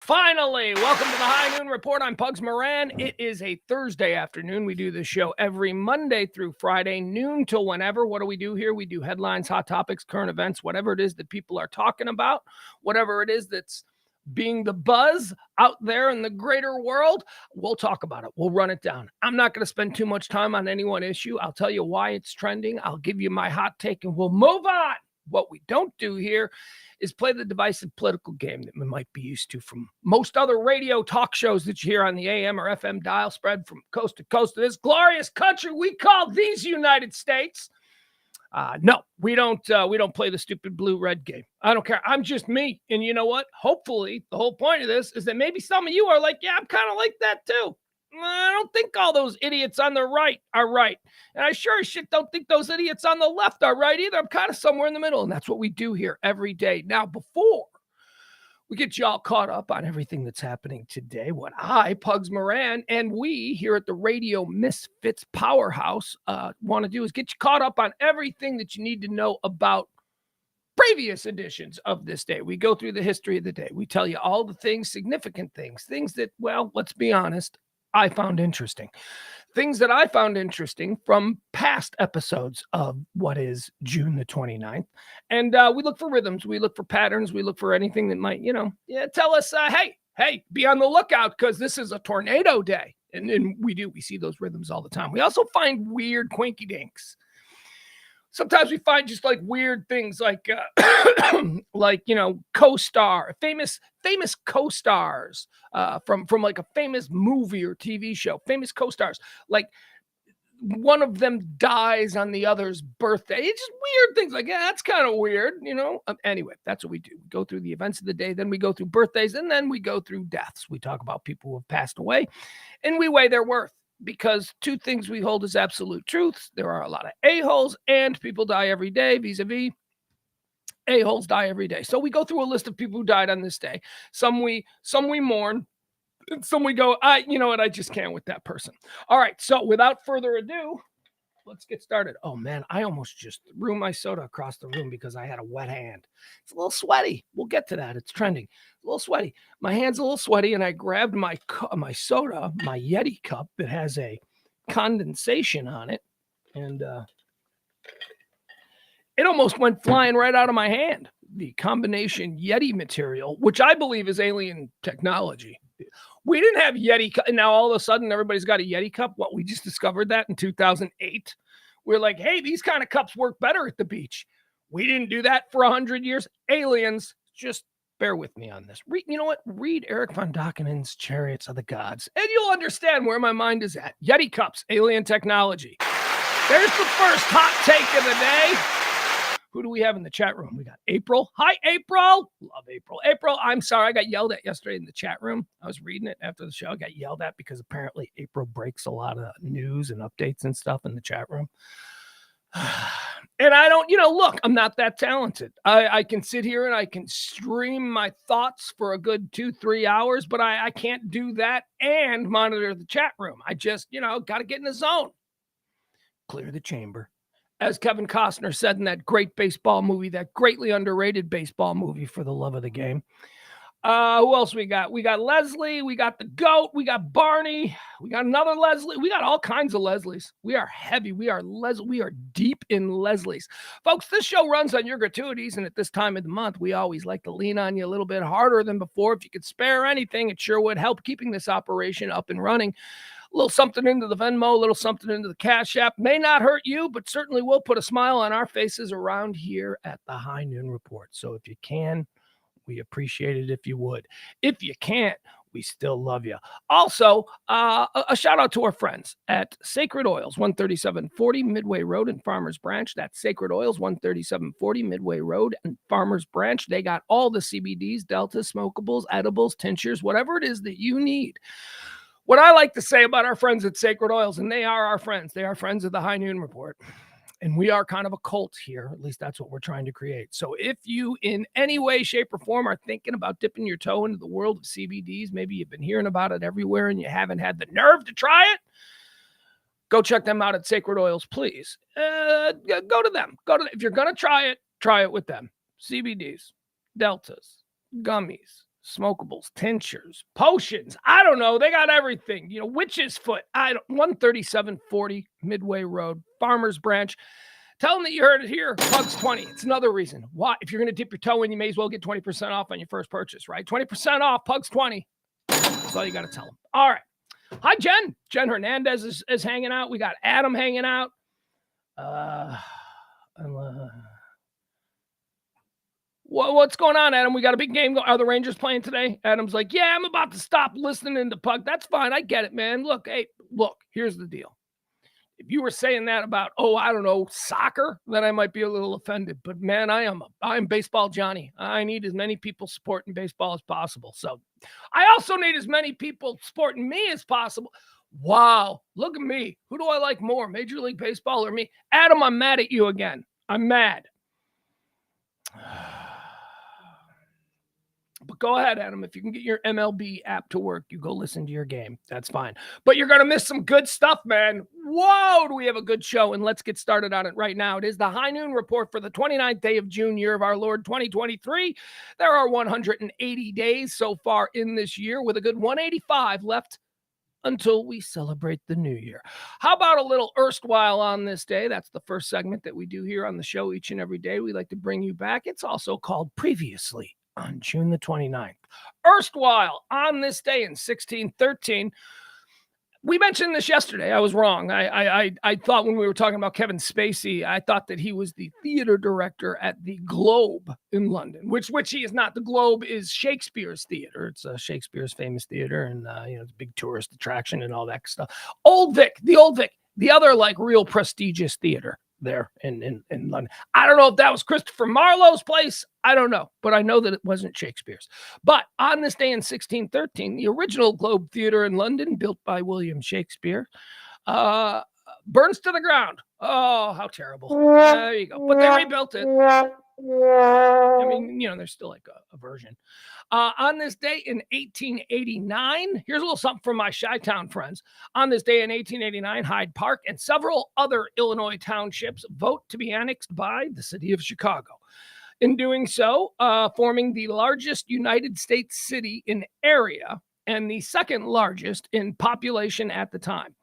Finally, welcome to the High Noon Report. I'm Pugs Moran. It is a Thursday afternoon. We do this show every Monday through Friday, noon till whenever. What do we do here? We do headlines, hot topics, current events, whatever it is that people are talking about, whatever it is that's being the buzz out there in the greater world. We'll talk about it. We'll run it down. I'm not going to spend too much time on any one issue. I'll tell you why it's trending. I'll give you my hot take and we'll move on. What we don't do here is play the divisive political game that we might be used to from most other radio talk shows that you hear on the AM or FM dial spread from coast to coast of this glorious country we call these United States. No, we don't play the stupid blue-red game. I don't care. I'm just me. And you know what? Hopefully, the whole point of this is that maybe some of you are like, yeah, I'm kind of like that too. I don't think all those idiots on the right are right. And I sure as shit don't think those idiots on the left are right either. I'm kind of somewhere in the middle. And that's what we do here every day. Now, before we get you all caught up on everything that's happening today, what I, Pugs Moran, and we here at the Radio Misfits Powerhouse want to do is get you caught up on everything that you need to know about previous editions of this day. We go through the history of the day. We tell you all the things, significant things that, well, let's be honest, I found interesting. Things that I found interesting from past episodes of what is June the 29th. And we look for rhythms. We look for patterns. We look for anything that might, tell us, hey, be on the lookout because this is a tornado day. And we see those rhythms all the time. We also find weird quinky dinks. Sometimes we find just like weird things like co-star, famous co-stars from like a famous movie or TV show, famous co-stars. Like one of them dies on the other's birthday. It's just weird things like, yeah, that's kind of weird, Anyway, that's what we do. We go through the events of the day, then we go through birthdays, and then we go through deaths. We talk about people who have passed away, and we weigh their worth. Because two things we hold as absolute truths. There are a lot of a-holes and people die every day, vis-a-vis a-holes die every day. So we go through a list of people who died on this day. Some we mourn, and some we go, you know what, I just can't with that person. All right, so without further ado, let's get started. Oh man, I almost just threw my soda across the room because I had a wet hand. It's a little sweaty. We'll get to that. It's trending. A little sweaty. My hand's a little sweaty, and I grabbed my soda, my Yeti cup that has a condensation on it, and it almost went flying right out of my hand. The combination Yeti material, which I believe is alien technology. We didn't have Yeti, and now all of a sudden everybody's got a Yeti cup. What, we just discovered that in 2008. We're like, hey, these kind of cups work better at the beach. We didn't do that for 100 years. Aliens, just bear with me on this. You know what? Read Eric von Däniken's Chariots of the Gods, and you'll understand where my mind is at. Yeti cups, alien technology. There's the first hot take of the day. Who do we have in the chat room? We got April. Hi, April. Love April. April, I'm sorry. I got yelled at yesterday in the chat room. I was reading it after the show. I got yelled at because apparently April breaks a lot of news and updates and stuff in the chat room. And I don't, look, I'm not that talented. I can sit here and I can stream my thoughts for a good 2-3 hours, but I can't do that and monitor the chat room. I just, got to get in the zone. Clear the chamber. As Kevin Costner said in that great baseball movie, that greatly underrated baseball movie, For the Love of the Game. Who else we got? We got Leslie. We got the GOAT. We got Barney. We got another Leslie. We got all kinds of Leslies. We are heavy. We are deep in Leslies. Folks, this show runs on your gratuities, and at this time of the month, we always like to lean on you a little bit harder than before. If you could spare anything, it sure would help keeping this operation up and running. A little something into the Venmo, a little something into the Cash App. May not hurt you, but certainly will put a smile on our faces around here at the High Noon Report. So if you can, we appreciate it if you would. If you can't, we still love you. Also, a shout out to our friends at Sacred Oils, 13740 Midway Road in Farmers Branch. That's Sacred Oils, 13740 Midway Road in Farmers Branch. They got all the CBDs, deltas, smokables, edibles, tinctures, whatever it is that you need. What I like to say about our friends at Sacred Oils, and they are our friends. They are friends of the High Noon Report. And we are kind of a cult here. At least that's what we're trying to create. So if you in any way, shape, or form are thinking about dipping your toe into the world of CBDs, maybe you've been hearing about it everywhere and you haven't had the nerve to try it, go check them out at Sacred Oils, please. Go to them. If you're going to try it with them. CBDs, deltas, gummies, smokables, tinctures, potions. I don't know. They got everything. Witch's foot. 13740 Midway Road, Farmers Branch. Tell them that you heard it here. Pugs 20. It's another reason. Why? If you're going to dip your toe in, you may as well get 20% off on your first purchase, right? 20% off, Pugs 20. That's all you got to tell them. All right. Hi, Jen. Jen Hernandez is hanging out. We got Adam hanging out. What's going on, Adam? We got a big game. Are the Rangers playing today? Adam's like, yeah, I'm about to stop listening to Pug. That's fine. I get it, man. Look, here's the deal. If you were saying that about, I don't know, soccer, then I might be a little offended. But man, I'm baseball Johnny. I need as many people supporting baseball as possible. So I also need as many people supporting me as possible. Wow, look at me. Who do I like more, Major League Baseball or me? Adam, I'm mad at you again. I'm mad. But go ahead, Adam. If you can get your MLB app to work, you go listen to your game. That's fine. But you're going to miss some good stuff, man. Whoa, do we have a good show? And let's get started on it right now. It is the High Noon Report for the 29th day of June, year of our Lord 2023. There are 180 days so far in this year with a good 185 left until we celebrate the new year. How about a little erstwhile on this day? That's the first segment that we do here on the show each and every day. We like to bring you back. It's also called Previously on June the 29th. Erstwhile on this day in 1613. We mentioned this yesterday. I was wrong. I thought when we were talking about Kevin Spacey, I thought that he was the theater director at the Globe in London, which he is not. The Globe is Shakespeare's theater. It's Shakespeare's famous theater, and it's a big tourist attraction and all that stuff. The Old Vic, the other real prestigious theater there in London. I don't know if that was Christopher Marlowe's place. I don't know, but I know that it wasn't Shakespeare's. But on this day in 1613, the original Globe Theatre in London, built by William Shakespeare, burns to the ground. Oh, how terrible. There you go. But they rebuilt it. I mean, there's still a version. On this day in 1889, here's a little something from my Chi-Town friends. On this day in 1889, Hyde Park and several other Illinois townships vote to be annexed by the city of Chicago. In doing so, forming the largest United States city in area and the second largest in population at the time.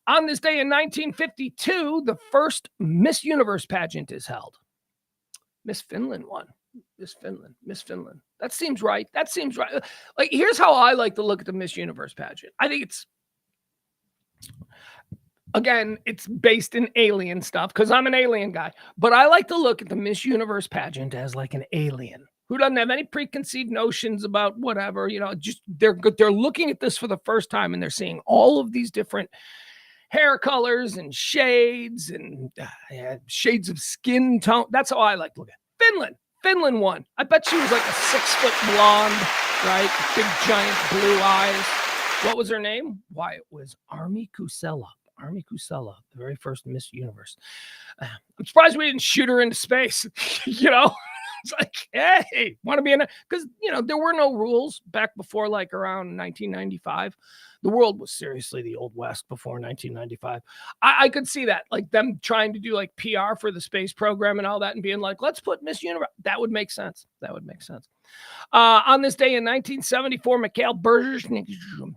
On this day in 1952, the first Miss Universe pageant is held. Miss Finland won. Miss Finland. That seems right. Here's how I like to look at the Miss Universe pageant. I think it's based in alien stuff because I'm an alien guy. But I like to look at the Miss Universe pageant as like an alien who doesn't have any preconceived notions about whatever. Just they're looking at this for the first time and they're seeing all of these different hair colors and shades and shades of skin tone. That's how I like to look at it. Finland won. I bet she was like a 6-foot blonde, right? Big giant blue eyes. What was her name? Why, it was Army Kusela. The very first Miss Universe. I'm surprised we didn't shoot her into space. It's like, hey, want to be in it? Because, there were no rules back before around 1995. The world was seriously the Old West before 1995. I could see that, them trying to do PR for the space program and all that and being like, let's put Miss Universe. That would make sense. On this day in 1974, Mikhail Baryshnikov.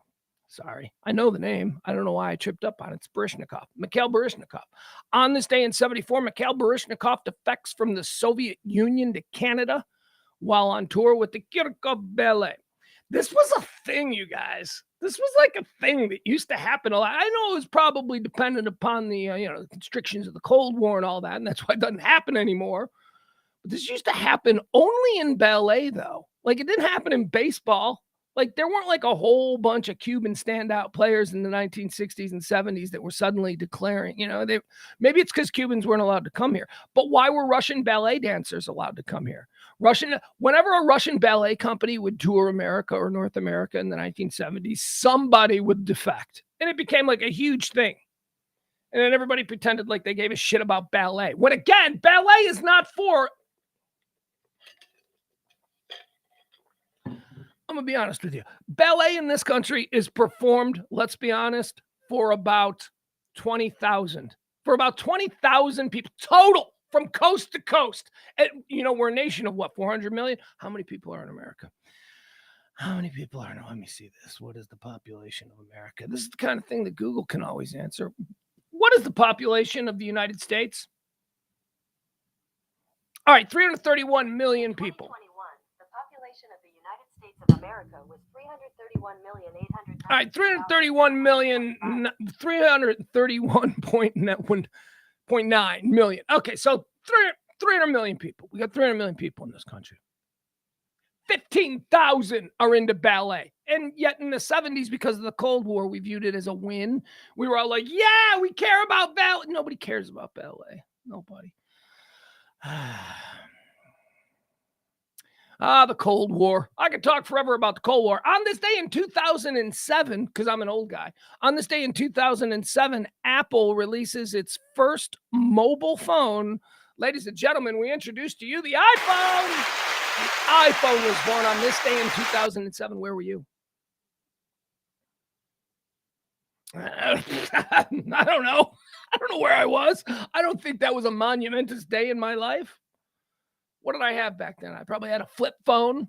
Sorry, I know the name. I don't know why I tripped up on it. It's Baryshnikov. Mikhail Baryshnikov. On this day in 74, Mikhail Baryshnikov defects from the Soviet Union to Canada while on tour with the Kirkov Ballet. This was a thing, you guys. This was a thing that used to happen a lot. I know it was probably dependent upon the the constrictions of the Cold War and all that, and that's why it doesn't happen anymore. But this used to happen only in ballet, though. It didn't happen in baseball. There weren't a whole bunch of Cuban standout players in the 1960s and 70s that were suddenly declaring, maybe it's because Cubans weren't allowed to come here. But why were Russian ballet dancers allowed to come here? Whenever a Russian ballet company would tour America or North America in the 1970s, somebody would defect. And it became a huge thing. And then everybody pretended like they gave a shit about ballet. When again, ballet is not for... I'm going to be honest with you. Ballet in this country is performed, let's be honest, for about 20,000. For about 20,000 people total from coast to coast. And, we're a nation of 400 million? How many people are in America? How many people are there? Let me see this. What is the population of America? This is the kind of thing that Google can always answer. What is the population of the United States? All right, 331 million people. The population of the United States of America was 331,800,000. All right, 331 million, 331.9 million. Okay, so 300 million people. We got 300 million people in this country. 15,000 are into ballet. And yet in the 70s, because of the Cold War, we viewed it as a win. We were all like, yeah, we care about ballet. Nobody cares about ballet. Nobody. The Cold War. I could talk forever about the Cold War. On this day in 2007, because I'm an old guy, on this day in 2007, Apple releases its first mobile phone. Ladies and gentlemen, we introduce to you the iPhone. The iPhone was born on this day in 2007. Where were you? I don't know. I don't know where I was. I don't think that was a monumentous day in my life. What did I have back then? I probably had a flip phone.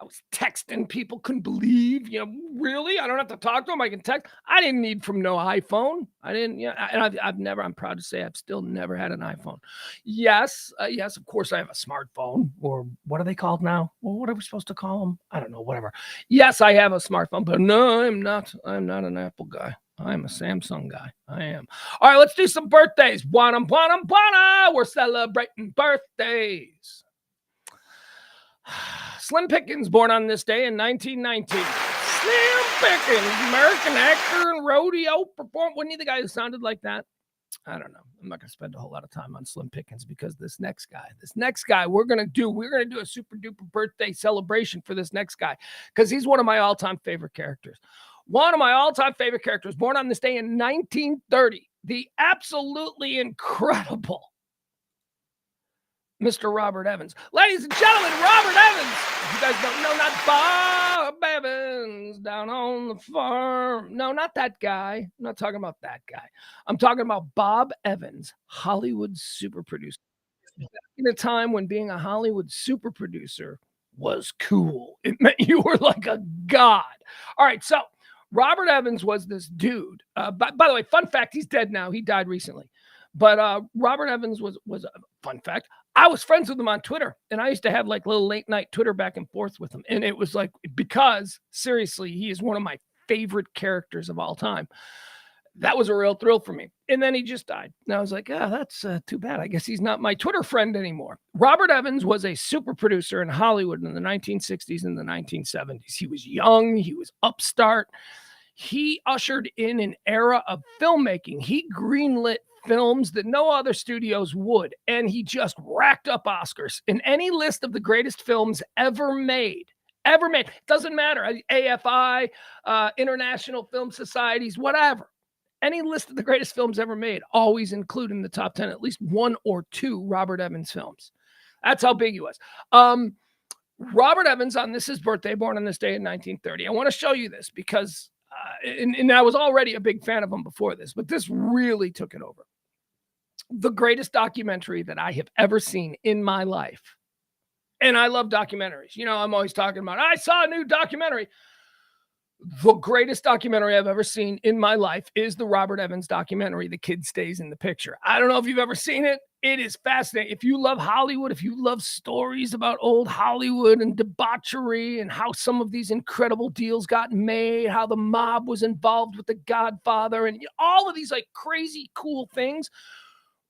I was texting people, couldn't believe, really? I don't have to talk to them. I can text. I didn't need from no iPhone. I didn't, and I'm proud to say I've still never had an iPhone. Yes, of course I have a smartphone, or what are they called now? Well, what are we supposed to call them? I don't know, whatever. Yes, I have a smartphone, but no, I'm not an Apple guy. I'm a Samsung guy. I am. All right, let's do some birthdays. Buana. We're celebrating birthdays. Slim Pickens, born on this day in 1919. Slim Pickens, American actor and rodeo performer. Wasn't he the guy who sounded like that? I don't know. I'm not going to spend a whole lot of time on Slim Pickens because this next guy, we're going to do a super duper birthday celebration for this next guy because he's one of my all-time favorite characters. One of my all-time favorite characters, born on this day in 1930, the absolutely incredible Mr. Robert Evans. Ladies and gentlemen, Robert Evans. If you guys don't know, not Bob Evans down on the farm. No, not that guy. I'm not talking about that guy. I'm talking about Bob Evans, Hollywood super producer. In a time when being a Hollywood super producer was cool. It meant you were like a god. All right, so Robert Evans was this dude. By the way, fun fact, he's dead now. He died recently. But Robert Evans was a fun fact. I was friends with him on Twitter, and I used to have like little late night Twitter back and forth with him. And it was like, because seriously, he is one of my favorite characters of all time. That was a real thrill for me. And then he just died. And I was like, that's too bad. I guess he's not my Twitter friend anymore. Robert Evans was a super producer in Hollywood in the 1960s and the 1970s. He was young. He was upstart. He ushered in an era of filmmaking. He greenlit films that no other studios would, and he just racked up Oscars in any list of the greatest films ever made. Doesn't matter. AFI, International Film Societies, whatever. Any list of the greatest films ever made always include in the top 10 at least one or two Robert Evans films. That's how big he was. Robert Evans, on his birthday, born on this day in 1930. I want to show you this because and I was already a big fan of him before this, but this really took it over. The greatest documentary that I have ever seen in my life. And I love documentaries. I'm always talking about, I saw a new documentary. The greatest documentary I've ever seen in my life is the Robert Evans documentary, The Kid Stays in the Picture. I don't know if you've ever seen it. It is fascinating. If you love Hollywood, if you love stories about old Hollywood and debauchery and how some of these incredible deals got made, how the mob was involved with The Godfather and all of these like crazy cool things,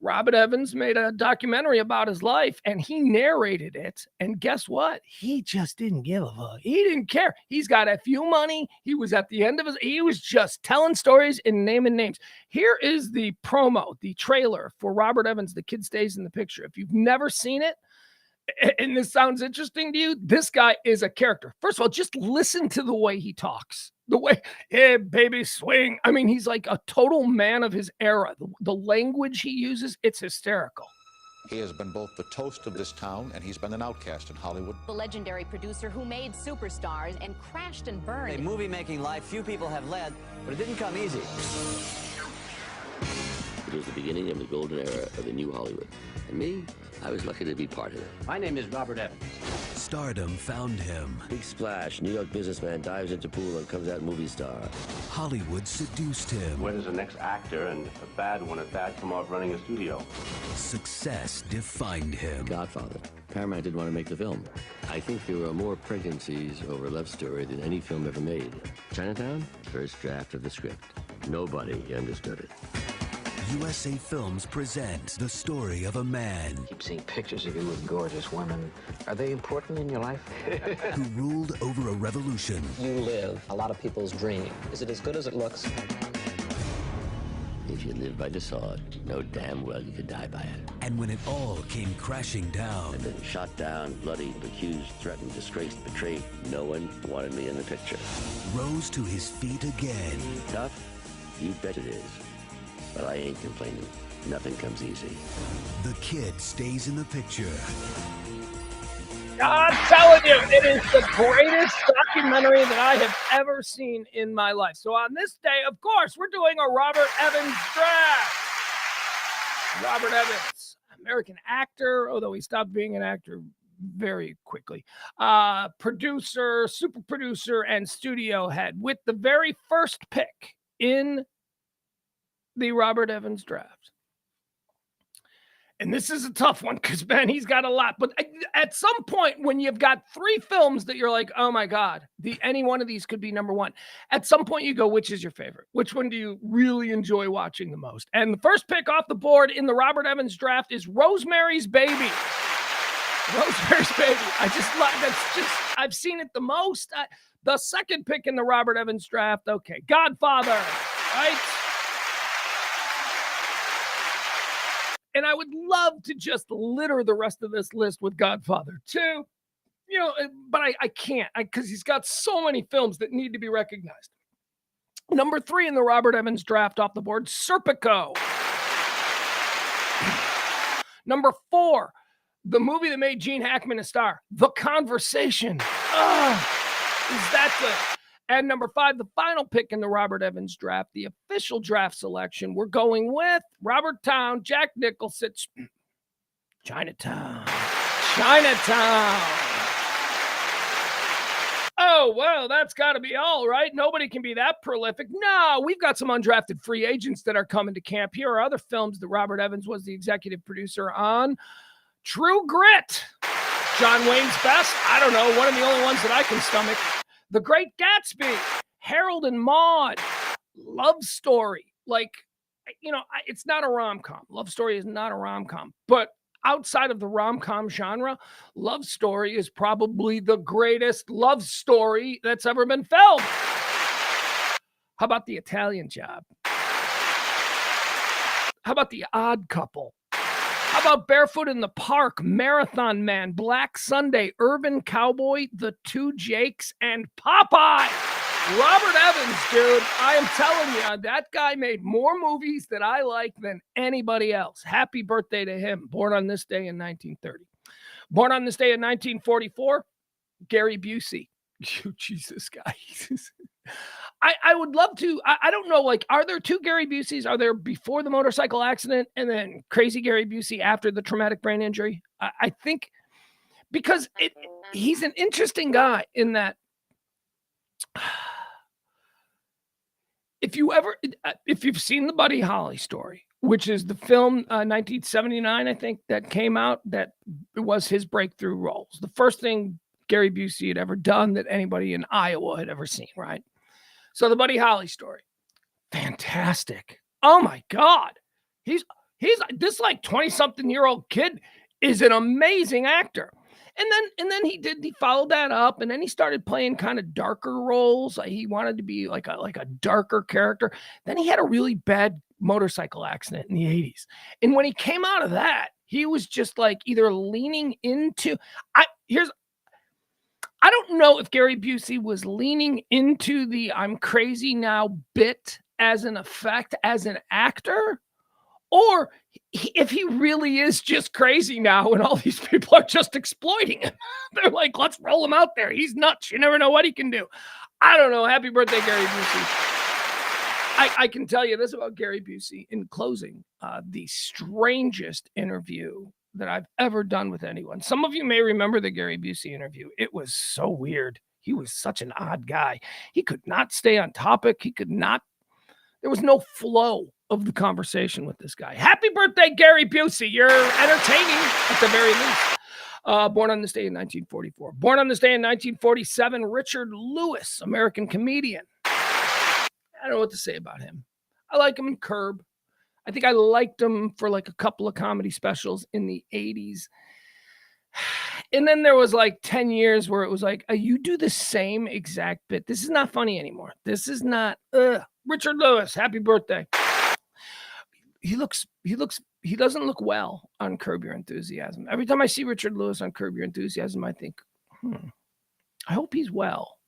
Robert Evans made a documentary about his life and he narrated it. And guess what? He just didn't give a fuck. He didn't care. He's got a few money. He was at the end of he was just telling stories and naming names. Here is the promo, the trailer for Robert Evans, The Kid Stays in the Picture. If you've never seen it, and this sounds interesting to you, this guy is a character. First of all, just listen to the way he talks. The way, hey, baby, swing. I mean, he's like a total man of his era. The language he uses, it's hysterical. He has been both the toast of this town and he's been an outcast in Hollywood. The legendary producer who made Superstars and crashed and burned. A movie-making life few people have led, but it didn't come easy. It was the beginning of the golden era of the new Hollywood. And me, I was lucky to be part of it. My name is Robert Evans. Stardom found him. Big splash. New York businessman dives into pool and comes out movie star. Hollywood seduced him. Where does the next actor, and a bad one at that, come off running a studio? Success defined him. Godfather. Paramount didn't want to make the film. I think there were more pregnancies over a love story than any film ever made. Chinatown? First draft of the script. Nobody understood it. USA Films presents the story of a man I keep seeing pictures of you with gorgeous women. Are they important in your life? who ruled over a revolution. You live a lot of people's dream. Is it as good as it looks? If you live by the sword, know damn well you could die by it. And when it all came crashing down, I've been shot down, bloodied, accused, threatened, disgraced, betrayed. No one wanted me in the picture. rose to his feet again. Tough? You bet it is. But I ain't complaining. Nothing comes easy. The kid stays in the picture. I'm telling you, it is the greatest documentary that I have ever seen in my life. So on this day, of course, we're doing a Robert Evans draft. Robert Evans, American actor, although he stopped being an actor very quickly. Producer, super producer, and studio head with the very first pick in the Robert Evans draft. And this is a tough one because, man, he's got a lot. But at some point, when you've got three films that you're like, oh, my God, any one of these could be number one. At some point, you go, which is your favorite? Which one do you really enjoy watching the most? And the first pick off the board in the Robert Evans draft is Rosemary's Baby. Rosemary's Baby. I've seen it the most. The second pick in the Robert Evans draft, okay, Godfather, right? And I would love to just litter the rest of this list with Godfather too, but I can't because he's got so many films that need to be recognized. Number 3 in the Robert Evans draft off the board, Serpico. Number 4, the movie that made Gene Hackman a star, The Conversation. Is that good? And number 5, the final pick in the Robert Evans draft, the official draft selection, we're going with Robert Towne, Jack Nicholson, Chinatown. Oh, well, that's got to be all, right? Nobody can be that prolific. No, we've got some undrafted free agents that are coming to camp. Here are other films that Robert Evans was the executive producer on. True Grit, John Wayne's best. I don't know, one of the only ones that I can stomach. The Great Gatsby, Harold and Maude, Love Story. It's not a rom-com. Love Story is not a rom-com. But outside of the rom-com genre, Love Story is probably the greatest love story that's ever been filmed. How about The Italian Job? How about The Odd Couple? How about Barefoot in the Park, Marathon Man, Black Sunday, Urban Cowboy, The Two Jakes, and Popeye? Robert Evans, dude, I am telling you, that guy made more movies that I like than anybody else. Happy birthday to him. Born on this day in 1930. Born on this day in 1944, Gary Busey. Jesus, guys. I would love to. I don't know, are there two Gary Buseys? Are there before the motorcycle accident and then crazy Gary Busey after the traumatic brain injury? I think because he's an interesting guy in that if you've seen the Buddy Holly story, which is the film 1979, I think, that came out, that was his breakthrough roles. The first thing Gary Busey had ever done that anybody in Iowa had ever seen, right? So the Buddy Holly story, fantastic. Oh my God. He's this 20-something-year-old kid is an amazing actor. And then he followed that up, and then he started playing kind of darker roles. He wanted to be like a darker character. Then he had a really bad motorcycle accident in the 80s. And when he came out of that, he was just either leaning into I don't know if Gary Busey was leaning into the I'm crazy now bit as an effect as an actor, or if he really is just crazy now and all these people are just exploiting him. They're like, let's roll him out there. He's nuts. You never know what he can do. I don't know. Happy birthday, Gary Busey. I can tell you this about Gary Busey in closing. The strangest interview that I've ever done with anyone. Some of you may remember the Gary Busey interview. It was so weird. He was such an odd guy. He could not stay on topic. There was no flow of the conversation with this guy. Happy birthday, Gary Busey. You're entertaining at the very least. Born on this day in 1944. Born on this day in 1947, Richard Lewis, American comedian. I don't know what to say about him. I like him in Curb. I think I liked him for like a couple of comedy specials in the 80s. And then there was like 10 years where it was like, you do the same exact bit. This is not funny anymore. This is not, Richard Lewis, happy birthday. He doesn't look well on Curb Your Enthusiasm. Every time I see Richard Lewis on Curb Your Enthusiasm, I think, I hope he's well,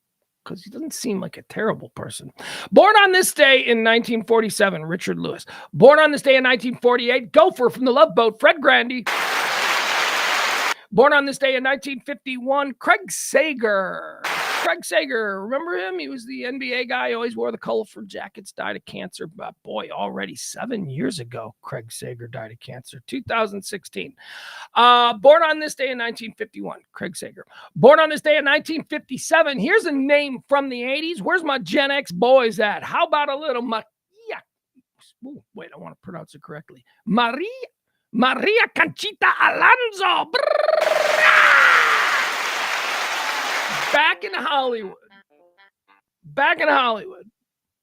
because he doesn't seem like a terrible person. Born on this day in 1947, Richard Lewis. Born on this day in 1948, Gopher from the Love Boat, Fred Grandy. Born on this day in 1951, Craig Sager. Craig Sager, remember him? He was the NBA guy, always wore the colorful jackets, died of cancer. But boy, already 7 years ago, Craig Sager died of cancer, 2016. Born on this day in 1951, Craig Sager. Born on this day in 1957, here's a name from the 80s. Where's my Gen X boys at? How about a little Maria? Ooh, wait, I want to pronounce it correctly. Maria Conchita Alonso. Back in Hollywood,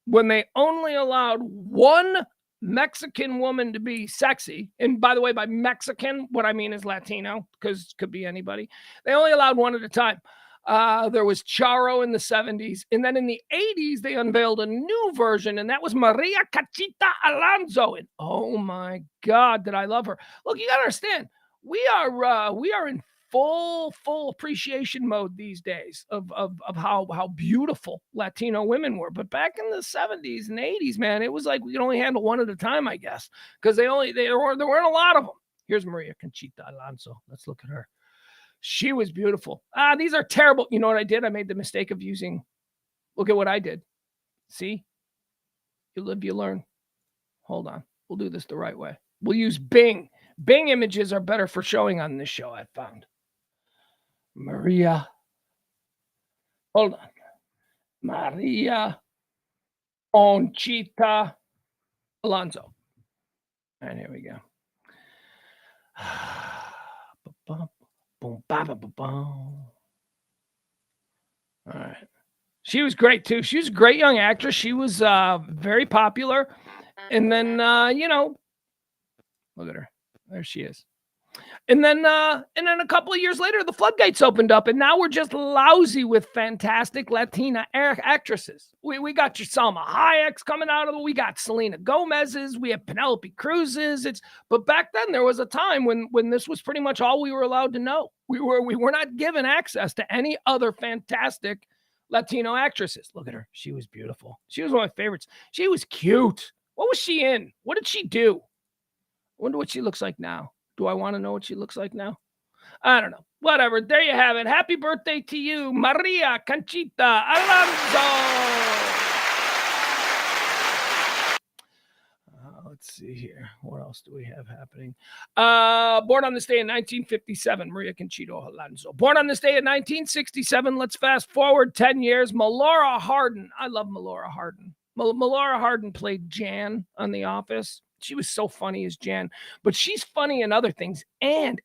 when they only allowed one Mexican woman to be sexy, and by the way, by Mexican, what I mean is Latino, because it could be anybody. They only allowed one at a time. There was Charo in the 70s, and then in the 80s, they unveiled a new version, and that was Maria Conchita Alonso. And oh my God, did I love her. Look, you got to understand, we are in full appreciation mode these days of how beautiful Latino women were. But back in the 70s and 80s, man, it was like we could only handle one at a time, I guess, because there weren't a lot of them. Here's Maria Conchita Alonso. Let's look at her. She was beautiful. These are terrible. You know what I did? I made the mistake of using, look at what I did. See? You live, you learn. Hold on. We'll do this the right way. We'll use Bing. Bing images are better for showing on this show, I've found. Maria. Hold on. Maria Conchita Alonso. And here we go. All right. She was great too. She was a great young actress. She was very popular. And then look at her. There she is. And then a couple of years later, the floodgates opened up, and now we're just lousy with fantastic Latina actresses. We got your Salma Hayek's coming out of it. We got Selena Gomez's. We have Penelope Cruz's. But back then there was a time when this was pretty much all we were allowed to know. We were not given access to any other fantastic Latino actresses. Look at her. She was beautiful. She was one of my favorites. She was cute. What was she in? What did she do? I wonder what she looks like now. Do I want to know what she looks like now? I don't know. Whatever. There you have it. Happy birthday to you, Maria Conchita Alonso. Let's see here. What else do we have happening? Born on this day in 1957, Maria Conchita Alonso. Born on this day in 1967. Let's fast forward 10 years. Melora Hardin. I love Melora Hardin. Melora Hardin played Jan on The Office. She was so funny as Jan, but she's funny in other things, and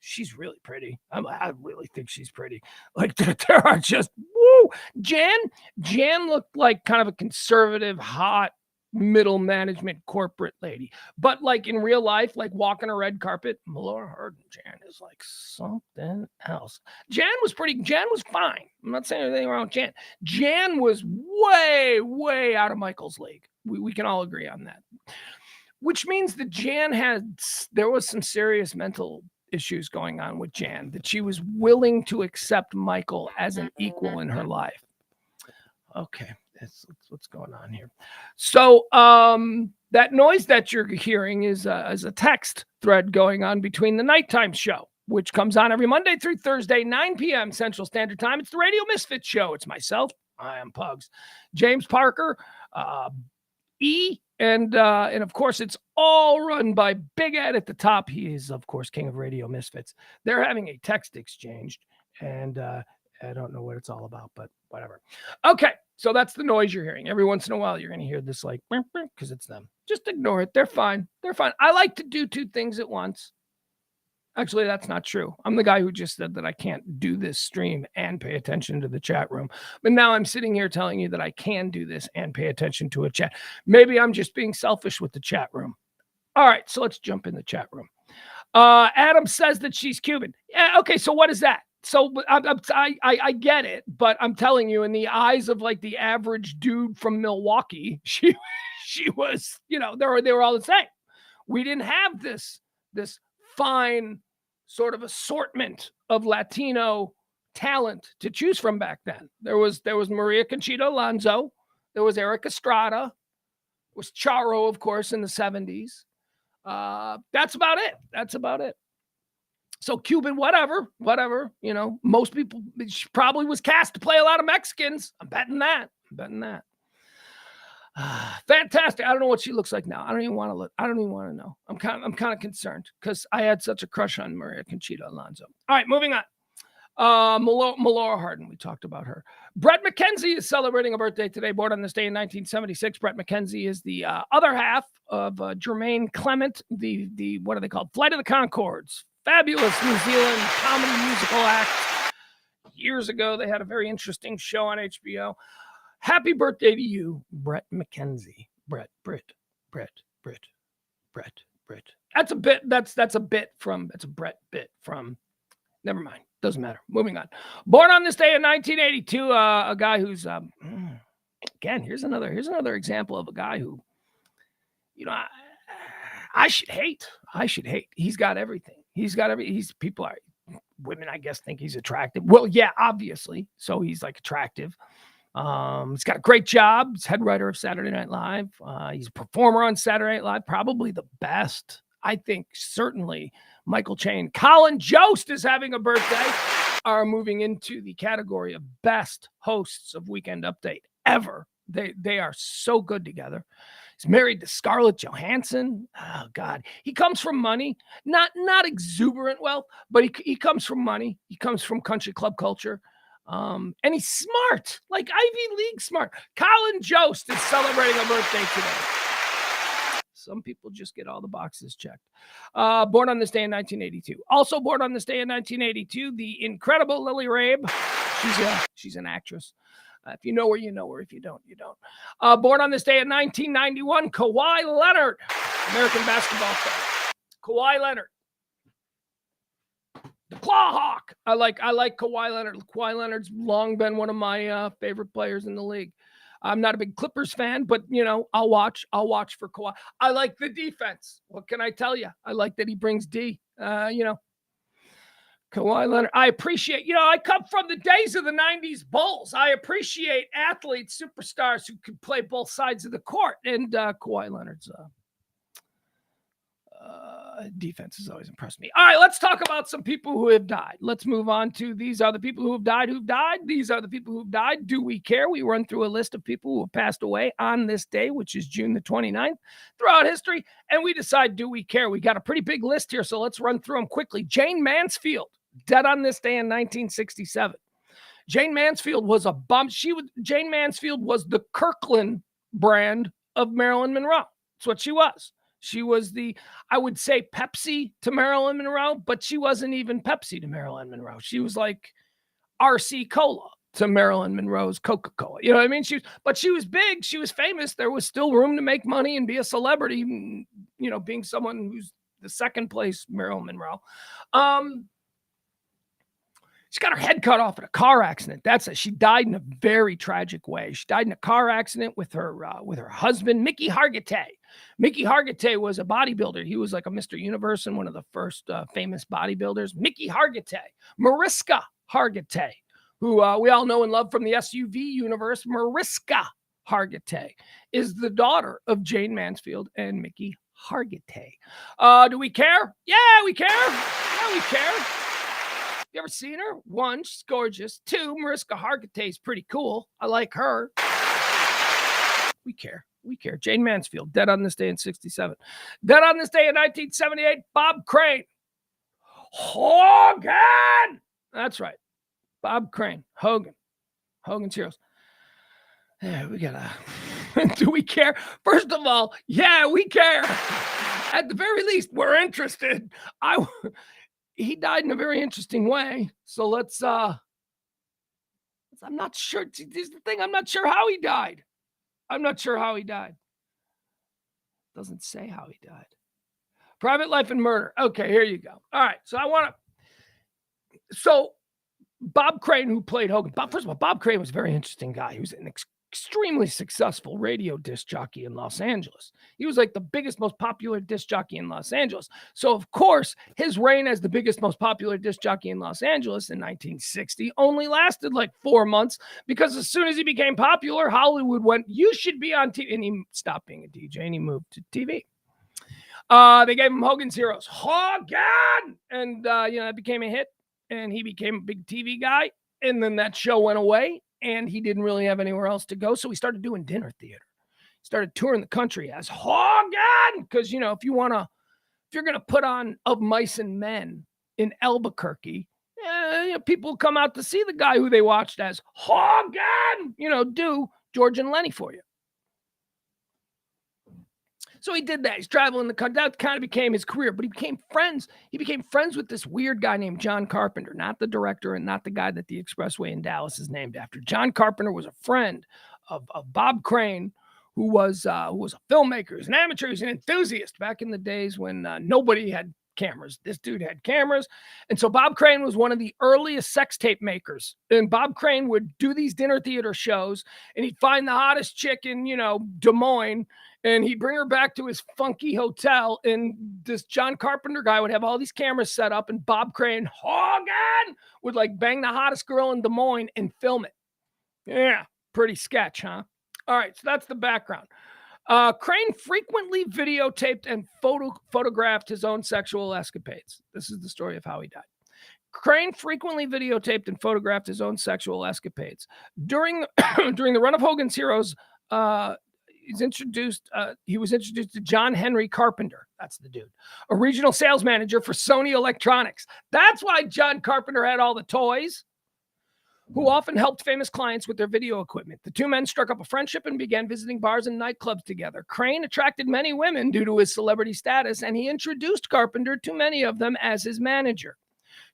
she's really pretty. I really think she's pretty. Like there are just woo. Jan looked like kind of a conservative, hot, middle management corporate lady, but like in real life, like walking a red carpet, Melora Hardin, Jan is like something else. Jan was fine. I'm not saying anything wrong with Jan. Jan was way out of Michael's league. We can all agree on that. Which means that there was some serious mental issues going on with Jan, that she was willing to accept Michael as an equal in her life. Okay, that's what's going on here. So that noise that you're hearing is a text thread going on between the Nighttime Show, which comes on every Monday through Thursday, 9 p.m. Central Standard Time. It's the Radio Misfits Show. It's myself. I am Pugs. James Parker, E. And of course, it's all run by Big Ed at the top. He is, of course, king of Radio Misfits. They're having a text exchange, and I don't know what it's all about, but whatever. Okay, so that's the noise you're hearing. Every once in a while, you're going to hear this like, because it's them. Just ignore it. They're fine. They're fine. I like to do two things at once. Actually, that's not true. I'm the guy who just said that I can't do this stream and pay attention to the chat room. But now I'm sitting here telling you that I can do this and pay attention to a chat. Maybe I'm just being selfish with the chat room. All right, so let's jump in the chat room. Adam says that she's Cuban. Yeah, okay, so what is that? So I get it, but I'm telling you, in the eyes of like the average dude from Milwaukee, she was, you know, they were all the same. We didn't have this fine sort of assortment of Latino talent to choose from back then. There was Maria Conchita Alonso, there was Eric Estrada, there was Charo, of course, in the 70s. That's about it. So Cuban, whatever, you know, most people, she probably was cast to play a lot of Mexicans. I'm betting that. Fantastic. I don't know what she looks like now. I don't even want to look. I don't even want to know. I'm kind of concerned because I had such a crush on Maria Conchita Alonso. All right, moving on. Melora Hardin, we talked about her. Brett McKenzie is celebrating a birthday today, born on this day in 1976. Brett McKenzie is the other half of Jermaine Clement, the what are they called? Flight of the Conchords. Fabulous New Zealand comedy musical act. Years ago, they had a very interesting show on HBO. Happy birthday to you, Brett McKenzie. Brett. That's a bit. That's a bit from. That's a Brett bit from. Never mind. Doesn't matter. Moving on. Born on this day in 1982, a guy who's again. Here's another example of a guy who, you know, I should hate. He's got everything. Women, I guess, think he's attractive. Well, yeah, obviously. So he's like attractive. He's got a great job. He's head writer of Saturday Night Live. He's a performer on Saturday Night Live, probably the best. I think certainly Michael Che. Colin Jost is having a birthday, are moving into the category of best hosts of Weekend Update ever. They are so good together. He's married to Scarlett Johansson. Oh God, he comes from money, not exuberant wealth, but he comes from money. He comes from country club culture. And he's smart, like Ivy League smart. Colin Jost is celebrating a birthday today. Some people just get all the boxes checked. Born on this day in 1982. Also born on this day in 1982, the incredible Lily Rabe. She's an actress. If you know her, you know her. If you don't, you don't. Born on this day in 1991, Kawhi Leonard, American basketball player. Kawhi Leonard. The Claw Hawk. I like Kawhi Leonard. Kawhi Leonard's long been one of my favorite players in the league. I'm not a big Clippers fan, but you know, I'll watch for Kawhi. I like the defense. What can I tell you? I like that he brings D. You know, Kawhi Leonard. I appreciate, you know, I come from the days of the 90s Bulls. I appreciate athletes, superstars who can play both sides of the court. And Kawhi Leonard's defense has always impressed me. All right, let's talk about some people who have died. Let's move on to these are the people who have died. These are the people who've died. Do we care? We run through a list of people who have passed away on this day, which is June the 29th, throughout history, and we decide, do we care? We got a pretty big list here, so let's run through them quickly. Jane Mansfield, dead on this day in 1967. Jane Mansfield was a bomb. Jane Mansfield was the Kirkland brand of Marilyn Monroe. That's what she was. She was the, I would say, Pepsi to Marilyn Monroe, but she wasn't even Pepsi to Marilyn Monroe. She was like RC Cola to Marilyn Monroe's Coca-Cola. You know what I mean? She was big. She was famous. There was still room to make money and be a celebrity, you know, being someone who's the second place Marilyn Monroe. She got her head cut off in a car accident. She died in a very tragic way. She died in a car accident with her husband, Mickey Hargitay. Mickey Hargitay was a bodybuilder. He was like a Mr. Universe and one of the first famous bodybuilders. Mickey Hargitay, Mariska Hargitay, who we all know and love from the SUV universe. Mariska Hargitay is the daughter of Jane Mansfield and Mickey Hargitay. Do we care? Yeah, we care. Yeah, we care. You ever seen her? One, she's gorgeous. Two, Mariska Hargitay is pretty cool. I like her. We care. We care. Jane Mansfield, dead on this day in 67. Dead on this day in 1978, Bob Crane. Hogan! That's right. Bob Crane. Hogan. Hogan's Heroes. Yeah, we gotta. Do we care? First of all, yeah, we care. At the very least, we're interested. He died in a very interesting way. So let's. I'm not sure. This is the thing. I'm not sure how he died. Doesn't say how he died. Private Life and Murder. Okay, here you go. All right. So Bob Crane, who played Hogan. First of all, Bob Crane was a very interesting guy. He was an extremely successful radio disc jockey in Los Angeles. He was like the biggest, most popular disc jockey in Los Angeles. So, of course, his reign as the biggest, most popular disc jockey in Los Angeles in 1960 only lasted like 4 months, because as soon as he became popular, Hollywood went, you should be on TV. And he stopped being a DJ and he moved to TV. They gave him Hogan's Heroes. Hogan! And, it became a hit, and he became a big TV guy. And then that show went away, and he didn't really have anywhere else to go. So he started doing dinner theater. He started touring the country as Hogan. Because, if you're going to put on Of Mice and Men in Albuquerque, people come out to see the guy who they watched as Hogan, do George and Lenny for you. So he did that. He's traveling the country. That kind of became his career, but he became friends. He became friends with this weird guy named John Carpenter, not the director and not the guy that the Expressway in Dallas is named after. John Carpenter was a friend of Bob Crane, who was a filmmaker, he was an amateur, he was an enthusiast back in the days when nobody had cameras. This dude had cameras. And so Bob Crane was one of the earliest sex tape makers. And Bob Crane would do these dinner theater shows, and he'd find the hottest chick in, Des Moines, and he'd bring her back to his funky hotel. And this John Carpenter guy would have all these cameras set up, and Bob Crane, Hogan, would like bang the hottest girl in Des Moines and film it. Yeah, pretty sketch, huh? All right, so that's the background. Crane frequently videotaped and photographed his own sexual escapades. This is the story of how he died. Crane frequently videotaped and photographed his own sexual escapades. During the run of Hogan's Heroes, he was introduced to John Henry Carpenter. That's the dude. A regional sales manager for Sony Electronics. That's why John Carpenter had all the toys, who often helped famous clients with their video equipment. The two men struck up a friendship and began visiting bars and nightclubs together. Crane attracted many women due to his celebrity status, and he introduced Carpenter to many of them as his manager.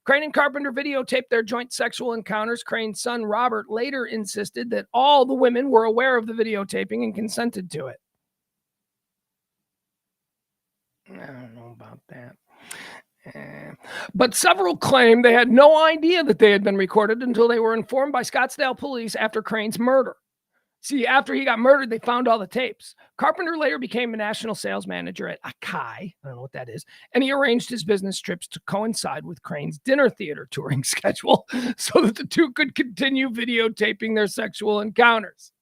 Crane and Carpenter videotaped their joint sexual encounters. Crane's son, Robert, later insisted that all the women were aware of the videotaping and consented to it. I don't know about that. But several claim they had no idea that they had been recorded until they were informed by Scottsdale police after Crane's murder. See, after he got murdered, they found all the tapes. Carpenter later became a national sales manager at Akai. I don't know what that is. And he arranged his business trips to coincide with Crane's dinner theater touring schedule so that the two could continue videotaping their sexual encounters.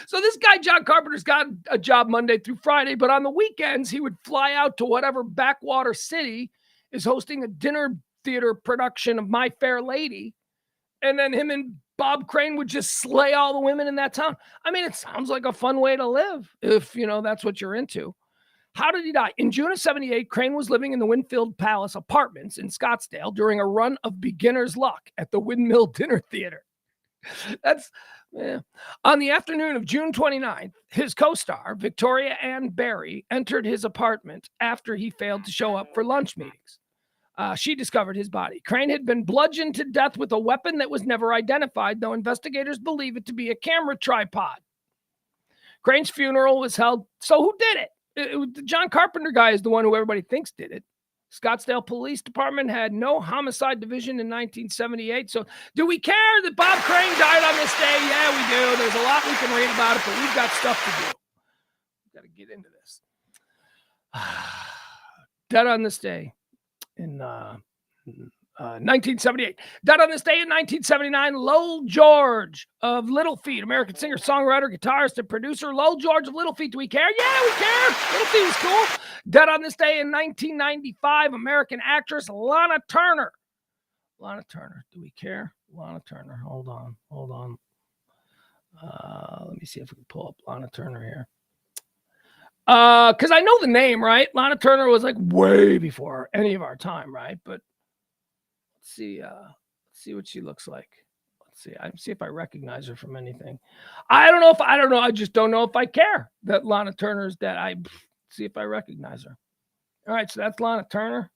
So this guy, John Carpenter's got a job Monday through Friday, but on the weekends, he would fly out to whatever backwater city is hosting a dinner theater production of My Fair Lady. And then him and Bob Crane would just slay all the women in that town. I mean, it sounds like a fun way to live if, that's what you're into. How did he die? In June of 78, Crane was living in the Winfield Palace Apartments in Scottsdale during a run of beginner's luck at the Windmill Dinner Theater. On the afternoon of June 29th, his co-star, Victoria Ann Barry, entered his apartment after he failed to show up for lunch meetings. She discovered his body. Crane had been bludgeoned to death with a weapon that was never identified, though investigators believe it to be a camera tripod. Crane's funeral was held. So who did it? The John Carpenter guy is the one who everybody thinks did it. Scottsdale Police Department had no homicide division in 1978. So do we care that Bob Crane died on this day? Yeah, we do. There's a lot we can read about it, but we've got stuff to do. We've got to get into this. Dead on this day in 1978. Dead on this day in 1979, Lowell George of Little Feat, American singer, songwriter, guitarist, and producer. Lowell George of Little Feat. Do we care? Yeah, we care. Little Feat was cool. Dead on this day in 1995, American actress Lana Turner. Lana Turner. Do we care? Lana Turner. Hold on. Let me see if we can pull up Lana Turner here. Because I know the name, right? Lana Turner was like way before any of our time, right? But let's see what she looks like. Let's see if I recognize her from anything. I don't know. I just don't know if I care that Lana Turner's dead. See if I recognize her. All right, so that's Lana Turner.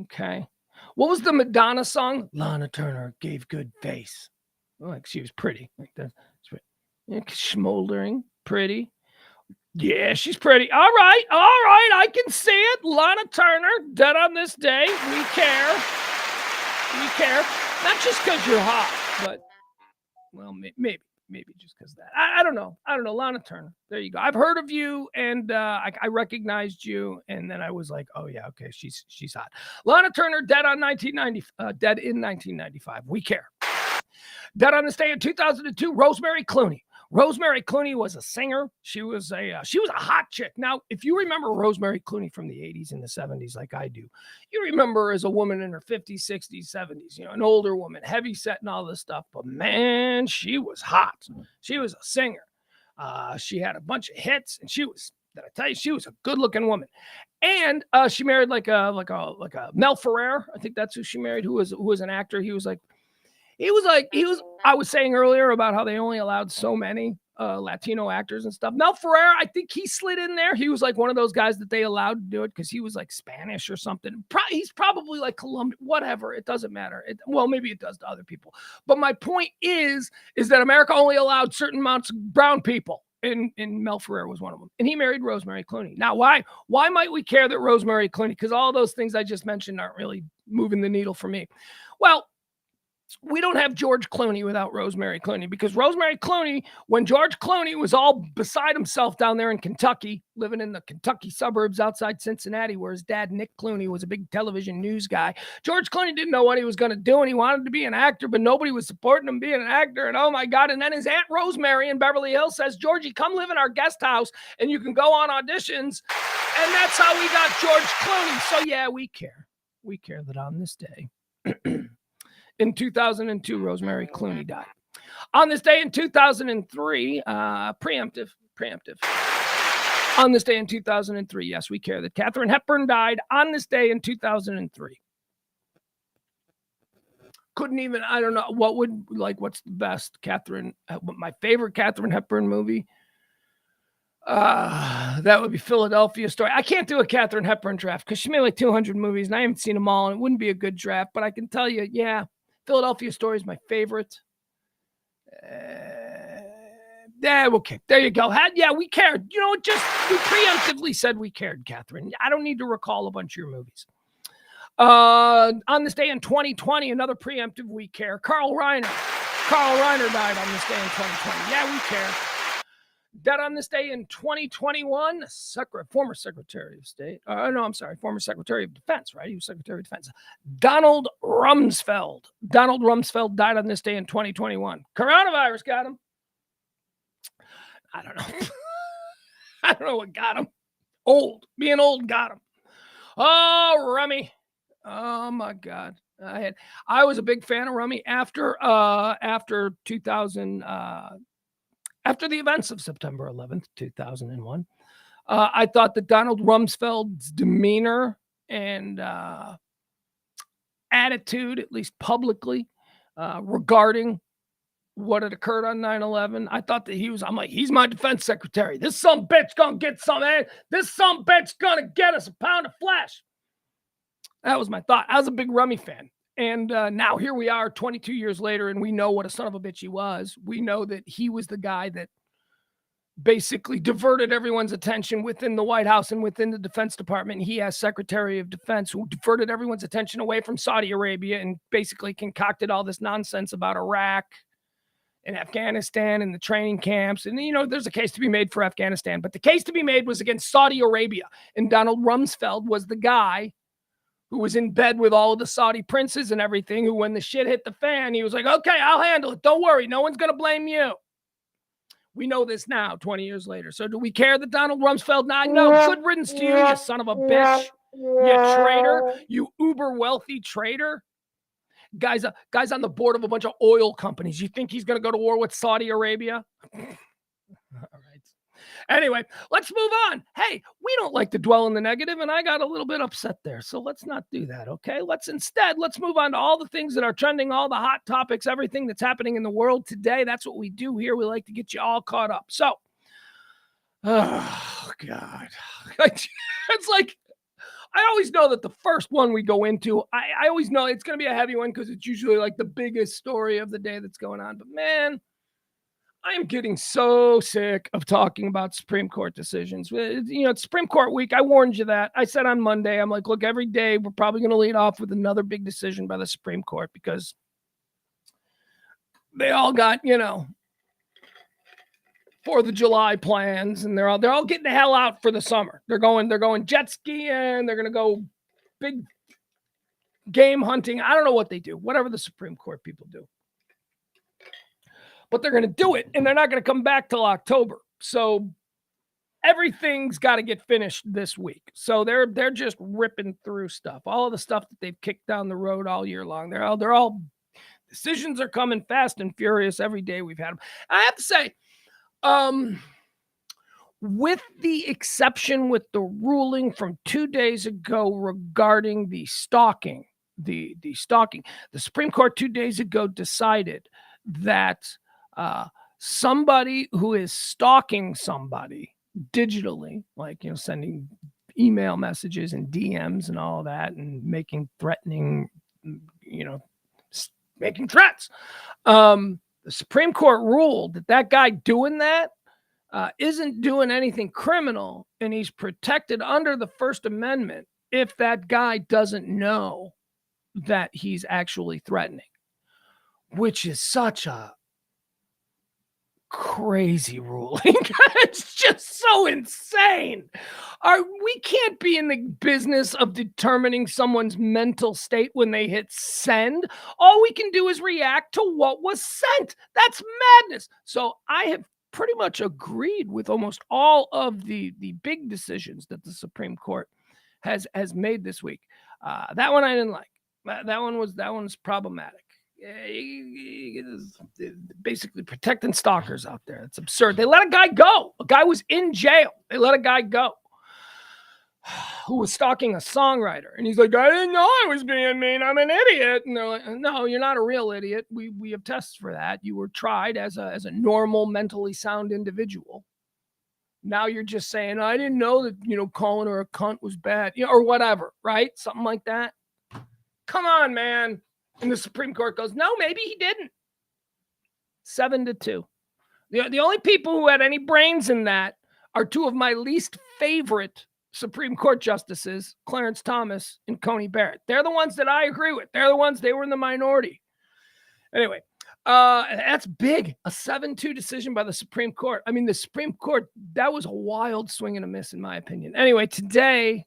Okay. What was the Madonna song? Lana Turner gave good face. Like she was pretty. Like that. Yeah, smoldering, pretty. Yeah, she's pretty. All right. I can see it. Lana Turner, dead on this day. We care. Not just because you're hot, but, well, maybe just because that. I don't know. Lana Turner. There you go. I've heard of you, and I recognized you, and then I was like, oh, yeah, okay, she's hot. Lana Turner, dead in 1995. We care. Dead on this day in 2002, Rosemary Clooney. Rosemary Clooney was a singer. She was a hot chick. Now, if you remember Rosemary Clooney from the 80s and the 70s, like I do, you remember her as a woman in her 50s, 60s, 70s, an older woman, heavy set and all this stuff. But man, she was hot. She was a singer. She had a bunch of hits, and she was a good-looking woman. And she married like a Mel Ferrer. I think that's who she married. Who was an actor. He was. I was saying earlier about how they only allowed so many Latino actors and stuff. Mel Ferrer, I think he slid in there. He was like one of those guys that they allowed to do it because he was like Spanish or something. He's probably like Colombian, whatever. It doesn't matter. Maybe it does to other people. But my point is that America only allowed certain amounts of brown people. And Mel Ferrer was one of them. And he married Rosemary Clooney. Now, why might we care that Rosemary Clooney? Because all those things I just mentioned aren't really moving the needle for me. Well, we don't have George Clooney without Rosemary Clooney, because Rosemary Clooney, when George Clooney was all beside himself down there in Kentucky, living in the Kentucky suburbs outside Cincinnati, where his dad, Nick Clooney, was a big television news guy. George Clooney didn't know what he was going to do, and he wanted to be an actor, but nobody was supporting him being an actor. And oh my God. And then his Aunt Rosemary in Beverly Hills says, Georgie, come live in our guest house and you can go on auditions. And that's how we got George Clooney. So yeah, we care. We care that on this day, in 2002, Rosemary Clooney died. On this day in 2003, preemptive. On this day in 2003, yes, we care that Katharine Hepburn died on this day in 2003. I don't know, what's the best my favorite Katharine Hepburn movie? That would be Philadelphia Story. I can't do a Katharine Hepburn draft because she made like 200 movies and I haven't seen them all, and it wouldn't be a good draft, but I can tell you, yeah, Philadelphia Story is my favorite. Okay, there you go. We cared. We preemptively said we cared, Catherine. I don't need to recall a bunch of your movies. On this day in 2020, another preemptive we care. Carl Reiner. Carl Reiner died on this day in 2020. Yeah, we care. Dead on this day in 2021, former Secretary of State. Former Secretary of Defense, right? He was Secretary of Defense. Donald Rumsfeld. Donald Rumsfeld died on this day in 2021. Coronavirus got him. I don't know. I don't know what got him. Being old got him. Oh, Rummy. Oh my God. I was a big fan of Rummy after 2000. After the events of September 11th, 2001, I thought that Donald Rumsfeld's demeanor and attitude, at least publicly, regarding what had occurred on 9/11, I thought that he's my defense secretary. This some bitch gonna get this some bitch gonna get us a pound of flesh. That was my thought. I was a big Rummy fan. And now here we are 22 years later, and we know what a son of a bitch he was. We know that he was the guy that basically diverted everyone's attention within the White House and within the Defense Department. He, as Secretary of Defense, who diverted everyone's attention away from Saudi Arabia and basically concocted all this nonsense about Iraq and Afghanistan and the training camps. And, there's a case to be made for Afghanistan, but the case to be made was against Saudi Arabia. And Donald Rumsfeld was the guy who was in bed with all of the Saudi princes and everything, who, when the shit hit the fan, he was like, okay, I'll handle it. Don't worry. No one's going to blame you. We know this now, 20 years later. So do we care that Donald Rumsfeld died? No. Good riddance to you, you son of a bitch. You traitor. You uber wealthy traitor. Guys on the board of a bunch of oil companies. You think he's going to go to war with Saudi Arabia? All right. Anyway, let's move on. Hey, we don't like to dwell in the negative, and I got a little bit upset there. So let's not do that, okay? Let's move on to all the things that are trending, all the hot topics, everything that's happening in the world today. That's what we do here. We like to get you all caught up. So, oh, God. It's like, I always know that the first one we go into, I always know it's going to be a heavy one because it's usually like the biggest story of the day that's going on. But man, I am getting so sick of talking about Supreme Court decisions. You know, it's Supreme Court week. I warned you that. I said on Monday, I'm like, look, every day we're probably going to lead off with another big decision by the Supreme Court because they all got, 4th of July plans, and they're all getting the hell out for the summer. They're going jet skiing. They're going to go big game hunting. I don't know what they do, whatever the Supreme Court people do. But they're going to do it, and they're not going to come back till October. So everything's got to get finished this week. So they're just ripping through stuff. All of the stuff that they've kicked down the road all year long. They're all decisions are coming fast and furious every day we've had them. I have to say, with the exception with the ruling from 2 days ago regarding the stalking, the Supreme Court 2 days ago decided that somebody who is stalking somebody digitally, like, sending email messages and DMs and all that and making threatening, making threats. The Supreme Court ruled that guy doing that isn't doing anything criminal, and he's protected under the First Amendment if that guy doesn't know that he's actually threatening, which is such a crazy ruling. It's just so insane. We can't be in the business of determining someone's mental state when they hit send. All we can do is react to what was sent. That's madness. So I have pretty much agreed with almost all of the big decisions that the Supreme Court has made this week. That one I didn't like. That one's problematic. Basically protecting stalkers out there. It's absurd. They let a guy go. A guy was in jail. They let a guy go who was stalking a songwriter. And he's like, I didn't know I was being mean. I'm an idiot. And they're like, no, you're not a real idiot. We have tests for that. You were tried as a normal, mentally sound individual. Now you're just saying, I didn't know that, calling her a cunt was bad, or whatever, right? Something like that. Come on, man. And the Supreme Court goes, no, maybe he didn't. 7-2. The only people who had any brains in that are two of my least favorite Supreme Court justices, Clarence Thomas and Coney Barrett. They're the ones that I agree with. They were in the minority. Anyway, that's big. A 7-2 decision by the Supreme Court. I mean, the Supreme Court, that was a wild swing and a miss, in my opinion. Anyway, today,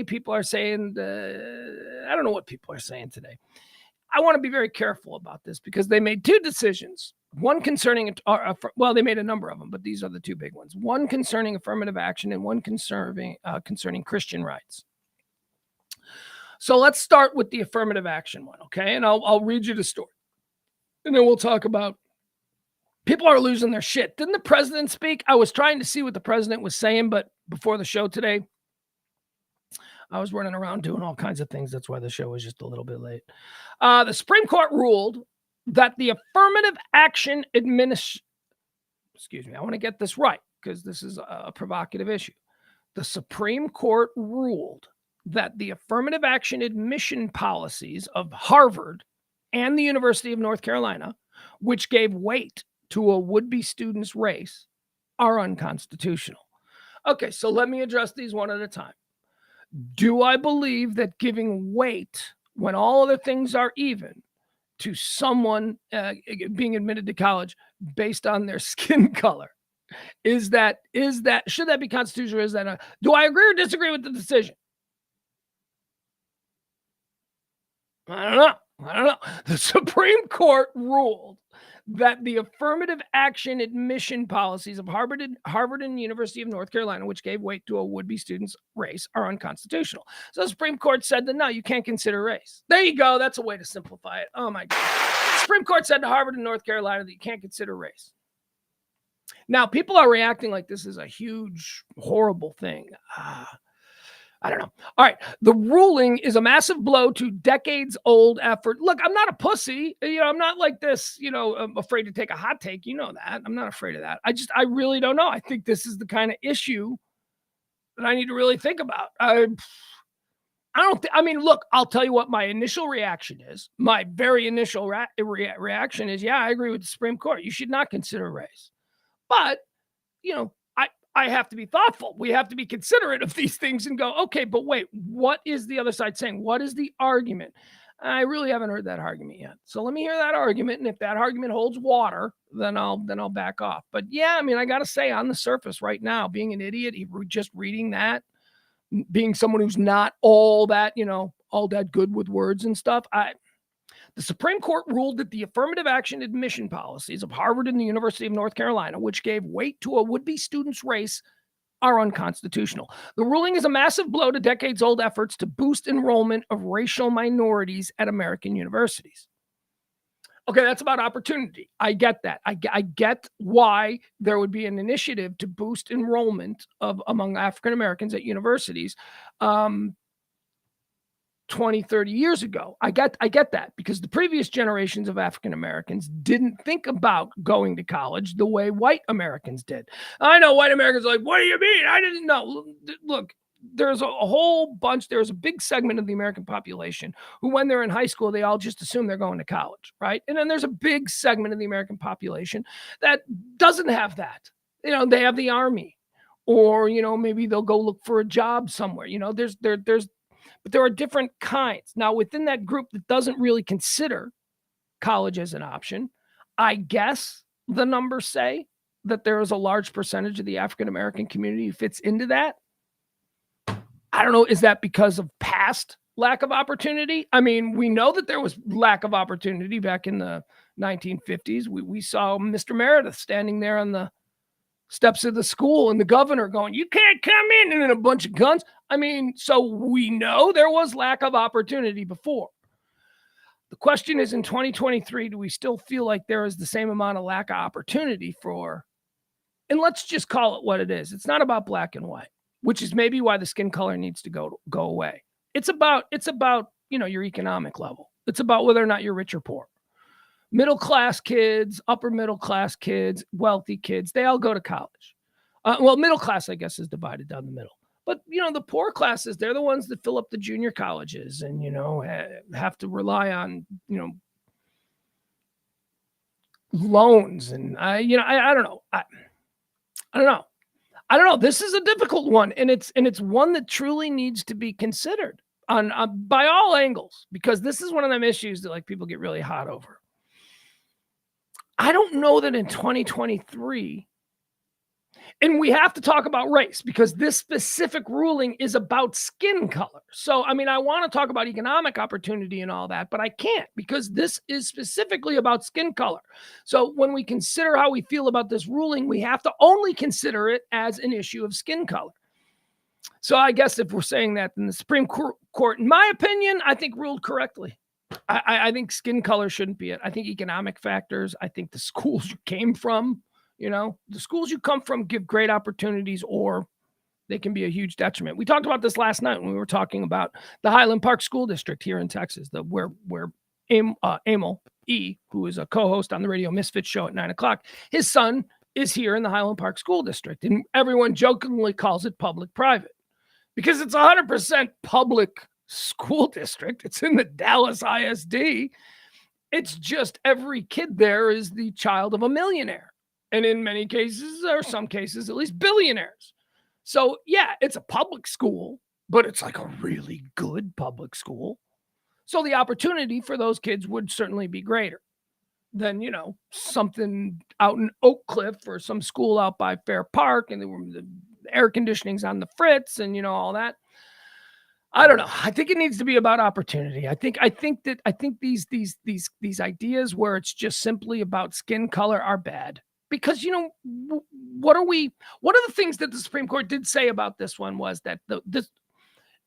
people are saying, I don't know what people are saying today. I want to be very careful about this because they made two decisions. One concerning, they made a number of them, but these are the two big ones. One concerning affirmative action and one concerning Christian rights. So let's start with the affirmative action one, okay? And I'll read you the story. And then we'll talk about people are losing their shit. Didn't the president speak? I was trying to see what the president was saying, but before the show today, I was running around doing all kinds of things. That's why the show was just a little bit late. The Supreme Court ruled that the affirmative action I want to get this right because this is a provocative issue. The Supreme Court ruled that the affirmative action admission policies of Harvard and the University of North Carolina, which gave weight to a would-be student's race, are unconstitutional. Okay, so let me address these one at a time. Do I believe that giving weight when all other things are even to someone being admitted to college based on their skin color, should that be constitutional? Or do I agree or disagree with the decision? I don't know. I don't know. The Supreme Court ruled that the affirmative action admission policies of Harvard and University of North Carolina, which gave weight to a would-be student's race, are unconstitutional. So the Supreme Court said that no, you can't consider race. There you go. That's a way to simplify it. Oh my God. The Supreme Court said to Harvard and North Carolina that you can't consider race. Now, people are reacting like this is a huge, horrible thing. I don't know. All right. The ruling is a massive blow to decades-old effort. Look, I'm not a pussy. I'm not like this, I'm afraid to take a hot take. You know that. I'm not afraid of that. I really don't know. I think this is the kind of issue that I need to really think about. Look, I'll tell you what my initial reaction is. My very initial reaction is, yeah, I agree with the Supreme Court. You should not consider race. But, I have to be thoughtful. We have to be considerate of these things and go, okay, but wait, what is the other side saying? What is the argument? I really haven't heard that argument yet. So let me hear that argument. And if that argument holds water, then I'll back off. But yeah, I got to say on the surface right now, being an idiot, just reading that, being someone who's not all that, all that good with words and stuff, the Supreme Court ruled that the affirmative action admission policies of Harvard and the University of North Carolina, which gave weight to a would-be student's race, are unconstitutional. The ruling is a massive blow to decades-old efforts to boost enrollment of racial minorities at American universities. Okay, that's about opportunity. I get that. I get why there would be an initiative to boost enrollment among African Americans at universities. 20, 30 years ago. I get that because the previous generations of African Americans didn't think about going to college the way white Americans did. I know white Americans are like, what do you mean? I didn't know. Look, there's a big segment of the American population who, when they're in high school, they all just assume they're going to college, right? And then there's a big segment of the American population that doesn't have that. They have the army, or, maybe they'll go look for a job somewhere. But there are different kinds. Now, within that group that doesn't really consider college as an option, I guess the numbers say that there is a large percentage of the African-American community who fits into that. I don't know. Is that because of past lack of opportunity? We know that there was lack of opportunity back in the 1950s. We saw Mr. Meredith standing there on the steps of the school and the governor going, you can't come in, and then a bunch of guns. So we know there was lack of opportunity before. The question is, in 2023, do we still feel like there is the same amount of lack of opportunity and let's just call it what it is. It's not about black and white, which is maybe why the skin color needs to go away. It's about, your economic level. It's about whether or not you're rich or poor. Middle-class kids, upper middle-class kids, wealthy kids, they all go to college. Middle class, I guess, is divided down the middle. But, the poor classes, they're the ones that fill up the junior colleges and, have to rely on, loans. And, I don't know. I don't know. This is a difficult one. And it's one that truly needs to be considered on by all angles, because this is one of them issues that people get really hot over. I don't know that in 2023, and we have to talk about race because this specific ruling is about skin color. So, I want to talk about economic opportunity and all that, but I can't because this is specifically about skin color. So when we consider how we feel about this ruling, we have to only consider it as an issue of skin color. So I guess if we're saying that, then the Supreme Court, in my opinion, I think ruled correctly. I think skin color shouldn't be it. I think economic factors. I think the schools you came from, the schools you come from give great opportunities, or they can be a huge detriment. We talked about this last night when we were talking about the Highland Park School District here in Texas, where Emil E., who is a co-host on the Radio Misfits show at 9:00, his son is here in the Highland Park School District, and everyone jokingly calls it public-private because it's 100% public school district. It's in the Dallas ISD. It's just every kid there is the child of a millionaire. And in many cases, or some cases, at least billionaires. So yeah, it's a public school, but it's like a really good public school. So the opportunity for those kids would certainly be greater than, something out in Oak Cliff or some school out by Fair Park and the air conditioning's on the fritz and, all that. I don't know. I think it needs to be about opportunity. I think these ideas where it's just simply about skin color are bad. Because one of the things that the Supreme Court did say about this one was that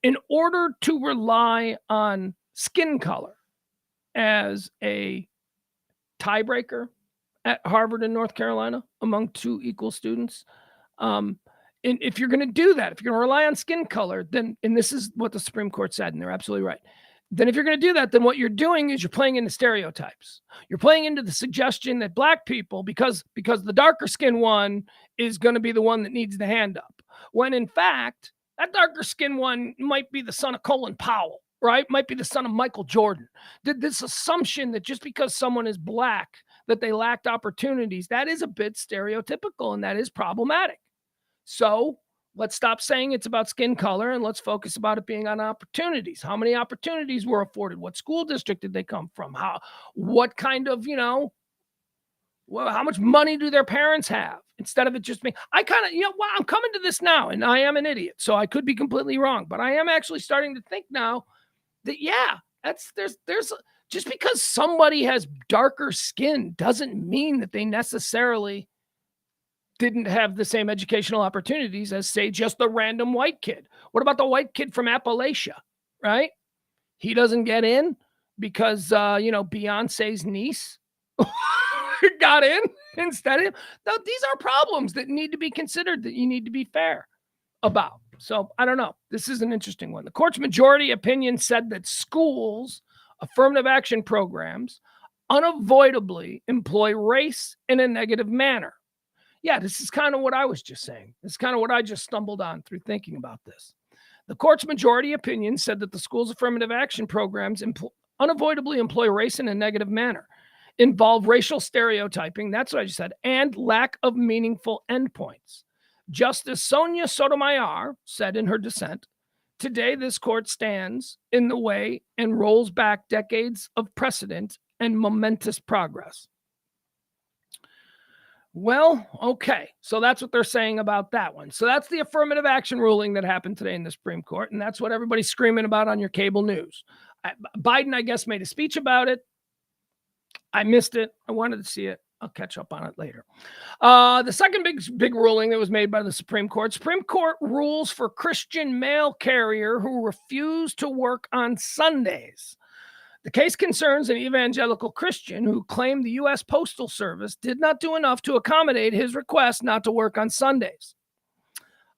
in order to rely on skin color as a tiebreaker at Harvard and North Carolina among two equal students, and if you're going to do that, if you're going to rely on skin color, then, and this is what the Supreme Court said, and they're absolutely right, then if you're going to do that, then what you're doing is you're playing into stereotypes. You're playing into the suggestion that black people, because the darker skin one is going to be the one that needs the hand up, when in fact, that darker skin one might be the son of Colin Powell, right? Might be the son of Michael Jordan. This assumption that just because someone is black, that they lacked opportunities, that is a bit stereotypical, and that is problematic. So let's stop saying it's about skin color and let's focus about it being on opportunities. How many opportunities were afforded? What school district did they come from? What kind of, how much money do their parents have? Instead of it just being, I'm coming to this now, and I am an idiot, so I could be completely wrong, but I am actually starting to think now that, there's just because somebody has darker skin doesn't mean that they necessarily didn't have the same educational opportunities as, say, just the random white kid. What about the white kid from Appalachia, right? He doesn't get in because, Beyonce's niece got in instead of. Now, these are problems that need to be considered, that you need to be fair about. So I don't know. This is an interesting one. The court's majority opinion said that schools' affirmative action programs unavoidably employ race in a negative manner. Yeah, this is kind of what I was just saying. This is kind of what I just stumbled on through thinking about this. The court's majority opinion said that the school's affirmative action programs unavoidably employ race in a negative manner, involve racial stereotyping, that's what I just said, and lack of meaningful endpoints. Justice Sonia Sotomayor said in her dissent, "Today, this court stands in the way and rolls back decades of precedent and momentous progress." Well, okay. So that's what they're saying about that one. So that's the affirmative action ruling that happened today in the Supreme Court. And that's what everybody's screaming about on your cable news. Biden, I guess, made a speech about it. I missed it. I wanted to see it. I'll catch up on it later. The second big ruling that was made by the Supreme Court rules for Christian mail carrier who refused to work on Sundays. The case concerns an evangelical Christian who claimed the U.S. Postal Service did not do enough to accommodate his request not to work on Sundays.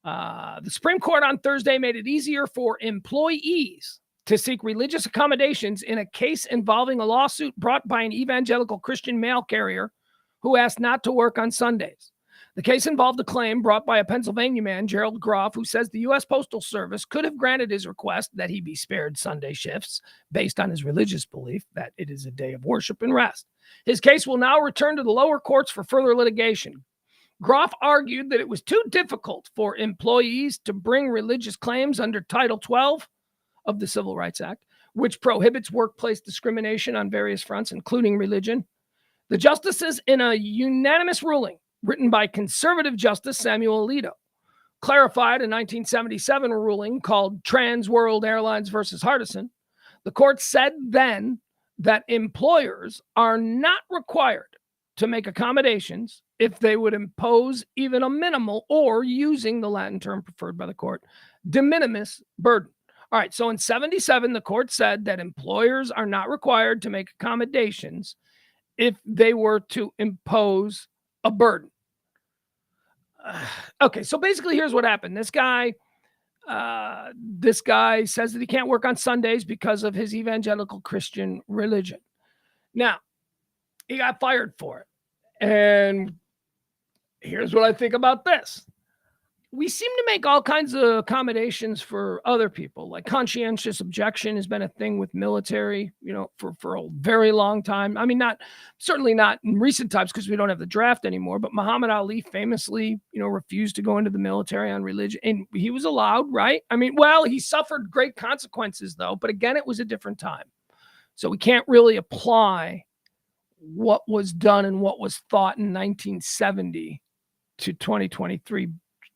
The Supreme Court on Thursday made it easier for employees to seek religious accommodations in a case involving a lawsuit brought by an evangelical Christian mail carrier who asked not to work on Sundays. The case involved a claim brought by a Pennsylvania man, Gerald Groff, who says the U.S. Postal Service could have granted his request that he be spared Sunday shifts based on his religious belief that it is a day of worship and rest. His case will now return to the lower courts for further litigation. Groff argued that it was too difficult for employees to bring religious claims under Title 12 of the Civil Rights Act, which prohibits workplace discrimination on various fronts, including religion. The justices, in a unanimous ruling written by conservative Justice Samuel Alito, clarified a 1977 ruling called Trans World Airlines versus Hardison. The court said then that employers are not required to make accommodations if they would impose even a minimal, or using the Latin term preferred by the court, de minimis burden. All right, so in 77, the court said that employers are not required to make accommodations if they were to impose a burden. Okay, so basically here's what happened. This guy says that he can't work on Sundays because of his evangelical Christian religion. Now, he got fired for it. And here's what I think about this. We seem to make all kinds of accommodations for other people. Like conscientious objection has been a thing with military, for a very long time. I mean, certainly not in recent times because we don't have the draft anymore, but Muhammad Ali famously, refused to go into the military on religion, and he was allowed, right? I mean, well, he suffered great consequences though, but again, it was a different time. So we can't really apply what was done and what was thought in 1970 to 2023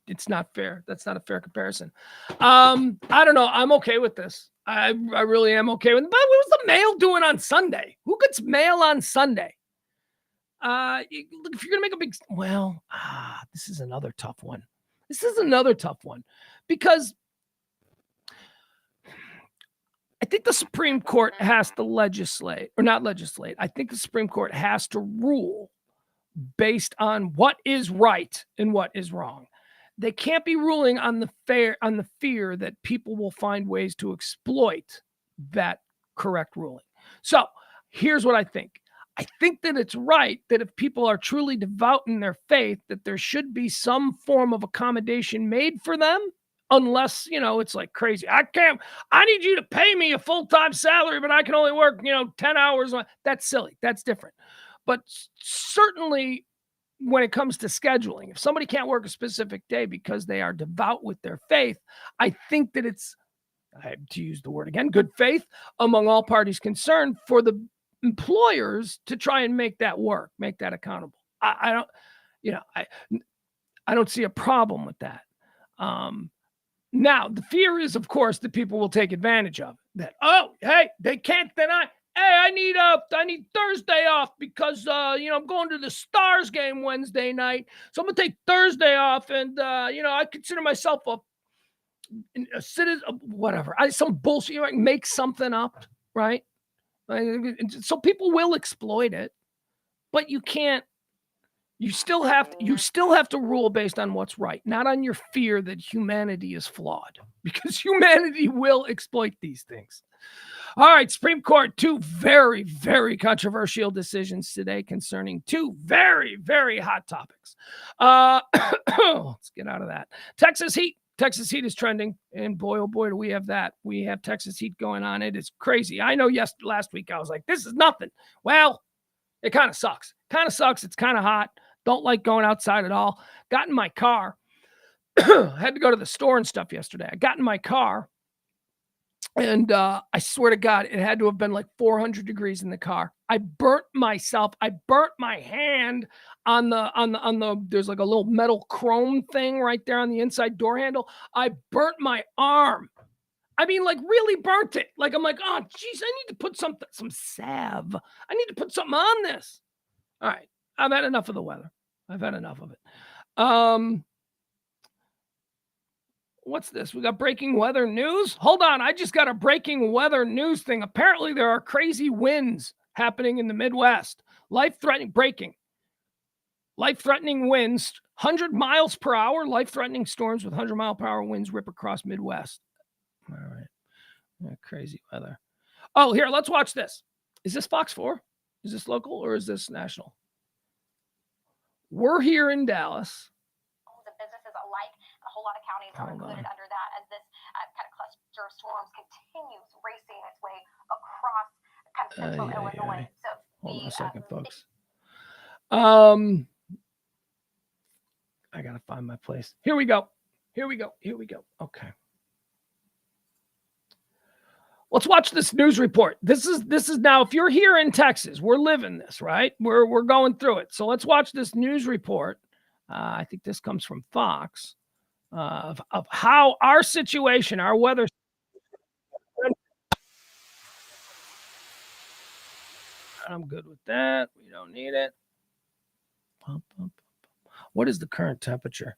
it's not fair. That's not a fair comparison. I don't know. I'm okay with this. I really am okay with it. But what was the mail doing on Sunday? Who gets mail on Sunday? Look, if you're gonna make a big, this is another tough one. Because I think the Supreme Court has to legislate, or not legislate. I think the Supreme Court has to rule based on what is right and what is wrong. They can't be ruling on the fear that people will find ways to exploit that correct ruling. So here's what I think. I think that it's right that if people are truly devout in their faith, that there should be some form of accommodation made for them, unless, it's like crazy. I need you to pay me a full-time salary, but I can only work, 10 hours. That's silly. That's different. But certainly when it comes to scheduling, if somebody can't work a specific day because they are devout with their faith, I think that it's, to use the word again, good faith among all parties concerned for the employers to try and make that work, make that accountable. I don't see a problem with that. Now the fear is, of course, that people will take advantage of it. That, oh, hey, they can't deny. Hey, I need Thursday off because I'm going to the Stars game Wednesday night, so I'm gonna take Thursday off, and I consider myself a citizen, whatever. Some bullshit. Make something up, right? So people will exploit it, but you can't. You still have to rule based on what's right, not on your fear that humanity is flawed, because humanity will exploit these things. All right, Supreme Court, two very, very controversial decisions today concerning two very, very hot topics. Let's get out of that. Texas heat. Texas heat is trending, and boy, oh boy, do we have that. We have Texas heat going on. It is crazy. I know last week I was like, this is nothing. Well, it kind of sucks. It's kind of hot. Don't like going outside at all. Got in my car. Had to go to the store and stuff yesterday. I got in my car, and I swear to God, it had to have been like 400 degrees in the car. I burnt myself. I burnt my hand on the there's like a little metal chrome thing right there on the inside door handle. I burnt my arm. I mean, like, really burnt it. Like, I'm like, oh, geez, I need to put some salve. I need to put something on this. All right. I've had enough of the weather. I've had enough of it. What's this? We got breaking weather news. Hold on. I just got a breaking weather news thing. Apparently, there are crazy winds happening in the Midwest. Life-threatening winds, 100 miles per hour, life-threatening storms with 100-mile-per-hour winds rip across Midwest. All right. Yeah, crazy weather. Oh, here, let's watch this. Is this Fox 4? Is this local or is this national? We're here in Dallas. The businesses alike, a whole lot of counties are included under that as this kind of cluster of storms continues racing its way across kind of central Illinois. So hold on a second, folks. I gotta find my place. Here we go. Okay. Let's watch this news report. This is now, if you're here in Texas, we're living this, right? We're going through it. So let's watch this news report. I think this comes from Fox of how our situation, our weather. I'm good with that. We don't need it. What is the current temperature?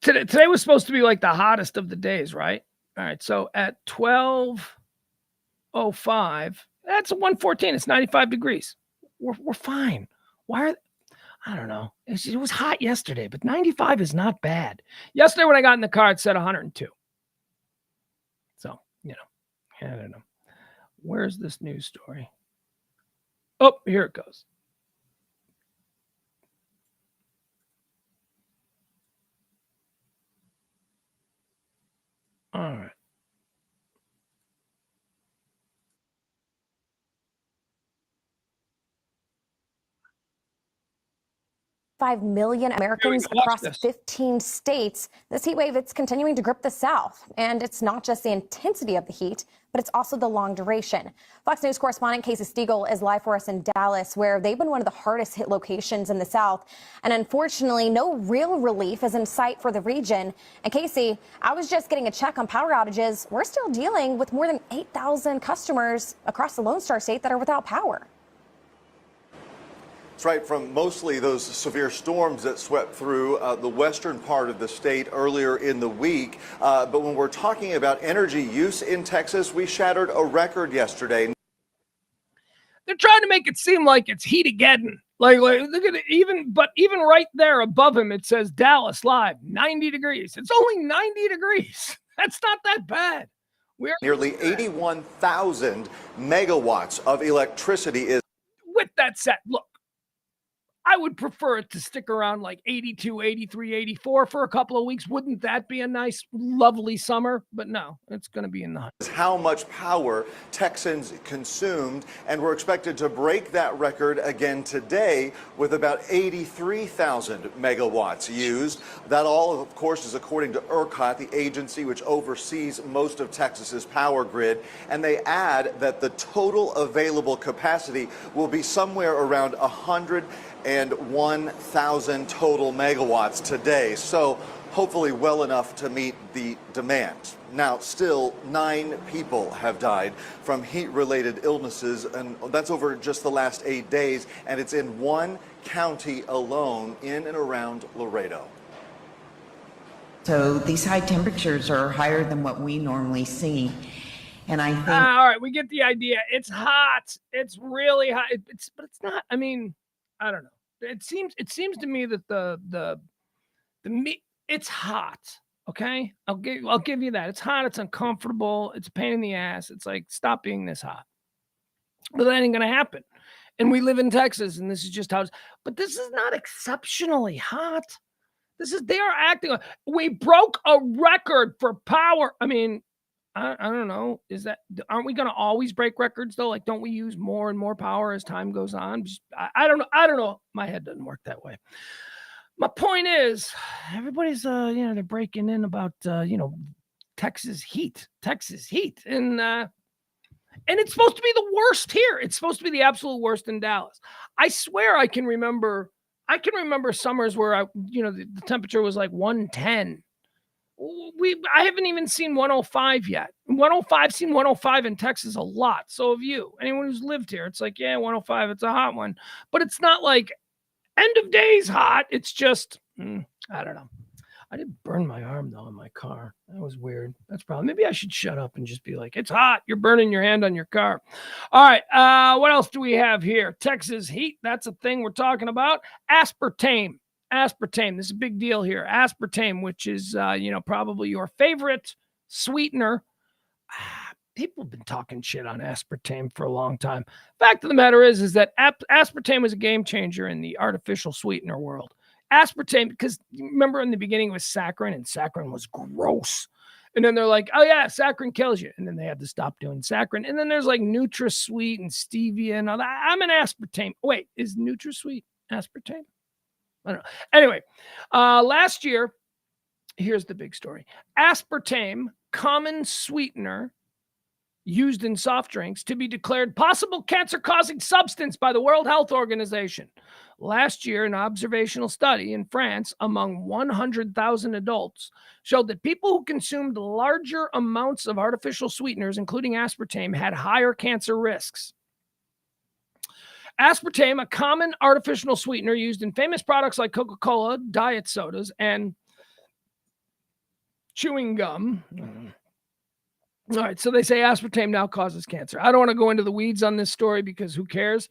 Today was supposed to be like the hottest of the days, right? All right, so at 12:05, that's 114. It's 95 degrees. We're fine. I don't know. It was hot yesterday, but 95 is not bad. Yesterday when I got in the car, it said 102. So, I don't know. Where's this news story? Oh, here it goes. All right. 1.5 million Americans watch across this. 15 states. This heat wave, it's continuing to grip the South. And it's not just the intensity of the heat, but it's also the long duration. Fox News correspondent Casey Stiegel is live for us in Dallas, where they've been one of the hardest hit locations in the South. And unfortunately, no real relief is in sight for the region. And Casey, I was just getting a check on power outages. We're still dealing with more than 8,000 customers across the Lone Star State that are without power. That's right, from mostly those severe storms that swept through the western part of the state earlier in the week. But when we're talking about energy use in Texas, we shattered a record yesterday. They're trying to make it seem like it's Heatageddon. Like look at it, even right there above him, it says Dallas live, 90 degrees. It's only 90 degrees. That's not that bad. We're nearly 81,000 megawatts of electricity is. With that said, look, I would prefer it to stick around like 82, 83, 84 for a couple of weeks. Wouldn't that be a nice, lovely summer? But no, it's going to be in the hundreds. How much power Texans consumed, and we're expected to break that record again today with about 83,000 megawatts used. That all, of course, is according to ERCOT, the agency which oversees most of Texas's power grid. And they add that the total available capacity will be somewhere around 101,000 total megawatts today. So hopefully well enough to meet the demand. Now, still 9 people have died from heat-related illnesses, and that's over just the last 8 days, and it's in one county alone in and around Laredo. So these high temperatures are higher than what we normally see. And I think all right, we get the idea. It's hot. It's really hot. But it's not. I mean, I don't know. It seems to me that the meat, it's hot. Okay, I'll give you that. It's hot. It's uncomfortable. It's a pain in the ass. It's like, stop being this hot. But that ain't gonna happen. And we live in Texas, and this is just how it's. But this is not exceptionally hot. They are acting. We broke a record for power. I mean, I don't know. Aren't we going to always break records though? Like, don't we use more and more power as time goes on? I don't know. I don't know. My head doesn't work that way. My point is, everybody's, they're breaking in about, Texas heat, and it's supposed to be the worst here. It's supposed to be the absolute worst in Dallas. I swear I can remember summers where the temperature was like 110. I haven't even seen 105 yet. 105, seen 105 in Texas a lot. So have you. Anyone who's lived here, it's like, yeah, 105, it's a hot one. But it's not like end of days hot. It's just, I don't know. I did burn my arm, though, in my car. That was weird. That's probably, maybe I should shut up and just be like, it's hot. You're burning your hand on your car. All right. What else do we have here? Texas heat. That's a thing we're talking about. Aspartame. This is a big deal here. Aspartame, which is, probably your favorite sweetener. People have been talking shit on aspartame for a long time. Fact of the matter is that aspartame is a game changer in the artificial sweetener world. Aspartame, because remember in the beginning it was saccharin, and saccharin was gross. And then they're like, oh yeah, saccharin kills you. And then they had to stop doing saccharin. And then there's like NutraSweet and stevia and all that. I'm an aspartame. Wait, is NutraSweet aspartame? I don't know. Anyway, last year, here's the big story. Aspartame, common sweetener used in soft drinks, to be declared possible cancer-causing substance by the World Health Organization. Last year, an observational study in France among 100,000 adults showed that people who consumed larger amounts of artificial sweeteners, including aspartame, had higher cancer risks. Aspartame, a common artificial sweetener used in famous products like Coca-Cola, diet sodas, and chewing gum. All right, so they say aspartame now causes cancer. I don't want to go into the weeds on this story because who cares?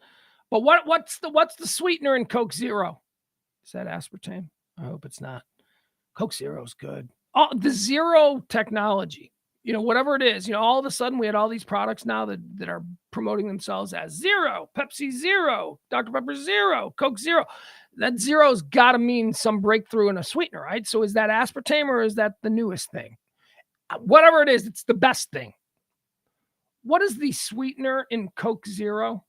But what's the sweetener in Coke Zero? Is that aspartame? I hope it's not. Coke Zero is good. Oh, the zero technology. Whatever it is, all of a sudden we had all these products now that are promoting themselves as zero, Pepsi Zero, Dr. Pepper Zero, Coke Zero. That zero's got to mean some breakthrough in a sweetener, right? So is that aspartame or is that the newest thing? Whatever it is, it's the best thing. What is the sweetener in Coke Zero?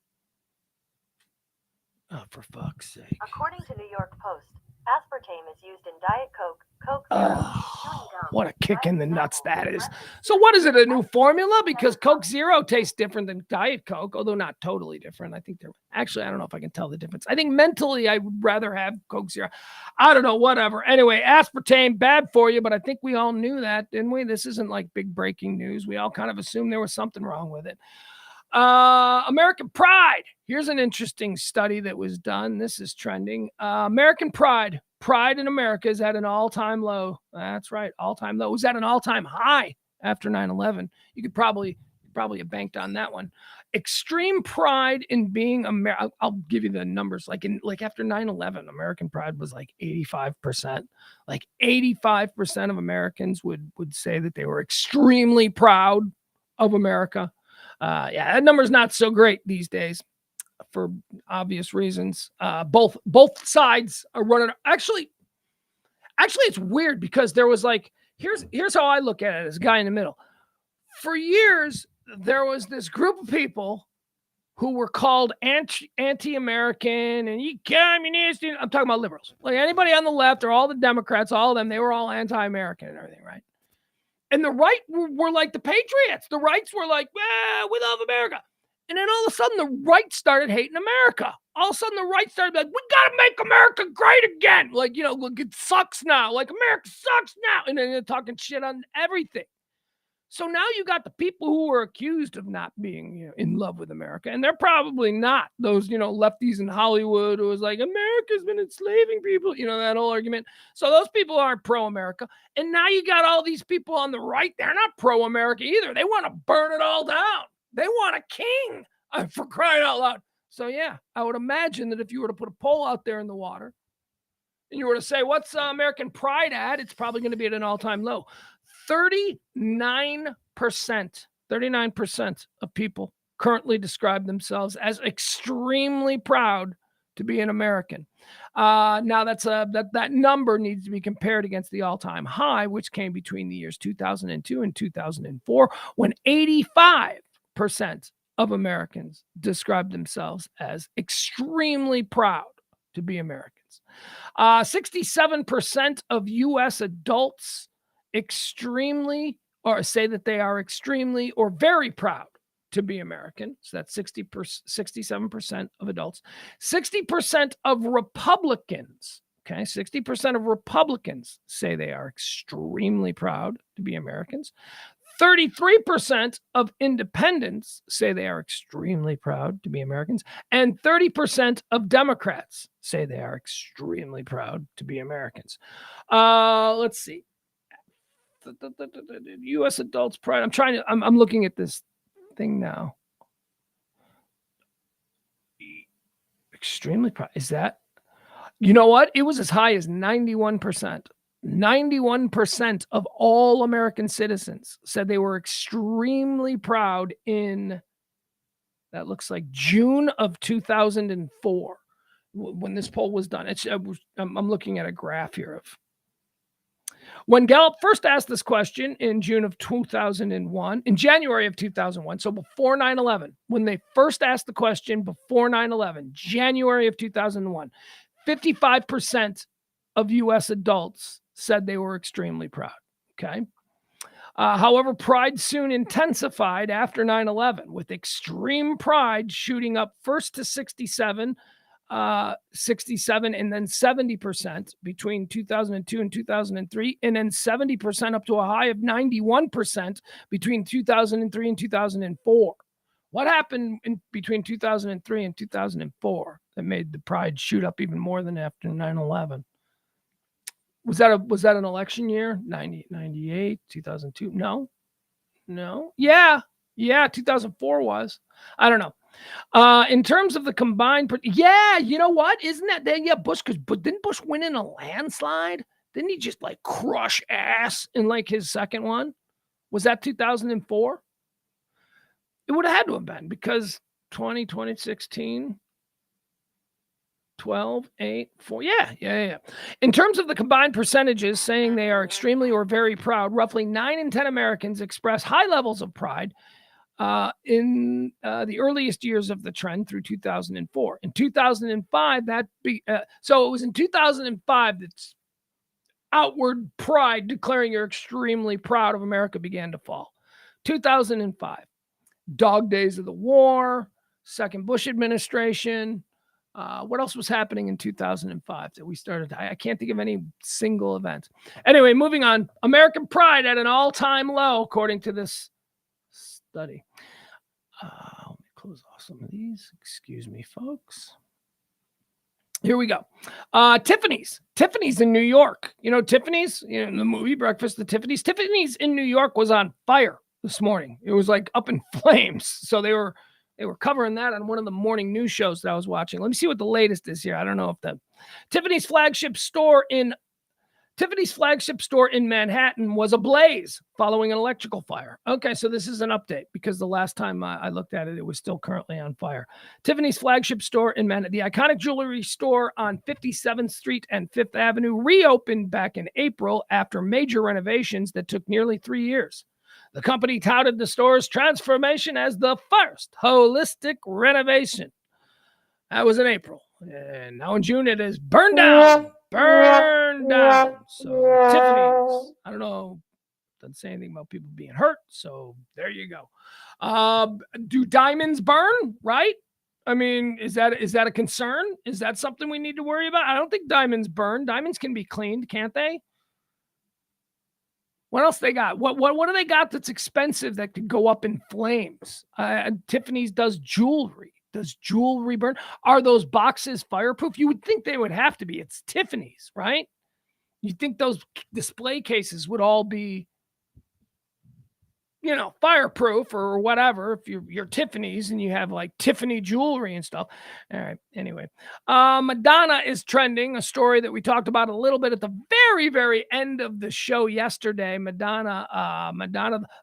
Oh, for fuck's sake. According to New York Post, aspartame is used in Diet Coke, Coke Zero, chewing gum. What a kick in the nuts that is. So what is it, a new formula? Because Coke Zero tastes different than Diet Coke, although not totally different. I think they're actually, I don't know if I can tell the difference. I think mentally I would rather have Coke Zero. I don't know, whatever. Anyway, aspartame, bad for you, but I think we all knew that, didn't we? This isn't like big breaking news. We all kind of assumed there was something wrong with it. American Pride. Here's an interesting study that was done. This is trending. American Pride. Pride in America is at an all-time low. That's right, all-time low. It was at an all-time high after 9/11. You could probably have banked on that one. Extreme pride in being American. I'll give you the numbers. Like after 9/11, American Pride was like 85%. Like 85% of Americans would say that they were extremely proud of America. Yeah, that number's not so great these days for obvious reasons. Both sides are running. Actually, it's weird because there was like, here's how I look at it as a guy in the middle. For years, there was this group of people who were called anti-American and you communist. I'm talking about liberals. Like anybody on the left or all the Democrats, all of them, they were all anti-American and everything, right? And the right were like the patriots. The rights were like, we love America. And then all of a sudden, the right started hating America. All of a sudden, the right started like, we got to make America great again. Like, look, it sucks now. Like, America sucks now. And then they're talking shit on everything. So now you got the people who were accused of not being in love with America. And they're probably not those, lefties in Hollywood who was like, America's been enslaving people, that whole argument. So those people aren't pro-America. And now you got all these people on the right. They're not pro-America either. They want to burn it all down. They want a king, for crying out loud. So yeah, I would imagine that if you were to put a pole out there in the water and you were to say, what's American Pride at? It's probably going to be at an all-time low. 39% of people currently describe themselves as extremely proud to be an American. Now that number needs to be compared against the all-time high, which came between the years 2002 and 2004, when 85% of Americans described themselves as extremely proud to be Americans. 67% of U.S. adults say that they are extremely or very proud to be American. So that's 67% of adults. 60% of Republicans, 60% of Republicans say they are extremely proud to be Americans. 33% of independents say they are extremely proud to be Americans. And 30% of Democrats say they are extremely proud to be Americans. Let's see. The U.S. adults pride. I'm looking at this thing now. Extremely proud. Is that, you know what? It was as high as 91%. 91% of all American citizens said they were extremely proud in, that looks like June of 2004, when this poll was done. I'm looking at a graph here of when Gallup first asked this question in January of 2001, so before 9/11, when they first asked the question before 9/11, January of 2001, 55% of U.S. adults said they were extremely proud. Okay. However, pride soon intensified after 9/11, with extreme pride shooting up first to 67, and then 70% between 2002 and 2003, and then 70% up to a high of 91% between 2003 and 2004. What happened between 2003 and 2004 that made the pride shoot up even more than after 9/11? Was that an election year? 98, 2002? No. Yeah, 2004 was. I don't know. In terms of the combined, you know what? Isn't that then? Yeah, Bush, but didn't Bush win in a landslide? Didn't he just like crush ass in like his second one? Was that 2004? It would have had to have been, because 2016, 12, 8, 4. Yeah. In terms of the combined percentages saying they are extremely or very proud, roughly 9 in 10 Americans express high levels of pride. in the earliest years of the trend through 2004. In 2005, so it was in 2005 that outward pride, declaring you're extremely proud of America, began to fall. 2005, dog days of the war, second Bush administration. What else was happening in 2005 that we started? I can't think of any single event. Anyway, moving on. American pride at an all-time low, according to this study. Let me close off some of these. Excuse me, folks. Here we go. Tiffany's in New York. You know, Tiffany's, you know, in the movie Breakfast at Tiffany's. Tiffany's in New York was on fire this morning. It was like up in flames. So they were covering that on one of the morning news shows that I was watching. Let me see what the latest is here. I don't know if the Tiffany's flagship store in Manhattan was ablaze following an electrical fire. Okay, so this is an update because the last time I looked at it, it was still currently on fire. Tiffany's flagship store in Manhattan, the iconic jewelry store on 57th Street and 5th Avenue, reopened back in April after major renovations that took nearly 3 years. The company touted the store's transformation as the first holistic renovation. That was in April. And now in June, it is burned down. Burned down. So Tiffany's, I don't know, doesn't say anything about people being hurt. So there you go. Do diamonds burn, right? I mean, is that a concern? Is that something we need to worry about? I don't think diamonds burn. Diamonds can be cleaned, can't they? What else they got? What do they got that's expensive that could go up in flames? Tiffany's does jewelry. Does jewelry burn? Are those boxes fireproof? You would think they would have to be. It's Tiffany's, right? You'd think those display cases would all be, you know, fireproof or whatever. If you're Tiffany's and you have like Tiffany jewelry and stuff. All right. Anyway, Madonna is trending, a story that we talked about a little bit at the very, very end of the show yesterday. Madonna,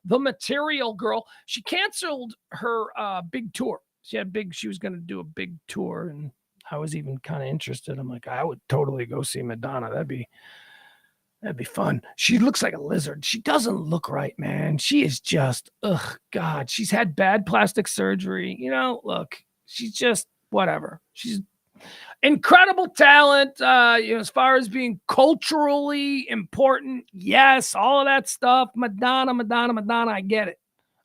the Material Girl, she canceled her big tour. She was going to do a big tour, and I was even kind of interested. I'm like, I would totally go see Madonna. That'd be fun. She looks like a lizard. She doesn't look right, man. She is just, God. She's had bad plastic surgery. You know, look, she's just whatever. She's incredible talent. As far as being culturally important, yes, all of that stuff. Madonna. I get it.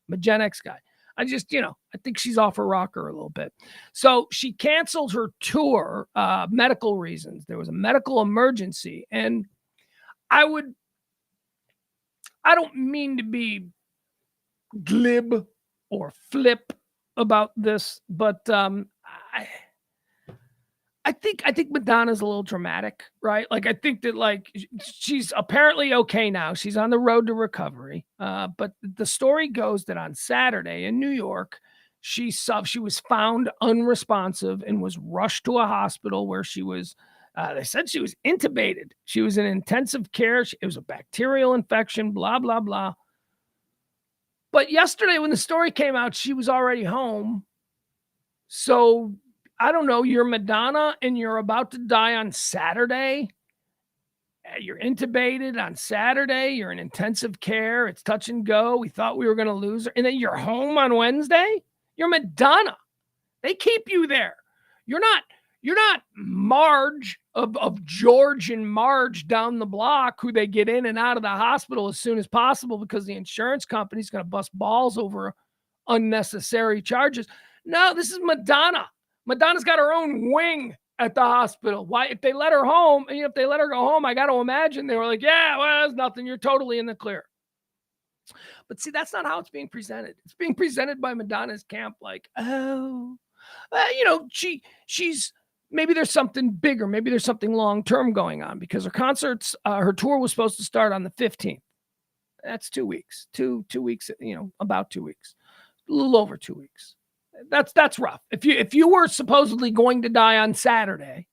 I'm a Gen X guy. I just, I think she's off her rocker a little bit. So she canceled her tour, medical reasons. There was a medical emergency. And I don't mean to be glib or flip about this, but I think Madonna's a little dramatic, right? Like, I think that she's apparently okay now. She's on the road to recovery. But the story goes that on Saturday in New York, she was found unresponsive and was rushed to a hospital where she was, they said she was intubated. She was in intensive care. It was a bacterial infection, blah, blah, blah. But yesterday when the story came out, she was already home. So I don't know, you're Madonna and you're about to die on Saturday. You're intubated on Saturday. You're in intensive care. It's touch and go. We thought we were going to lose her. And then you're home on Wednesday. You're Madonna. They keep you there. You're not Marge of George and Marge down the block who they get in and out of the hospital as soon as possible because the insurance company's going to bust balls over unnecessary charges. No, this is Madonna. Madonna's got her own wing at the hospital. Why? If they let her home, and if they let her go home, I got to imagine they were like, yeah, well, there's nothing. You're totally in the clear. But see, that's not how it's being presented. It's being presented by Madonna's camp like, she's maybe there's something bigger. Maybe there's something long-term going on because her tour was supposed to start on the 15th. That's 2 weeks, two weeks, about 2 weeks, a little over 2 weeks. That's rough. If you were supposedly going to die on Saturday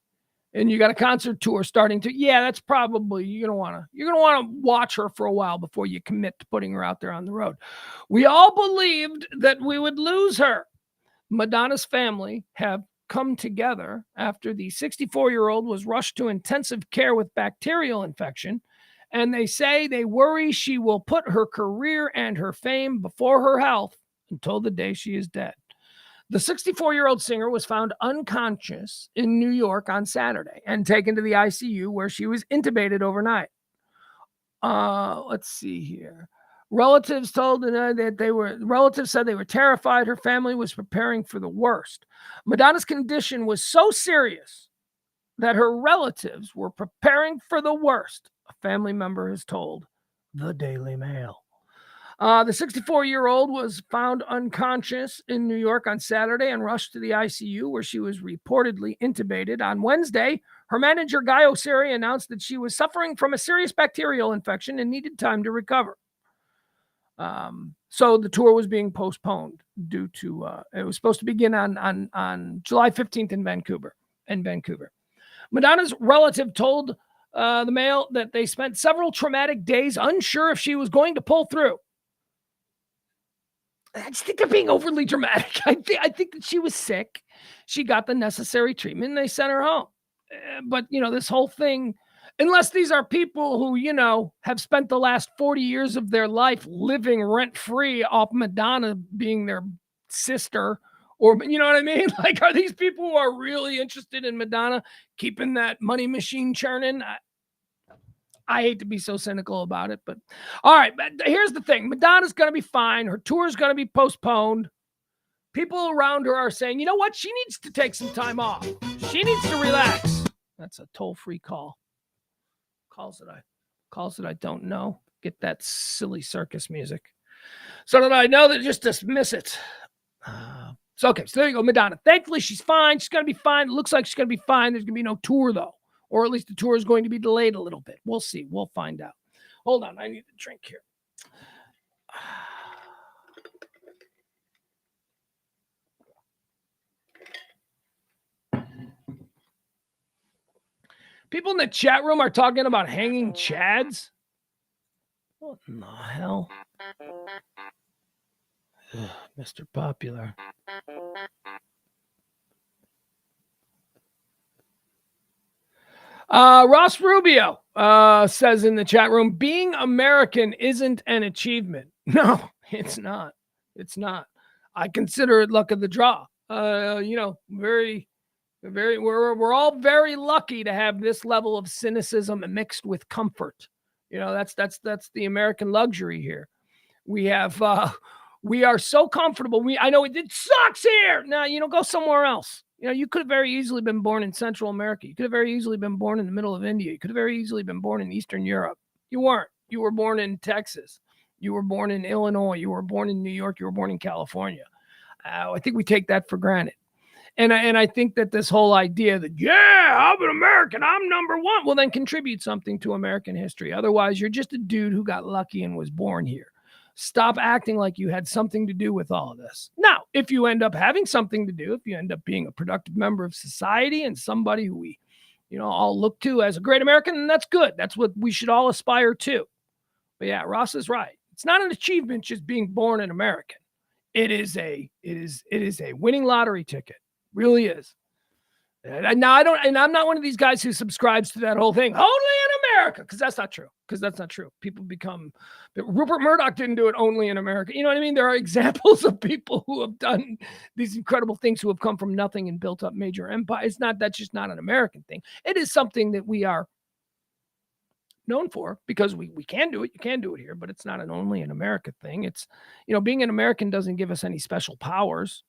and you got a concert tour starting to, that's probably, you're going to want to watch her for a while before you commit to putting her out there on the road. We all believed that we would lose her. Madonna's family have come together after the 64-year-old was rushed to intensive care with bacterial infection. And they say they worry she will put her career and her fame before her health until the day she is dead. The 64-year-old singer was found unconscious in New York on Saturday and taken to the ICU where she was intubated overnight. Let's see here. Relatives said they were terrified. Her family was preparing for the worst. Madonna's condition was so serious that her relatives were preparing for the worst, a family member has told the Daily Mail. The 64-year-old was found unconscious in New York on Saturday and rushed to the ICU where she was reportedly intubated. On Wednesday, her manager, Guy Oseary, announced that she was suffering from a serious bacterial infection and needed time to recover. So the tour was being postponed due to, it was supposed to begin on July 15th in Vancouver. Madonna's relative told the Mail that they spent several traumatic days unsure if she was going to pull through. I just think they're being overly dramatic. I think that she was sick. She got the necessary treatment and they sent her home. But, this whole thing, unless these are people who, have spent the last 40 years of their life living rent-free off Madonna being their sister, or, you know what I mean? Like, are these people who are really interested in Madonna keeping that money machine churning? I hate to be so cynical about it, but all right. But here's the thing. Madonna's going to be fine. Her tour is going to be postponed. People around her are saying, you know what? She needs to take some time off. She needs to relax. That's a toll-free call. Calls that I don't know. Get that silly circus music so that I know that just dismiss it. So there you go. Madonna. Thankfully, she's fine. She's going to be fine. It looks like she's going to be fine. There's going to be no tour, though. Or at least the tour is going to be delayed a little bit. We'll see. We'll find out. Hold on. I need a drink here. People in the chat room are talking about hanging chads. What in the hell? Ugh, Mr. Popular. Ross Rubio says in the chat room, being American isn't an achievement. No, it's not. It's not. I consider it luck of the draw. We're all very lucky to have this level of cynicism mixed with comfort. That's the American luxury here. We are so comfortable. I know it sucks here. Now, go somewhere else. You could have very easily been born in Central America. You could have very easily been born in the middle of India. You could have very easily been born in Eastern Europe. You weren't. You were born in Texas. You were born in Illinois. You were born in New York. You were born in California. I think we take that for granted. And I think that this whole idea that, I'm an American, I'm number one, well, then contribute something to American history. Otherwise, you're just a dude who got lucky and was born here. Stop acting like you had something to do with all of this. Now, if you end up having something to do, if you end up being a productive member of society and somebody who we, all look to as a great American, then that's good. That's what we should all aspire to. But yeah, Ross is right. It's not an achievement just being born an American. It is a winning lottery ticket. Really is. And I'm not one of these guys who subscribes to that whole thing. Only in America. Because that's not true. People become, Rupert Murdoch didn't do it only in America. You know what I mean? There are examples of people who have done these incredible things, who have come from nothing and built up major empires. That's just not an American thing. It is something that we are known for because we can do it. You can do it here, but it's not only an America thing. It's, being an American doesn't give us any special powers.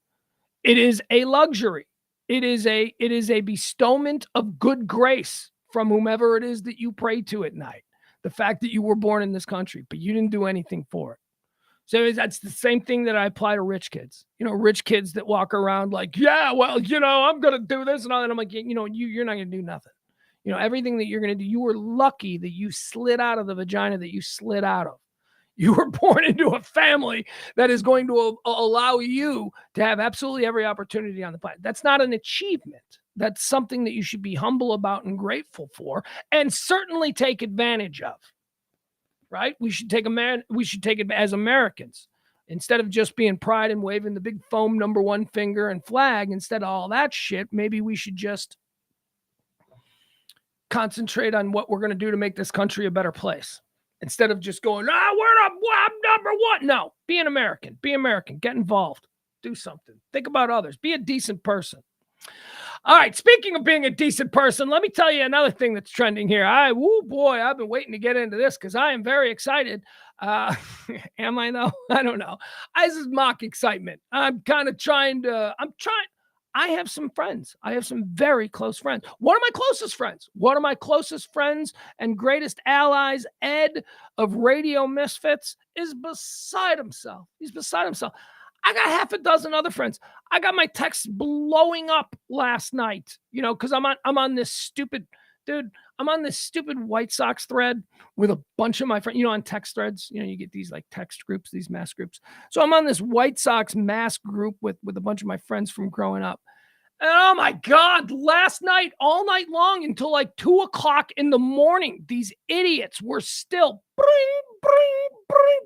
It is a luxury. It is a bestowment of good grace from whomever it is that you pray to at night. The fact that you were born in this country, but you didn't do anything for it. So that's the same thing that I apply to rich kids. Rich kids that walk around like, I'm going to do this and all that. I'm like, you're not going to do nothing. Everything that you're going to do, you were lucky that you slid out of the vagina that you slid out of. You were born into a family that is going to allow you to have absolutely every opportunity on the planet. That's not an achievement. That's something that you should be humble about and grateful for, and certainly take advantage of. Right? We should take it as Americans. Instead of just being pride and waving the big foam number one finger and flag, instead of all that shit, maybe we should just concentrate on what we're going to do to make this country a better place. instead of just going, I'm number one. No, be an American. Be American. Get involved. Do something. Think about others. Be a decent person. All right, speaking of being a decent person, let me tell you another thing that's trending here. I've been waiting to get into this because I am very excited. Am I though? I don't know. This is mock excitement. I have some friends. I have some very close friends. One of my closest friends and greatest allies, Ed of Radio Misfits, is beside himself. He's beside himself. I got half a dozen other friends. I got my texts blowing up last night, because I'm on this stupid White Sox thread with a bunch of my friends, on text threads, you get these like text groups, these mass groups. So I'm on this White Sox mass group with a bunch of my friends from growing up. And oh my God, last night, all night long until like 2:00 in the morning, these idiots were still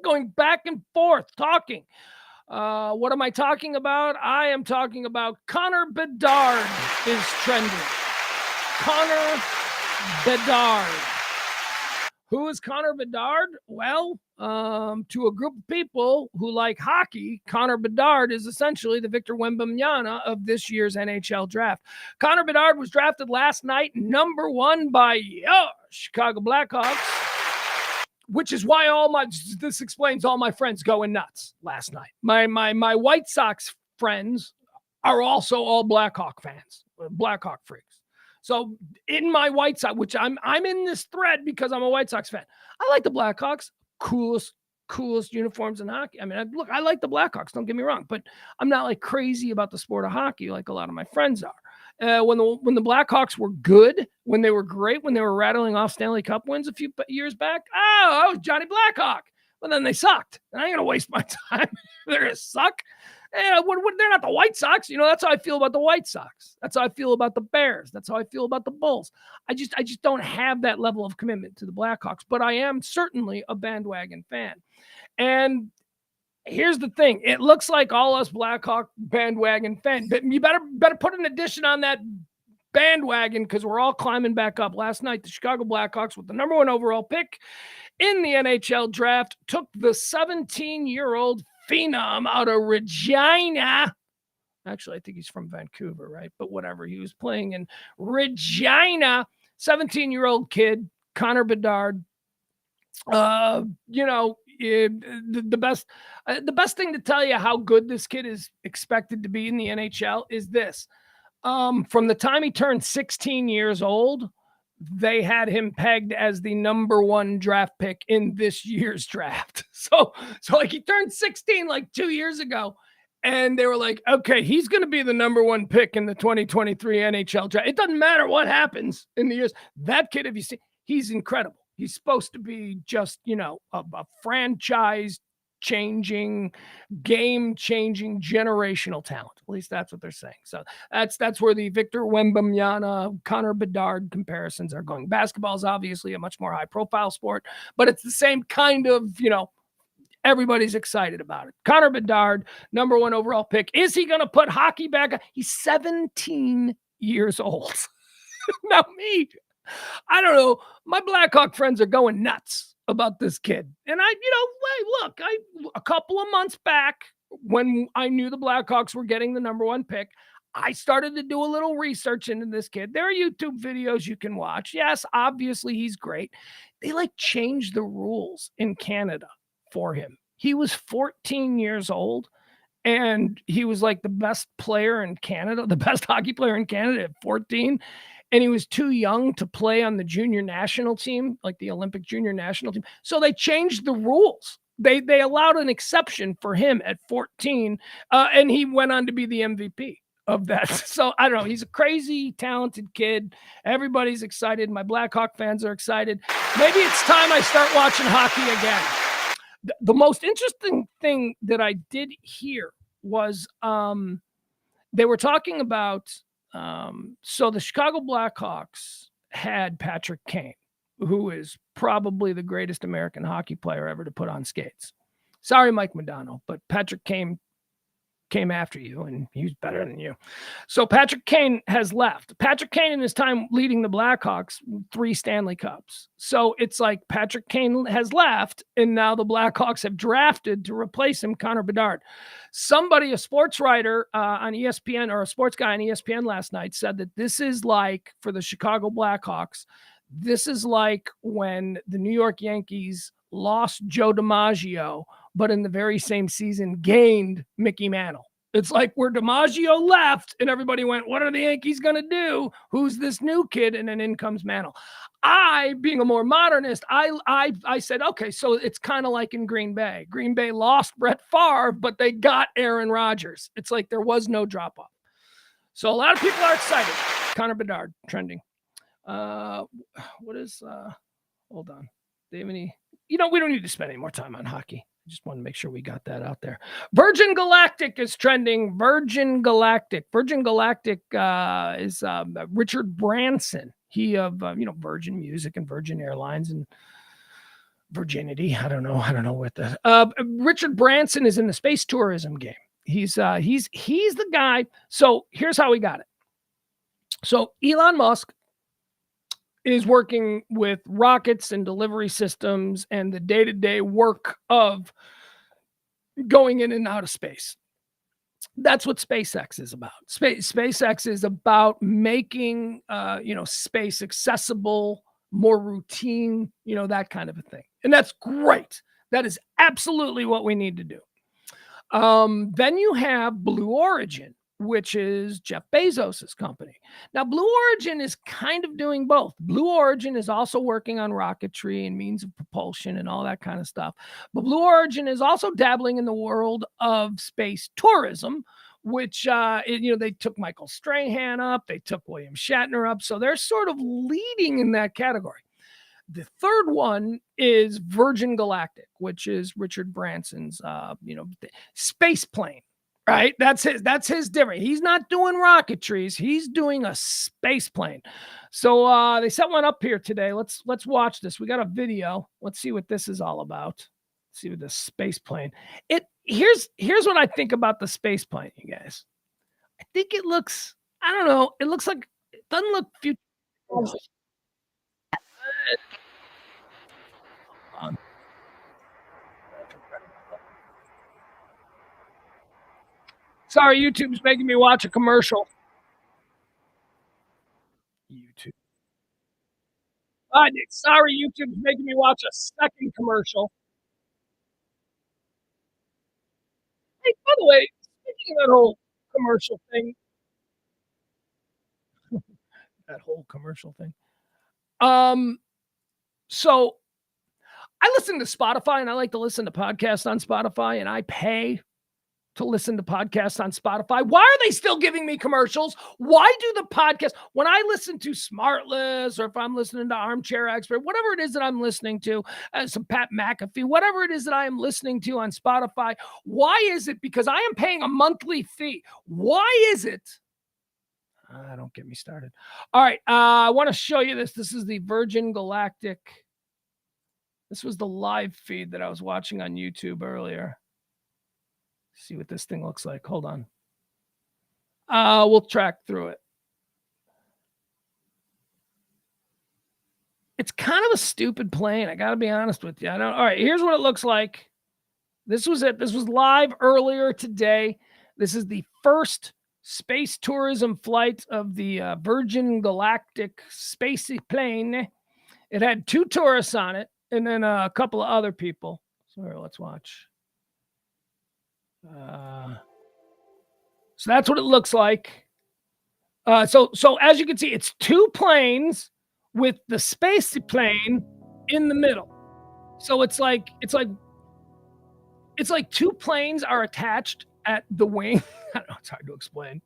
going back and forth talking. What am I talking about? I am talking about Connor Bedard is trending. Connor Bedard. Who is Connor Bedard? Well, to a group of people who like hockey, Connor Bedard is essentially the Victor Wembanyama of this year's NHL draft. Connor Bedard was drafted last night, number 1 by Chicago Blackhawks. Which is why this explains all my friends going nuts last night. My White Sox friends are also all Blackhawk fans, Blackhawk freaks. So in my White Sox, which I'm in this thread because I'm a White Sox fan. I like the Blackhawks, coolest uniforms in hockey. I mean, I like the Blackhawks, don't get me wrong, but I'm not like crazy about the sport of hockey like a lot of my friends are. When the Blackhawks were good, when they were great, when they were rattling off Stanley Cup wins a few years back, I was Johnny Blackhawk. But then they sucked. And I ain't going to waste my time. They're going to suck. And they're not the White Sox. That's how I feel about the White Sox. That's how I feel about the Bears. That's how I feel about the Bulls. I just don't have that level of commitment to the Blackhawks. But I am certainly a bandwagon fan. And here's the thing. It looks like all us Blackhawk bandwagon fans, but you better put an addition on that bandwagon because we're all climbing back up. Last night, the Chicago Blackhawks, with the number 1 overall pick in the NHL draft, took the 17-year-old phenom out of Regina. Actually, I think he's from Vancouver, right? But whatever. He was playing in Regina. 17-year-old kid, Connor Bedard. The best thing to tell you how good this kid is expected to be in the NHL is this. From the time he turned 16 years old, they had him pegged as the number 1 draft pick in this year's draft. So like he turned 16 like 2 years ago, and they were like, okay, he's going to be the number 1 pick in the 2023 NHL draft. It doesn't matter what happens in the years. That kid, if you see, he's incredible. He's supposed to be just, a franchise-changing, game-changing, generational talent. At least that's what they're saying. So that's where the Victor Wembanyama, Connor Bedard comparisons are going. Basketball is obviously a much more high-profile sport, but it's the same kind of, everybody's excited about it. Connor Bedard, number 1 overall pick. Is he going to put hockey back? He's 17 years old. Now me, I don't know. My Blackhawk friends are going nuts about this kid. And a couple of months back when I knew the Blackhawks were getting the number 1 pick, I started to do a little research into this kid. There are YouTube videos you can watch. Yes, obviously he's great. They changed the rules in Canada for him. He was 14 years old and he was like the best player in Canada, the best hockey player in Canada at 14. And he was too young to play on the junior national team, like the Olympic junior national team. So they changed the rules. They allowed an exception for him at 14, and he went on to be the MVP of that. So I don't know. He's a crazy, talented kid. Everybody's excited. My Blackhawk fans are excited. Maybe it's time I start watching hockey again. The most interesting thing that I did hear was they were talking about so the Chicago Blackhawks had Patrick Kane, who is probably the greatest American hockey player ever to put on skates. Sorry, Mike Modano, but Patrick Kane came after you, and he was better than you. So Patrick Kane has left. Patrick Kane in his time leading the Blackhawks, 3 Stanley Cups. So it's like Patrick Kane has left, and now the Blackhawks have drafted to replace him, Connor Bedard. Somebody, a sports writer on ESPN, or a sports guy on ESPN last night, said that this is like, for the Chicago Blackhawks, this is like when the New York Yankees lost Joe DiMaggio, but in the very same season gained Mickey Mantle. It's like where DiMaggio left and everybody went, what are the Yankees going to do? Who's this new kid? And then in comes Mantle. I, being a more modernist, I said, okay, so it's kind of like in Green Bay. Green Bay lost Brett Favre, but they got Aaron Rodgers. It's like there was no drop off. So a lot of people are excited. Connor Bedard trending. What is, hold on. Do you have any, we don't need to spend any more time on hockey. I just want to make sure we got that out there. Virgin Galactic is trending. Virgin Galactic is Richard Branson. He of, Virgin Music and Virgin Airlines and Virginity. I don't know what the, Richard Branson is in the space tourism game. He's the guy. So here's how we got it. So Elon Musk is working with rockets and delivery systems and the day-to-day work of going in and out of space. That's what SpaceX is about. SpaceX is about making, space accessible, more routine, that kind of a thing. And that's great. That is absolutely what we need to do. Then you have Blue Origin, which is Jeff Bezos's company. Now, Blue Origin is kind of doing both. Blue Origin is also working on rocketry and means of propulsion and all that kind of stuff. But Blue Origin is also dabbling in the world of space tourism, which, they took Michael Strahan up. They took William Shatner up. So they're sort of leading in that category. The third one is Virgin Galactic, which is Richard Branson's, space plane. Right, that's his different. He's not doing rocketries. He's doing a space plane. So they set one up here today. Let's watch this. We got a video. Let's see what this is all about. Let's see what the space plane. Here's what I think about the space plane, you guys. I think it looks. I don't know. It looks like it doesn't look future. Sorry, YouTube's making me watch a commercial. YouTube. Sorry, YouTube's making me watch a second commercial. Hey, by the way, speaking of that whole commercial thing, so I listen to Spotify, and I like to listen to podcasts on Spotify, and I pay to listen to podcasts on Spotify. Why are they still giving me commercials? Why do the podcast, when I listen to Smartless, or if I'm listening to Armchair Expert, whatever it is that I'm listening to, some Pat McAfee, whatever it is that I am listening to on Spotify, why is it? Because I am paying a monthly fee. Why is it? Don't get me started. All right. I want to show you this. This is the Virgin Galactic. This was the live feed that I was watching on YouTube earlier. See what this thing looks like. Hold on. We'll track through it. It's kind of a stupid plane. I got to be honest with you. All right, here's what it looks like. This was it. This was live earlier today. This is the first space tourism flight of the Virgin Galactic space plane. It had 2 tourists on it and then a couple of other people. So here, let's watch. So that's what it looks like. So as you can see, it's 2 planes with the space plane in the middle. So it's like 2 planes are attached at the wing. I don't know, it's hard to explain.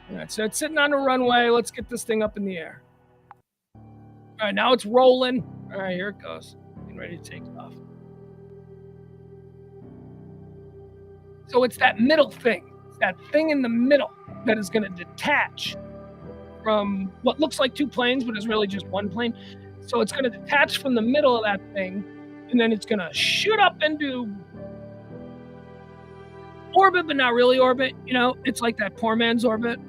All right, so it's sitting on a runway. Let's get this thing up in the air. All right, now it's rolling. All right, here it goes. Getting ready to take off. So it's that middle thing. It's that thing in the middle that is going to detach from what looks like 2 planes, but is really just 1 plane. So it's going to detach from the middle of that thing, and then it's going to shoot up into orbit, but not really orbit. You know, it's like that poor man's orbit,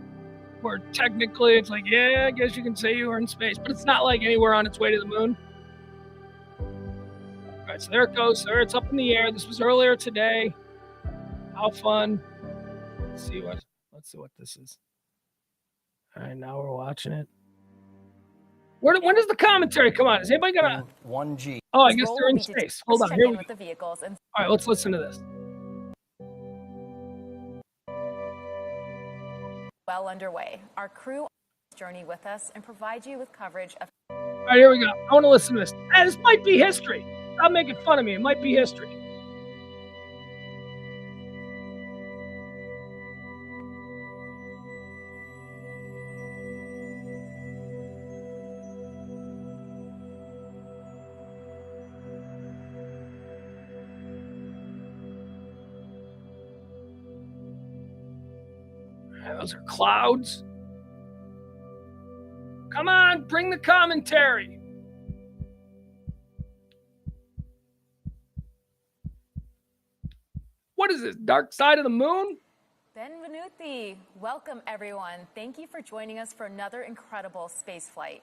where technically it's like, yeah, I guess you can say you were in space, but it's not like anywhere on its way to the moon. All right, so there it goes. There, it's up in the air. This was earlier today. How fun! Let's see what this is. All right, now we're watching it. When does the commentary come on? Is anybody gonna 1G? Oh, I guess they're in space. Hold on, here we go. with the vehicles and All right, let's listen to this. well underway. Our crew journey with us and provide you with coverage of. All right, here we go. I want to listen to this. This might be history. Stop making fun of me. It might be history. Those are clouds. Come on, bring the commentary. What is this, dark side of the moon? Benvenuti. Welcome, everyone. Thank you for joining us for another incredible space flight.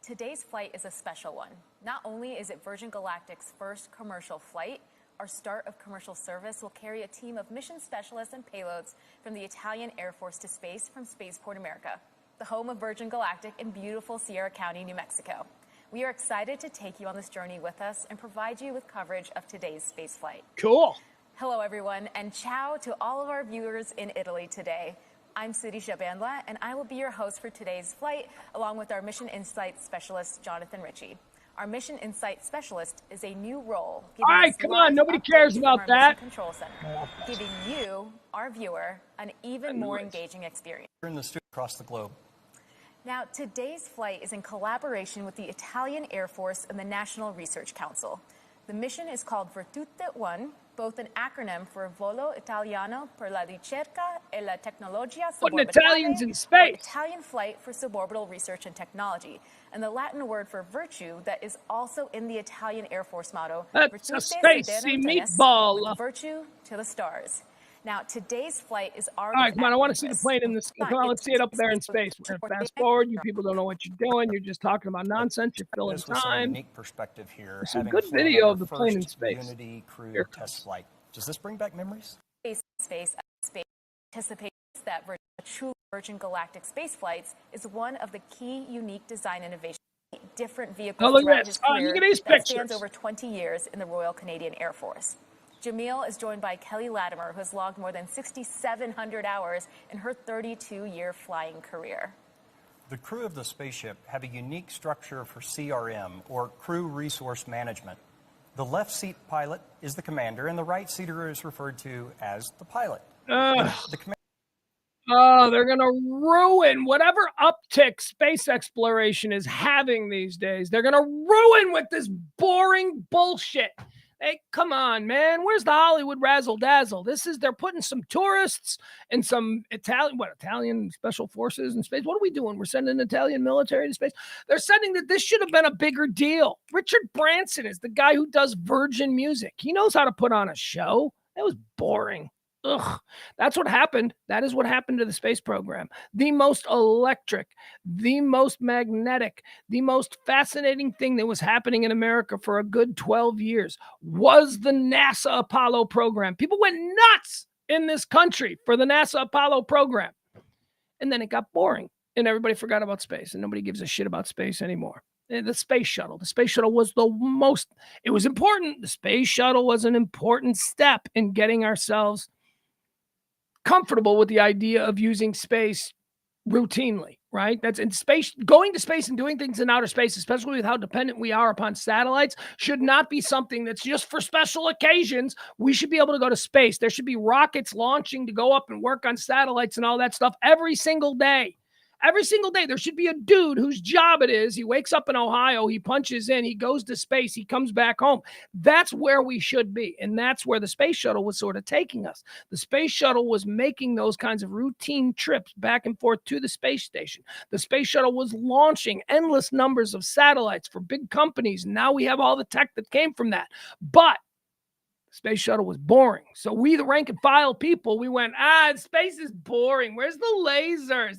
Today's flight is a special one. Not only is it Virgin Galactic's first commercial flight, our start of commercial service will carry a team of mission specialists and payloads from the Italian Air Force to space from Spaceport America, the home of Virgin Galactic in beautiful Sierra County, New Mexico. We are excited to take you on this journey with us and provide you with coverage of today's space flight. Cool. Hello, everyone, and ciao to all of our viewers in Italy today. I'm Sirisha Bandla, and I will be your host for today's flight, along with our Mission Insight Specialist, Jonathan Ritchie. Our Mission Insight Specialist is a new role. All right, come on. Nobody cares about that. Control Center, giving you, our viewer, an even more engaging experience. In the studio across the globe. Now, today's flight is in collaboration with the Italian Air Force and the National Research Council. The mission is called Virtute 1, both an acronym for Volo Italiano per la Ricerca e la Tecnologia Putting Suborbitale, Italians in space. Italian flight for suborbital research and technology, and the Latin word for virtue that is also in the Italian Air Force motto, That's a Virtute spacey Siderenis, meatball. with virtue to the stars. Now, today's flight is All right, come on. I want to see the plane in this. Come on, let's see it up there in space. We're going to fast forward. You people don't know what you're doing. You're just talking about nonsense. You're filling This was some time. unique perspective here. There's some having good flown video our of the plane in first space. Unity crew Here it test flight. Does this bring back memories? Space anticipates that true Virgin Galactic space flights is one of the key unique design innovations. Different vehicles look at throughout this. his Oh, career look at these that spans pictures. over 20 years in the Royal Canadian Air Force. Jamil is joined by Kelly Latimer, who has logged more than 6,700 hours in her 32-year flying career. The crew of the spaceship have a unique structure for CRM, or Crew Resource Management. The left seat pilot is the commander, and the right seater is referred to as the pilot. Oh, they're going to ruin whatever uptick space exploration is having these days. They're going to ruin with this boring bullshit. Hey, come on, man. Where's the Hollywood razzle dazzle? They're putting some tourists and some Italian special forces in space. What are we doing? We're sending Italian military to space. They're sending that. This should have been a bigger deal. Richard Branson is the guy who does Virgin music. He knows how to put on a show. That was boring. Ugh, that's what happened. That is what happened to the space program. The most electric, the most magnetic, the most fascinating thing that was happening in America for a good 12 years was the NASA Apollo program. People went nuts in this country for the NASA Apollo program. And then it got boring and everybody forgot about space and nobody gives a shit about space anymore. The space shuttle. The space shuttle was it was important. The space shuttle was an important step in getting ourselves comfortable with the idea of using space routinely, right? That's in space. Going to space and doing things in outer space, especially with how dependent we are upon satellites, should not be something that's just for special occasions. We should be able to go to space. There should be rockets launching to go up and work on satellites and all that stuff every single day. Every single day, there should be a dude whose job it is. He wakes up in Ohio, he punches in, he goes to space, he comes back home. That's where we should be. And that's where the space shuttle was sort of taking us. The space shuttle was making those kinds of routine trips back and forth to the space station. The space shuttle was launching endless numbers of satellites for big companies. And now we have all the tech that came from that. But Space shuttle was boring. So we, the rank and file people, we went, space is boring. Where's the lasers?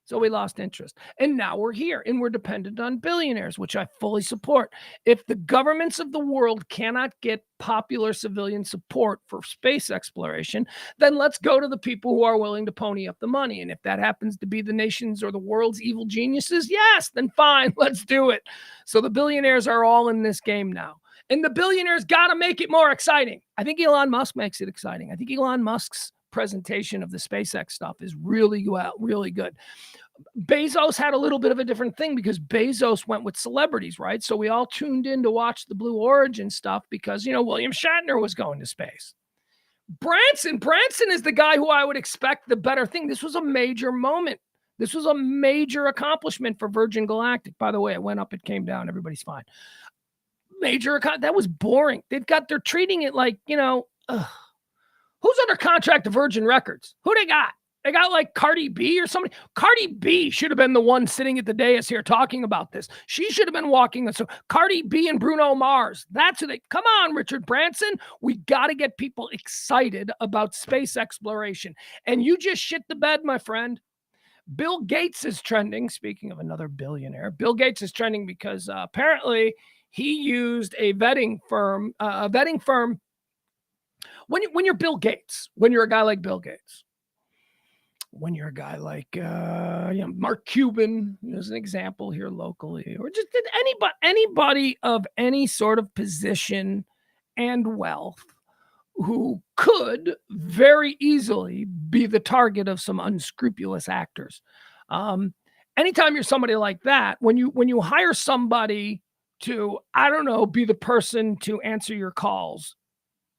So we lost interest. And now we're here and we're dependent on billionaires, which I fully support. If the governments of the world cannot get popular civilian support for space exploration, then let's go to the people who are willing to pony up the money. And if that happens to be the nations or the world's evil geniuses, yes, then fine, let's do it. So the billionaires are all in this game now. And the billionaires got to make it more exciting. I think Elon Musk makes it exciting. I think Elon Musk's presentation of the SpaceX stuff is really good. Bezos had a little bit of a different thing because Bezos went with celebrities, right? So we all tuned in to watch the Blue Origin stuff because, William Shatner was going to space. Branson is the guy who I would expect the better thing. This was a major moment. This was a major accomplishment for Virgin Galactic. By the way, it went up, it came down, everybody's fine. That was boring. They're treating it like, who's under contract to Virgin Records? Who they got? They got like Cardi B or somebody. Cardi B should have been the one sitting at the dais here talking about this. She should have been walking. So Cardi B and Bruno Mars. That's who come on, Richard Branson. We got to get people excited about space exploration. And you just shit the bed, my friend. Bill Gates is trending. Speaking of another billionaire, Bill Gates is trending because apparently he used a vetting firm. When you're Bill Gates, when you're a guy like Bill Gates, when you're a guy like Mark Cuban, as an example here locally, or just anybody of any sort of position and wealth who could very easily be the target of some unscrupulous actors. Anytime you're somebody like that, when you hire somebody to, be the person to answer your calls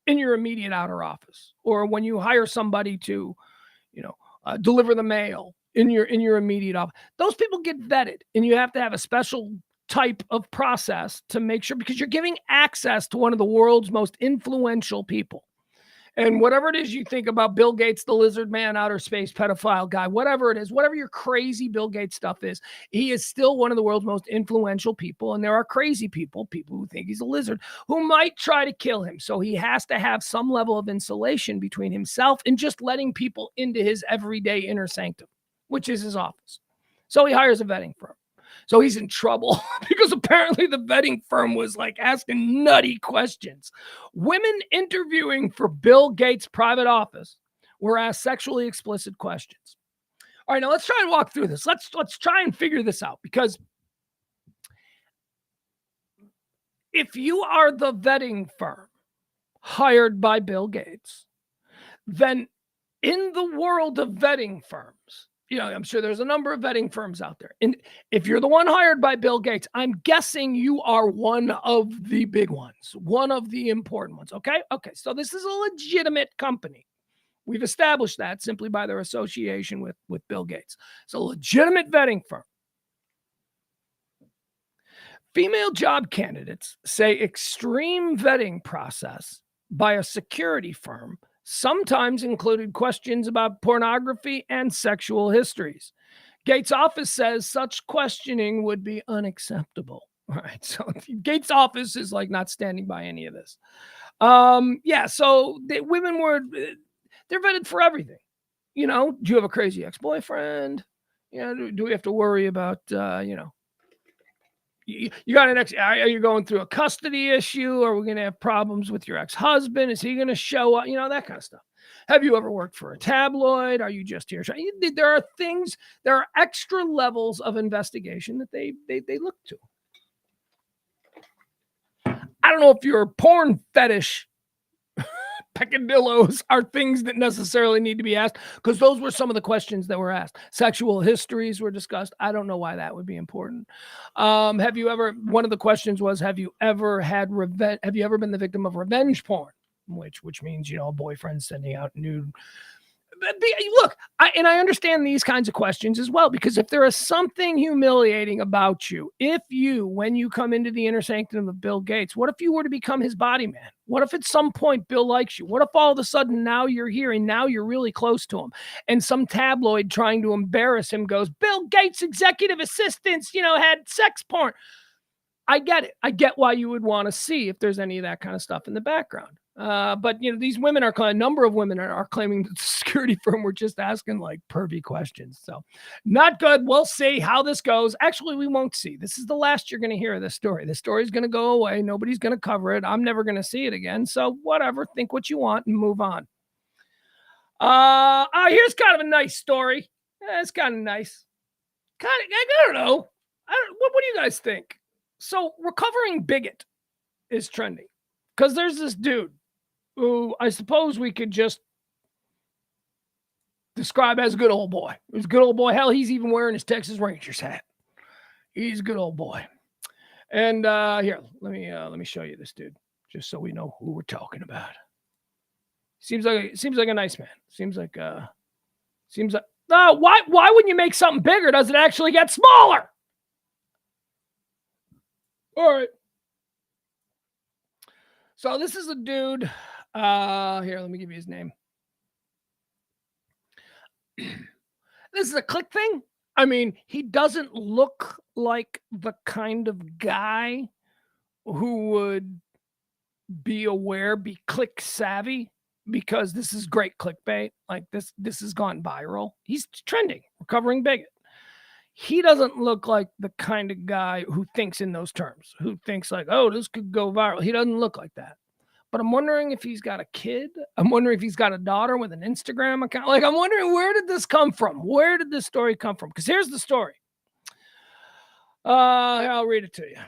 in your immediate outer office, or when you hire somebody to, deliver the mail in your immediate office, those people get vetted, and you have to have a special type of process to make sure, because you're giving access to one of the world's most influential people. And whatever it is you think about Bill Gates, the lizard man, outer space pedophile guy, whatever it is, whatever your crazy Bill Gates stuff is, he is still one of the world's most influential people. And there are crazy people who think he's a lizard, who might try to kill him. So he has to have some level of insulation between himself and just letting people into his everyday inner sanctum, which is his office. So he hires a vetting firm. So he's in trouble because apparently the vetting firm was like asking nutty questions. Women interviewing for Bill Gates' private office were asked sexually explicit questions. All right, now let's try and walk through this. Let's try and figure this out, because if you are the vetting firm hired by Bill Gates, then in the world of vetting firms, I'm sure there's a number of vetting firms out there. And if you're the one hired by Bill Gates, I'm guessing you are one of the big ones, one of the important ones. Okay. So this is a legitimate company. We've established that simply by their association with Bill Gates. It's a legitimate vetting firm. Female job candidates say extreme vetting process by a security firm sometimes included questions about pornography and sexual histories. Gates' office says such questioning would be unacceptable. All right, so Gates' office is like not standing by any of this. So women they're vetted for everything. Do you have a crazy ex-boyfriend? Do we have to worry about, you got are you going through a custody issue? Are we going to have problems with your ex-husband? Is he going to show up? That kind of stuff. Have you ever worked for a tabloid? Are you just here? There are extra levels of investigation that they look to. I don't know if your porn fetish peccadillos are things that necessarily need to be asked, because those were some of the questions that were asked. Sexual histories were discussed. I don't know why that would be important. One of the questions was, have you ever been the victim of revenge porn? Which means, a boyfriend sending out nude. Look, I understand these kinds of questions as well, because if there is something humiliating about you, when you come into the inner sanctum of Bill Gates, what if you were to become his body man? What if at some point Bill likes you? What if all of a sudden now you're here and now you're really close to him, and some tabloid trying to embarrass him goes, Bill Gates' executive assistants, had sex porn. I get it. I get why you would want to see if there's any of that kind of stuff in the background. But these women a number of women are claiming that the security firm were just asking like pervy questions. So not good. We'll see how this goes. Actually, we won't see. This is the last you're going to hear of this story. The story's going to go away. Nobody's going to cover it. I'm never going to see it again. So whatever, think what you want and move on. Here's kind of a nice story. It's kind of nice. I don't know. What do you guys think? So recovering bigot is trending because there's this dude who I suppose we could just describe as a good old boy. He's a good old boy. Hell, he's even wearing his Texas Rangers hat. He's a good old boy. And here, let me show you this dude, just so we know who we're talking about. Seems like a nice man. Seems like why wouldn't you make something bigger? Does it actually get smaller? All right. So this is a dude. Here, let me give you his name. This is a click thing. I mean, he doesn't look like the kind of guy who would be click savvy, because this is great clickbait. Like this has gone viral. He's trending, recovering bigot. He doesn't look like the kind of guy who thinks in those terms, who thinks like, oh, this could go viral. He doesn't look like that. But I'm wondering if he's got a kid. I'm wondering if he's got a daughter with an Instagram account. Like, I'm wondering, where did this come from? Where did this story come from? Because here's the story. I'll read it to you.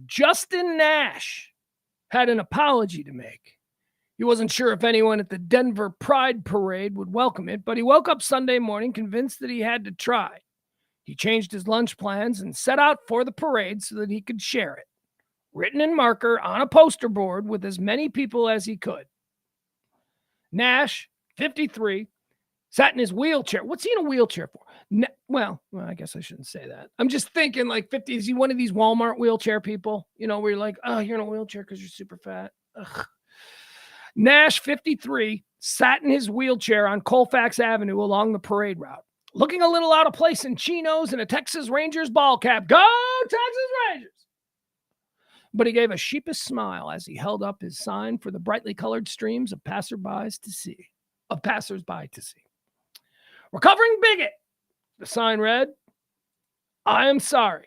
Justin Nash had an apology to make. He wasn't sure if anyone at the Denver Pride Parade would welcome it, but he woke up Sunday morning convinced that he had to try. He changed his lunch plans and set out for the parade so that he could share it, written in marker on a poster board with as many people as he could. Nash, 53, sat in his wheelchair. What's he in a wheelchair for? Well, I guess I shouldn't say that. I'm just thinking like 50, is he one of these Walmart wheelchair people? Where you're like, oh, you're in a wheelchair because you're super fat. Ugh. Nash, 53, sat in his wheelchair on Colfax Avenue along the parade route, looking a little out of place in chinos and a Texas Rangers ball cap. Go Texas Rangers! But he gave a sheepish smile as he held up his sign for the brightly colored streams of passersby to see. Recovering bigot. The sign read, I am sorry.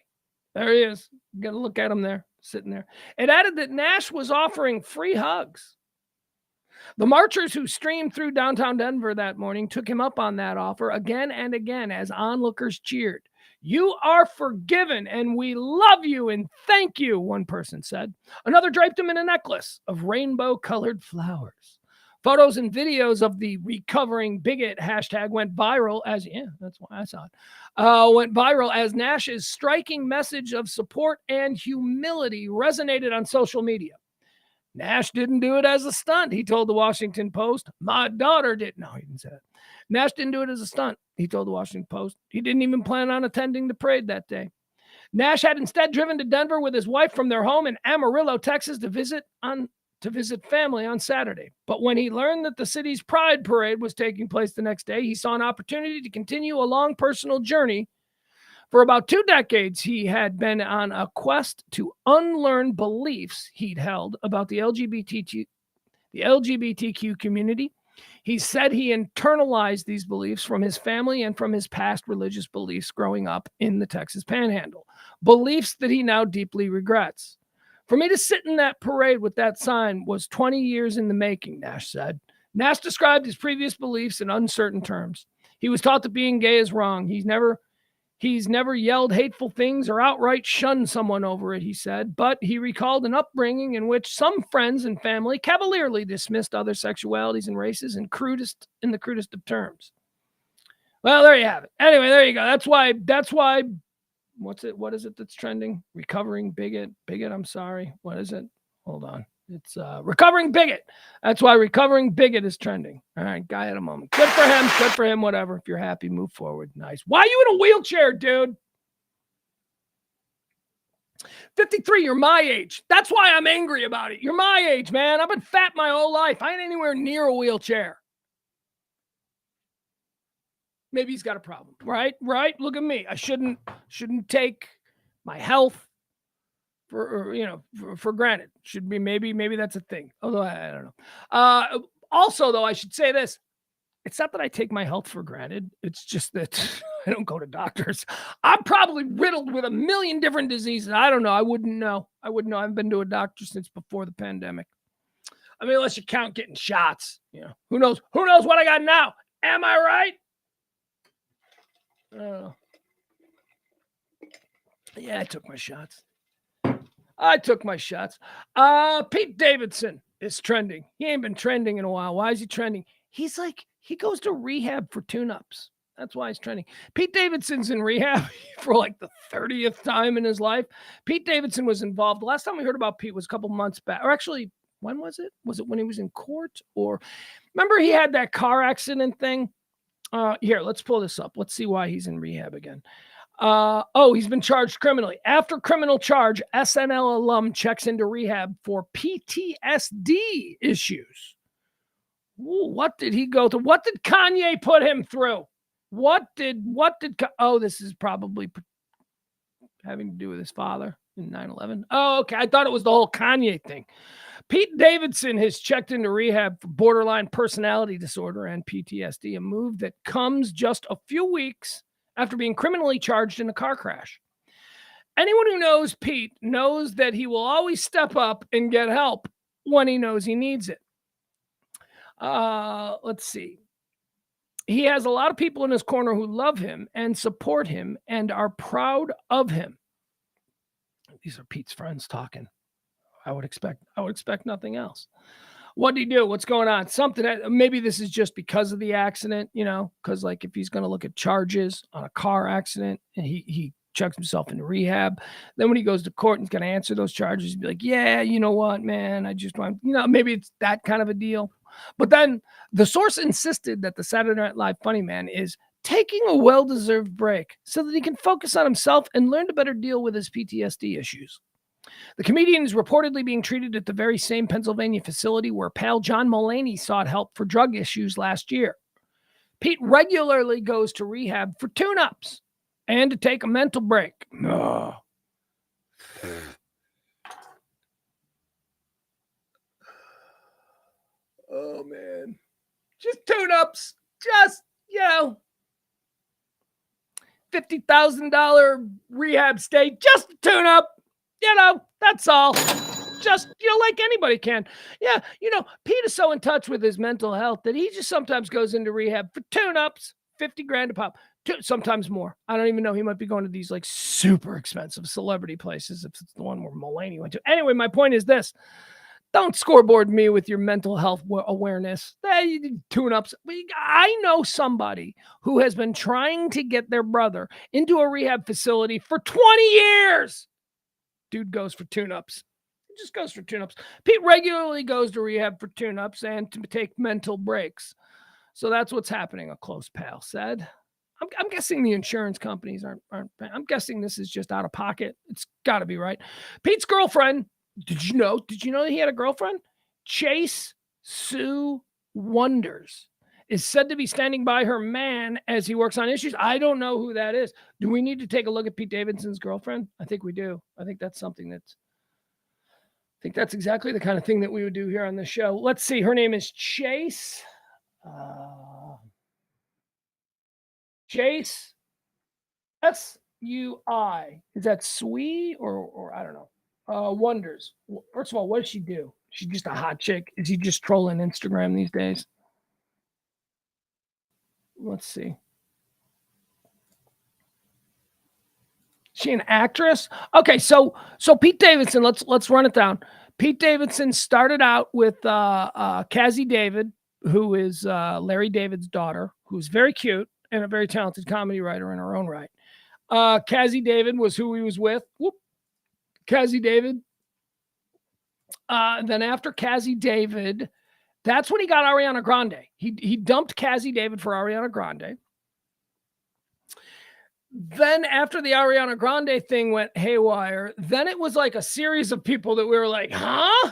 There he is. You got to look at him there, sitting there. It added that Nash was offering free hugs. The marchers who streamed through downtown Denver that morning took him up on that offer again and again as onlookers cheered. You are forgiven and we love you and thank you, one person said. Another draped him in a necklace of rainbow-colored flowers. Photos and videos of the recovering bigot hashtag went viral as, that's why I saw it, went viral as Nash's striking message of support and humility resonated on social media. Nash didn't do it as a stunt, he told the Washington Post. My daughter didn't. No, he didn't say that. Nash didn't do it as a stunt, he told the Washington Post. He didn't even plan on attending the parade that day. Nash had instead driven to Denver with his wife from their home in Amarillo, Texas, to visit family on Saturday. But when he learned that the city's Pride Parade was taking place the next day, he saw an opportunity to continue a long personal journey. For about 2 decades, he had been on a quest to unlearn beliefs he'd held about the LGBTQ community. He said he internalized these beliefs from his family and from his past religious beliefs growing up in the Texas Panhandle, beliefs that he now deeply regrets. For me to sit in that parade with that sign was 20 years in the making, Nash said. Nash described his previous beliefs in uncertain terms. He was taught that being gay is wrong. He's never yelled hateful things or outright shunned someone over it, he said, but he recalled an upbringing in which some friends and family cavalierly dismissed other sexualities and races in the crudest of terms. Well, there you have it. Anyway, there you go. That's why, what is it that's trending? Recovering bigot, I'm sorry. What is it? Hold on. It's recovering bigot. That's why recovering bigot is trending. All right, guy at a moment. Good for him, whatever. If you're happy, move forward. Nice. Why are you in a wheelchair, dude? 53, you're my age. That's why I'm angry about it. You're my age, man. I've been fat my whole life. I ain't anywhere near a wheelchair. Maybe he's got a problem, right? Look at me. I shouldn't take my health for granted. Should be maybe that's a thing. Although I don't know. Also, though, I should say this. It's not that I take my health for granted. It's just that I don't go to doctors. I'm probably riddled with a million different diseases. I don't know. I wouldn't know. I haven't been to a doctor since before the pandemic. I mean, unless you count getting shots. Who knows? Who knows what I got now? Am I right? I don't know. Yeah, I took my shots. Pete Davidson is trending. He ain't been trending in a while. Why is he trending? He goes to rehab for tune-ups. That's why he's trending. Pete Davidson's in rehab for like the 30th time in his life. Pete Davidson was involved. The last time we heard about Pete was a couple months back. Or actually, when was it? Was it when he was in court? Or remember he had that car accident thing? Here, let's pull this up. Let's see why he's in rehab again. He's been charged criminally. After criminal charge, SNL alum checks into rehab for PTSD issues. Ooh, what did he go through? What did Kanye put him through? This is probably having to do with his father in 9/11. Oh, okay. I thought it was the whole Kanye thing. Pete Davidson has checked into rehab for borderline personality disorder and PTSD, a move that comes just a few weeks after being criminally charged in a car crash. Anyone who knows Pete knows that he will always step up and get help when he knows he needs it. Let's see. He has a lot of people in his corner who love him and support him and are proud of him. These are Pete's friends talking. I would expect nothing else. What did he do? What's going on? Something that maybe this is just because of the accident, because like if he's going to look at charges on a car accident and he checks himself into rehab, then when he goes to court and he's going to answer those charges, he'd be like, yeah, you know what, man, I just want, maybe it's that kind of a deal. But then the source insisted that the Saturday Night Live funny man is taking a well-deserved break so that he can focus on himself and learn to better deal with his PTSD issues. The comedian is reportedly being treated at the very same Pennsylvania facility where pal John Mulaney sought help for drug issues last year. Pete regularly goes to rehab for tune-ups and to take a mental break. Oh. Oh, man. Just tune-ups. Just, $50,000 rehab stay. Just a tune-up. That's all. Just, like anybody can. Yeah, Pete is so in touch with his mental health that he just sometimes goes into rehab for tune-ups, $50,000 a pop. Sometimes more. I don't even know. He might be going to these like super expensive celebrity places if it's the one where Mulaney went to. Anyway, my point is this. Don't scoreboard me with your mental health awareness. Tune-ups. I know somebody who has been trying to get their brother into a rehab facility for 20 years. Dude goes for tune-ups. He just goes for tune-ups. Pete regularly goes to rehab for tune-ups and to take mental breaks. So that's what's happening, a close pal said. I'm guessing the insurance companies aren't. I'm guessing this is just out of pocket. It's got to be right. Pete's girlfriend. Did you know he had a girlfriend? Chase Sue Wonders is said to be standing by her man as he works on issues. I don't know who that is. Do we need to take a look at Pete Davidson's girlfriend? I think we do. I think that's exactly the kind of thing that we would do here on the show. Let's see. Her name is Chase. Chase S-U-I. Is that Sui or I don't know. Wonders. First of all, what does she do? She's just a hot chick. Is he just trolling Instagram these days? Let's see. She an actress? Okay, so Pete Davidson, let's run it down. Pete Davidson started out with Cazzie David, who is Larry David's daughter, who's very cute and a very talented comedy writer in her own right. Cazzie David was who he was with. Cazzie David. Then after Cazzie David, that's when he got Ariana Grande. He dumped Cazzie David for Ariana Grande. Then after the Ariana Grande thing went haywire, then it was like a series of people that we were like, huh?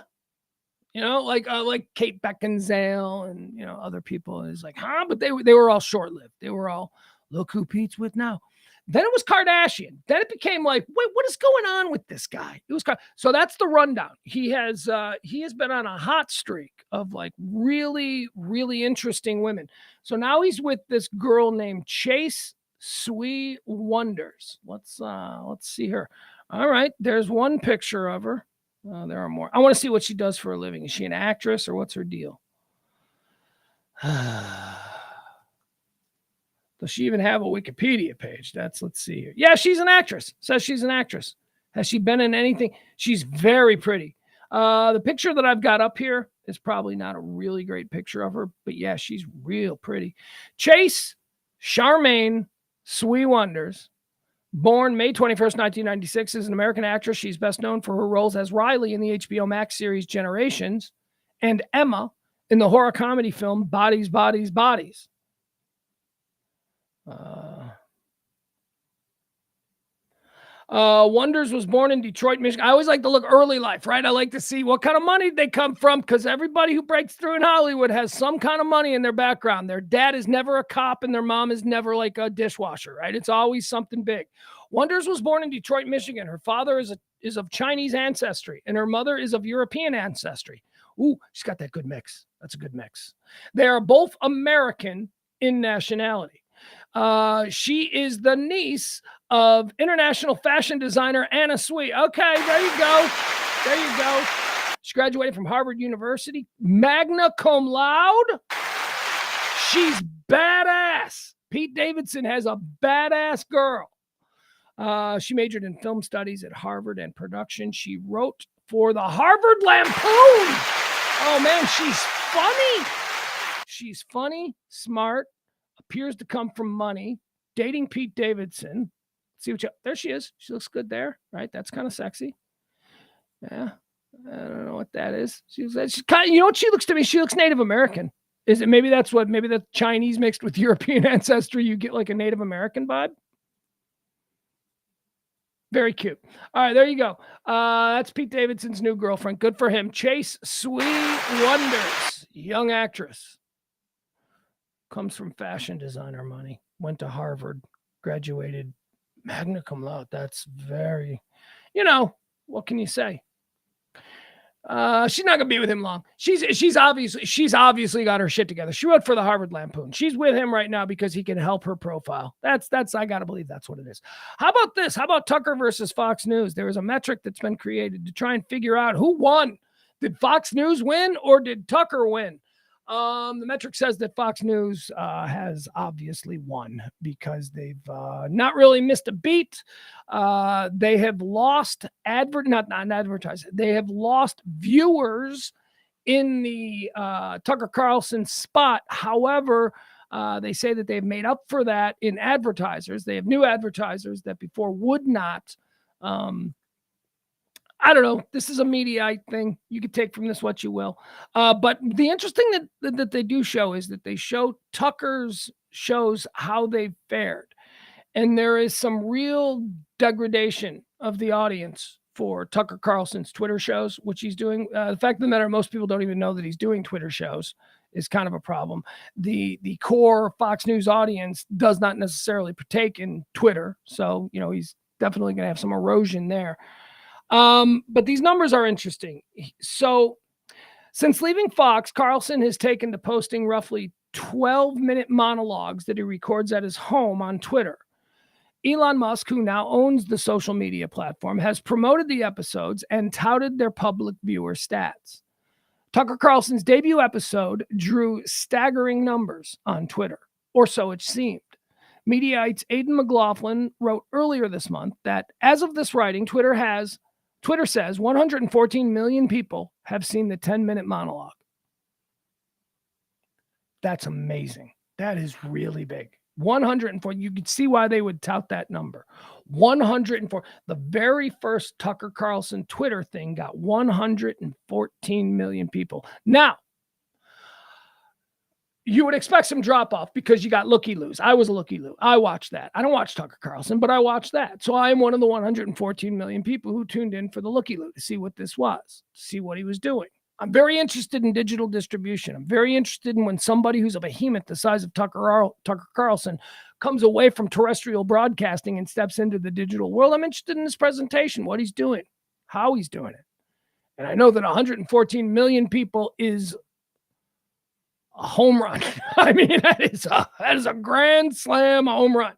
Like Kate Beckinsale and other people. It's like, huh? But they were all short-lived. They were all, look who Pete's with now. Then it was Kardashian. Then it became like, wait, what is going on with this guy? It was so that's the rundown. He has been on a hot streak of like really, really interesting women. So now he's with this girl named Chase Sui Wonders. Let's see her. All right, there's one picture of her. There are more. I want to see what she does for a living. Is she an actress or what's her deal? Does she even have a Wikipedia page? Let's see here. Yeah, she's an actress. Says she's an actress. Has she been in anything? She's very pretty. The picture that I've got up here is probably not a really great picture of her, but yeah, she's real pretty. Chase Charmaine Sui Wonders, born May 21st, 1996, is an American actress. She's best known for her roles as Riley in the HBO Max series Generations and Emma in the horror comedy film Bodies, Bodies, Bodies. Wonders was born in Detroit, Michigan. I always like to look early life, right? I like to see what kind of money they come from, because everybody who breaks through in Hollywood has some kind of money in their background. Their dad is never a cop and their mom is never like a dishwasher, right? It's always something big. Wonders was born in Detroit, Michigan. Her father is of Chinese ancestry and her mother is of European ancestry. Ooh, she's got that good mix. That's a good mix. They are both American in nationality. She is the niece of international fashion designer Anna Sui. Okay, there you go. There you go. She graduated from Harvard University, magna cum laude. She's badass. Pete Davidson has a badass girl. She majored in film studies at Harvard and production. She wrote for the Harvard Lampoon. Oh, man, she's funny. She's funny, smart, appears to come from money, dating Pete Davidson. See what there she is. She looks good there, right? That's kind of sexy. Yeah. I don't know what that is. She's kind of, you know what she looks to me? She looks Native American. Is it maybe that's Chinese mixed with European ancestry? You get like a Native American vibe. Very cute. All right, there you go. That's Pete Davidson's new girlfriend. Good for him. Chase Sui Wonders, young actress. Comes from fashion designer money. Went to Harvard. Graduated magna cum laude. That's very, what can you say? She's not gonna be with him long. She's obviously got her shit together. She wrote for the Harvard Lampoon. She's with him right now because he can help her profile. That's I gotta believe that's what it is. How about this? How about Tucker versus Fox News? There is a metric that's been created to try and figure out who won. Did Fox News win or did Tucker win? The metric says that Fox News has obviously won because they've not really missed a beat. They have lost They have lost viewers in the Tucker Carlson spot. However, they say that they've made up for that in advertisers. They have new advertisers that before would not. I don't know. This is a Mediaite thing. You can take from this what you will. But the interesting that they do show is that they show Tucker's shows how they've fared. And there is some real degradation of the audience for Tucker Carlson's Twitter shows, which he's doing. The fact of the matter, most people don't even know that he's doing Twitter shows is kind of a problem. The core Fox News audience does not necessarily partake in Twitter. So, he's definitely going to have some erosion there. But these numbers are interesting. So since leaving Fox, Carlson has taken to posting roughly 12-minute monologues that he records at his home on Twitter. Elon Musk, who now owns the social media platform, has promoted the episodes and touted their public viewer stats. Tucker Carlson's debut episode drew staggering numbers on Twitter, or so it seemed. Mediaite's Aidan McLaughlin wrote earlier this month that as of this writing, Twitter says 114 million people have seen the 10-minute monologue. That's amazing. That is really big. 104. You could see why they would tout that number. 104. The very first Tucker Carlson Twitter thing got 114 million people. Now, you would expect some drop off because you got looky-loos. I was a looky-loo. I watched that. I don't watch Tucker Carlson, but I watched that. So I'm one of the 114 million people who tuned in for the looky-loo to see what this was, to see what he was doing. I'm very interested in digital distribution. I'm very interested in when somebody who's a behemoth the size of Tucker Carlson comes away from terrestrial broadcasting and steps into the digital world. I'm interested in his presentation, what he's doing, how he's doing it. And I know that 114 million people is a home run. I mean, that is a grand slam home run.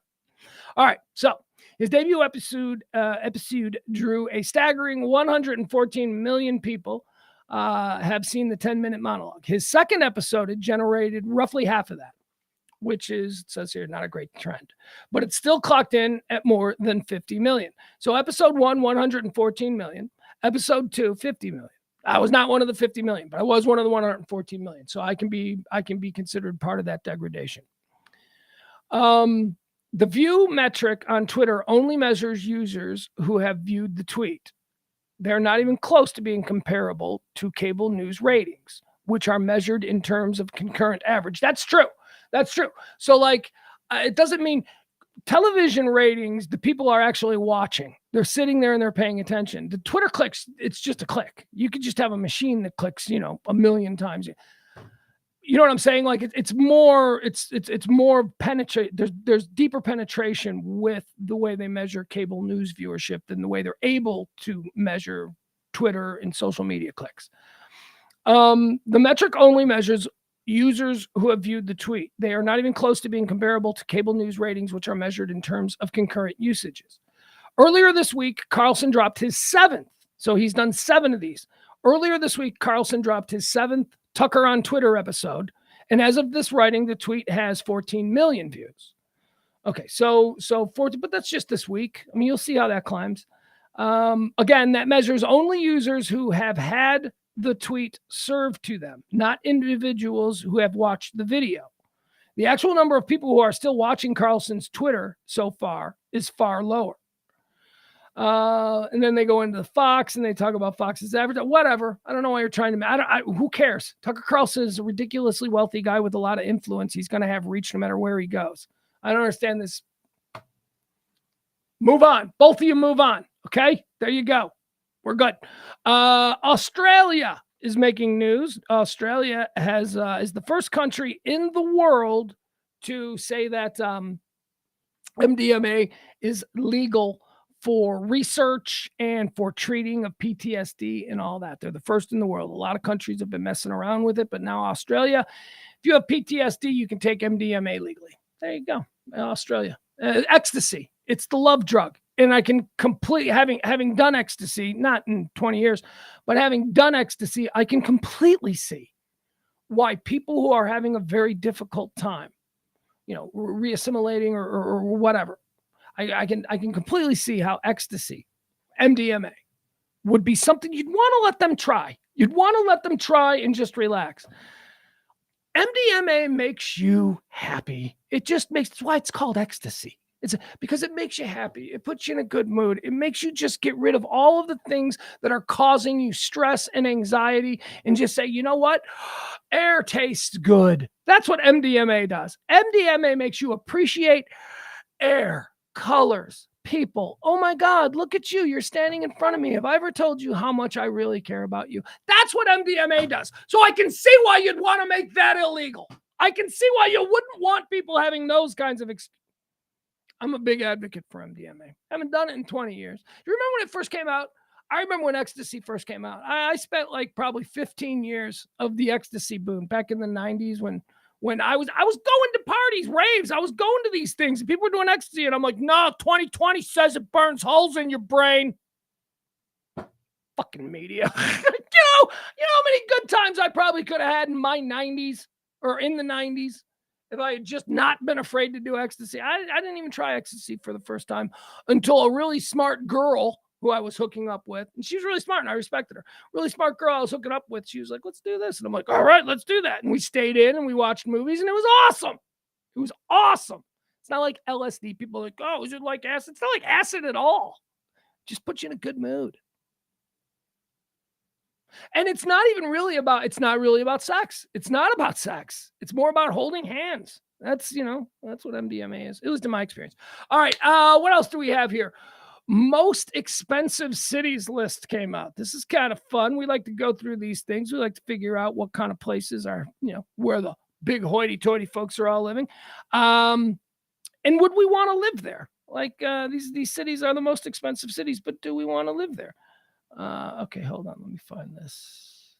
All right, so his debut episode drew a staggering 114 million people have seen the 10-minute monologue. His second episode had generated roughly half of that, which is, it says here, not a great trend, but it's still clocked in at more than 50 million. So episode 1, 114 million. Episode 2, 50 million. I was not one of the 50 million, but I was one of the 114 million. So I can be considered part of that degradation. The view metric on Twitter only measures users who have viewed the tweet. They're not even close to being comparable to cable news ratings, which are measured in terms of concurrent average. That's true. That's true. So like, it doesn't mean television ratings, the people are actually watching. They're sitting there and they're paying attention. The Twitter clicks, it's just a click. You could just have a machine that clicks, a million times. You know what I'm saying? Like it's more penetrate. There's deeper penetration with the way they measure cable news viewership than the way they're able to measure Twitter and social media clicks. The metric only measures users who have viewed the tweet. They are not even close to being comparable to cable news ratings, which are measured in terms of concurrent usages. Earlier this week, Carlson dropped his 7th. So he's done 7 of these. Earlier this week, Carlson dropped his 7th Tucker on Twitter episode. And as of this writing, the tweet has 14 million views. Okay, so 14, but that's just this week. I mean, you'll see how that climbs. Again, that measures only users who have had the tweet served to them, not individuals who have watched the video. The actual number of people who are still watching Carlson's Twitter so far is far lower. And then they go into the Fox and they talk about Fox's advertising, whatever. I don't know why you're trying to, who cares? Tucker Carlson is a ridiculously wealthy guy with a lot of influence. He's going to have reach no matter where he goes. I don't understand this. Move on. Both of you move on. Okay. There you go. We're good. Australia is making news. Australia is the first country in the world to say that MDMA is legal for research and for treating of PTSD and all that. They're the first in the world. A lot of countries have been messing around with it, but now Australia, if you have PTSD, you can take MDMA legally. There you go. Australia. Ecstasy. It's the love drug. And I can completely, having done ecstasy, not in 20 years, but having done ecstasy, I can completely see why people who are having a very difficult time, reassimilating or whatever, I can completely see how ecstasy, MDMA, would be something you'd want to let them try. You'd want to let them try and just relax. MDMA makes you happy. That's why it's called ecstasy. It's because it makes you happy. It puts you in a good mood. It makes you just get rid of all of the things that are causing you stress and anxiety and just say, you know what? Air tastes good. That's what MDMA does. MDMA makes you appreciate air, colors, people. Oh my God, look at you. You're standing in front of me. Have I ever told you how much I really care about you? That's what MDMA does. So I can see why you'd want to make that illegal. I can see why you wouldn't want people having those kinds of I'm a big advocate for MDMA. I haven't done it in 20 years. You remember when it first came out? I remember when ecstasy first came out. I spent like probably 15 years of the ecstasy boom back in the 90s when I was going to parties, raves. I was going to these things and people were doing ecstasy and I'm like, no, 2020 says it burns holes in your brain. Fucking media. you know how many good times I probably could have had in my 90s or in the 90s? If I had just not been afraid to do ecstasy. I didn't even try ecstasy for the first time until a really smart girl who I was hooking up with, and she was really smart and I respected her. Really smart girl I was hooking up with. She was like, let's do this. And I'm like, all right, let's do that. And we stayed in and we watched movies and it was awesome. It was awesome. It's not like LSD. People are like, oh, is it like acid? It's not like acid at all. It just puts you in a good mood. And it's not really about sex. It's not about sex. It's more about holding hands. That's what MDMA is, at least in my experience. All right. What else do we have here? Most expensive cities list came out. This is kind of fun. We like to go through these things. We like to figure out what kind of places are, where the big hoity-toity folks are all living. And would we want to live there? Like these cities are the most expensive cities, but do we want to live there? Okay, hold on. Let me find this.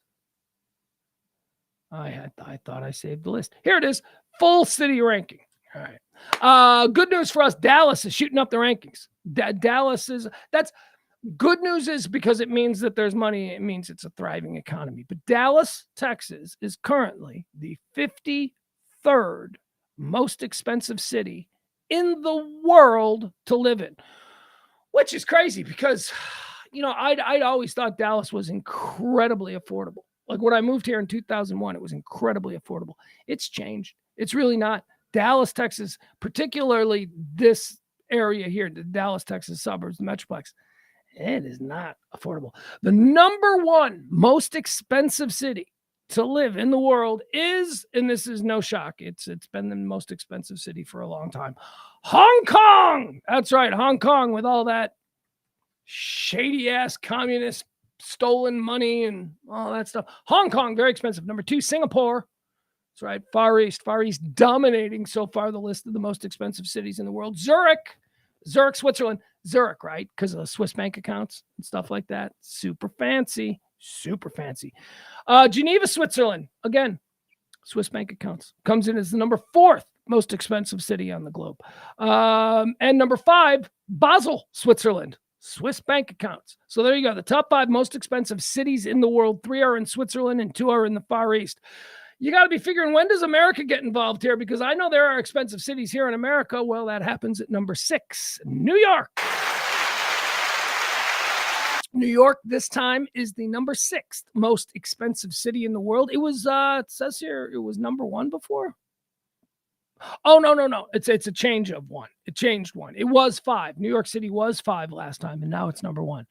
I thought I saved the list. Here it is. Full city ranking. All right. Good news for us. Dallas is shooting up the rankings. That's good news is because it means that there's money. It means it's a thriving economy. But Dallas, Texas is currently the 53rd most expensive city in the world to live in, which is crazy because, I'd always thought Dallas was incredibly affordable. Like when I moved here in 2001, it was incredibly affordable. It's changed. It's really not. Dallas, Texas, particularly this area here, the Dallas, Texas suburbs, the Metroplex, it is not affordable. The number one most expensive city to live in the world is, and this is no shock, it's been the most expensive city for a long time, Hong Kong. That's right, Hong Kong, with all that shady ass communist stolen money and all that stuff. Hong Kong, very expensive. Number two, Singapore. That's right, Far East dominating so far the list of the most expensive cities in the world. Zurich, Switzerland. Zurich, right? Because of the Swiss bank accounts and stuff like that. Super fancy. Geneva, Switzerland. Again, Swiss bank accounts. Comes in as the number 4th most expensive city on the globe. And number 5, Basel, Switzerland. Swiss bank accounts. So there you go. The top 5 most expensive cities in the world. 3 are in Switzerland and 2 are in the Far East. You got to be figuring, when does America get involved here? Because I know there are expensive cities here in America. Well, that happens at number 6, New York. New York this time is the number 6th most expensive city in the world. It was, it says here, it was number 1 before. Oh, no. It's a change of 1. It changed 1. It was 5. New York City was 5 last time, and now it's number 1.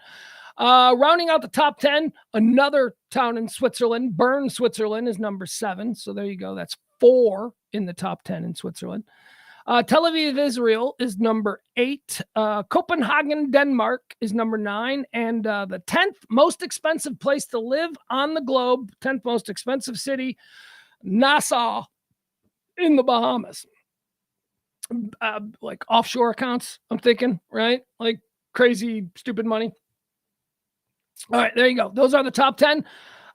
Rounding out the top 10, another town in Switzerland, Bern, Switzerland, is number 7. So there you go. That's 4 in the top 10 in Switzerland. Tel Aviv, Israel is number 8. Copenhagen, Denmark is number 9. And the 10th most expensive place to live on the globe, 10th most expensive city, Nassau in the Bahamas. Like offshore accounts, I'm thinking, right? Like crazy, stupid money. All right, there you go. Those are the top 10.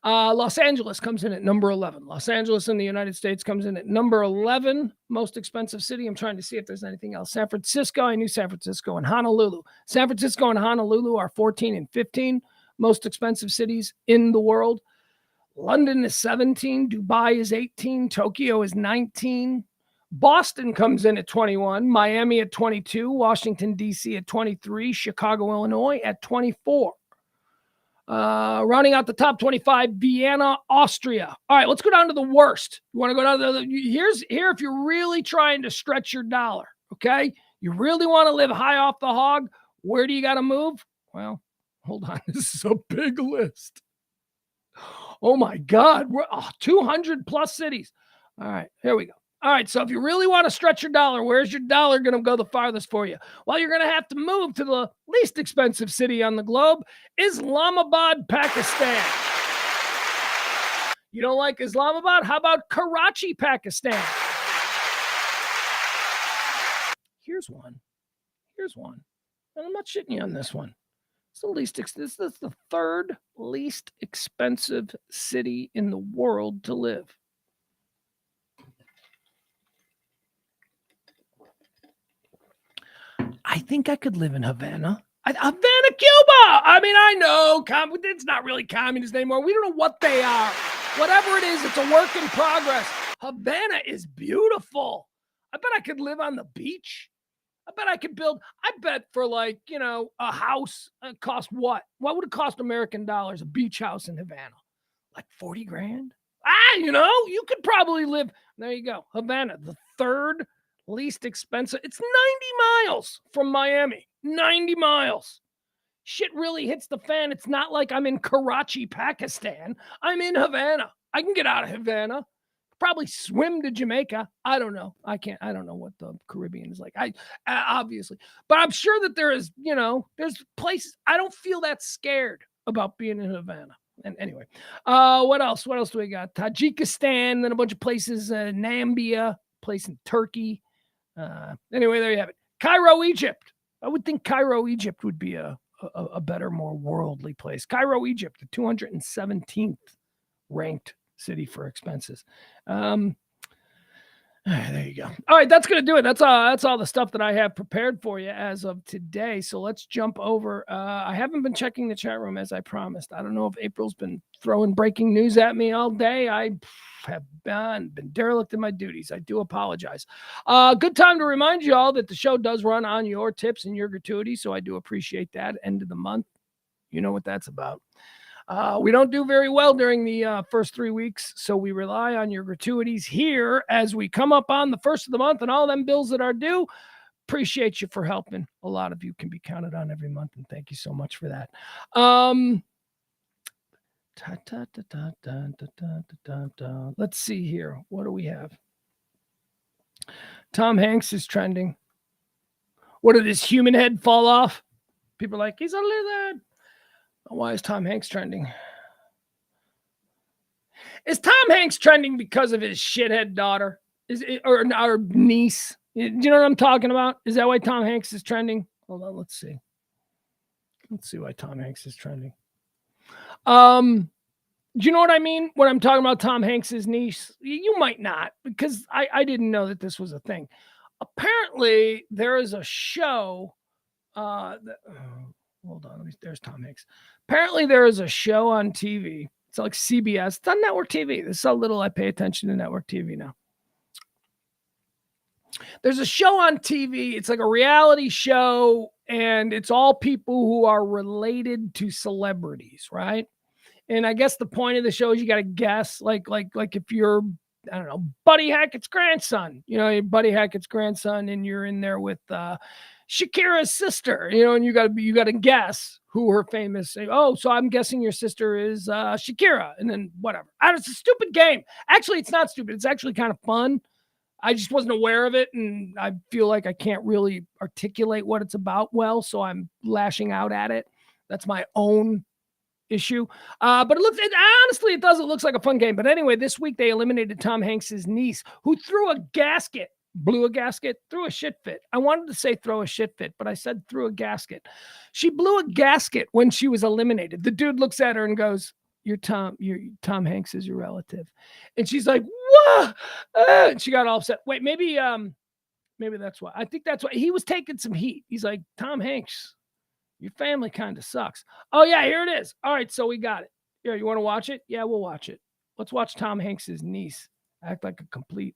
Los Angeles comes in at number 11. Los Angeles in the United States comes in at number 11, most expensive city. I'm trying to see if there's anything else. San Francisco, I knew San Francisco, and Honolulu. San Francisco and Honolulu are 14 and 15 most expensive cities in the world. London is 17. Dubai is 18. Tokyo is 19. Boston comes in at 21. Miami at 22. Washington, D.C. at 23. Chicago, Illinois at 24. Rounding out the top 25, Vienna, Austria. All right, let's go down to the worst. You want to go down to here if you're really trying to stretch your dollar, okay? You really want to live high off the hog. Where do you got to move? Well, hold on. This is a big list. Oh my God. We're 200 plus cities. All right, here we go. All right, so if you really want to stretch your dollar, where's your dollar going to go the farthest for you? Well, you're going to have to move to the least expensive city on the globe, Islamabad, Pakistan. You don't like Islamabad? How about Karachi, Pakistan? Here's one. And I'm not shitting you on this one. This is the 3rd least expensive city in the world to live. I think I could live in Havana. Havana, Cuba. I mean, I know it's not really communist anymore. We don't know what they are. Whatever it is, it's a work in progress. Havana is beautiful. I bet I could live on the beach. I bet for a house, it cost what? What would it cost American dollars, a beach house in Havana? Like 40 grand? You could probably live. There you go. Havana, the 3rd least expensive. It's 90 miles from Miami. 90 miles. Shit really hits the fan. It's not like I'm in Karachi, Pakistan. I'm in Havana. I can get out of Havana. Probably swim to Jamaica. I don't know. I don't know what the Caribbean is like. Obviously. But I'm sure that there is, there's places. I don't feel that scared about being in Havana. And anyway, what else? What else do we got? Tajikistan, then a bunch of places, Nambia, place in Turkey. Anyway, there you have it. Cairo, Egypt. I would think Cairo, Egypt would be a better, more worldly place. Cairo, Egypt, the 217th ranked city for expenses. There you go. All right, that's going to do it. That's all the stuff that I have prepared for you as of today. So let's jump over. I haven't been checking the chat room as I promised. I don't know if April's been throwing breaking news at me all day. I have been derelict in my duties. I do apologize. Good time to remind you all that the show does run on your tips and your gratuity, so I do appreciate that. End of the month, you know what that's about. We don't do very well during the first 3 weeks, so we rely on your gratuities here as we come up on the first of the month and all them bills that are due. Appreciate you for helping. A lot of you can be counted on every month, and thank you so much for that. Let's see here. What do we have? Tom Hanks is trending. What did his human head fall off? People are like, he's a lizard. Why is Tom Hanks trending? Is Tom Hanks trending because of his shithead daughter? Or niece? Do you know what I'm talking about? Is that why Tom Hanks is trending? Hold on, let's see. Let's see why Tom Hanks is trending. Do you know what I mean when I'm talking about Tom Hanks's niece? You might not, because I didn't know that this was a thing. Apparently, there is a show. Hold on, there's Tom Hanks. Apparently, there is a show on TV. It's like CBS. It's on network TV. This is how little I pay attention to network TV now. There's a show on TV. It's like a reality show, and it's all people who are related to celebrities, right? And I guess the point of the show is you got to guess, like if you're, I don't know, Buddy Hackett's grandson, Buddy Hackett's grandson, and you're in there with Shakira's sister, and you got to guess who her famous. Oh, so I'm guessing your sister is Shakira, and then whatever. It's a stupid game. Actually, it's not stupid. It's actually kind of fun. I just wasn't aware of it, and I feel like I can't really articulate what it's about well, so I'm lashing out at it. That's my own issue. But honestly, it does. It looks like a fun game. But anyway, this week they eliminated Tom Hanks's niece, who threw a gasket. Blew a gasket, threw a shit fit. I wanted to say throw a shit fit, but I said threw a gasket. She blew a gasket when she was eliminated. The dude looks at her and goes, Tom Hanks is your relative. And she's like, what? And she got all upset. Wait, maybe that's why. I think that's why he was taking some heat. He's like, Tom Hanks, your family kind of sucks. Oh yeah, here it is. All right, so we got it. Here, you want to watch it? Yeah, we'll watch it. Let's watch Tom Hanks's niece act like a complete.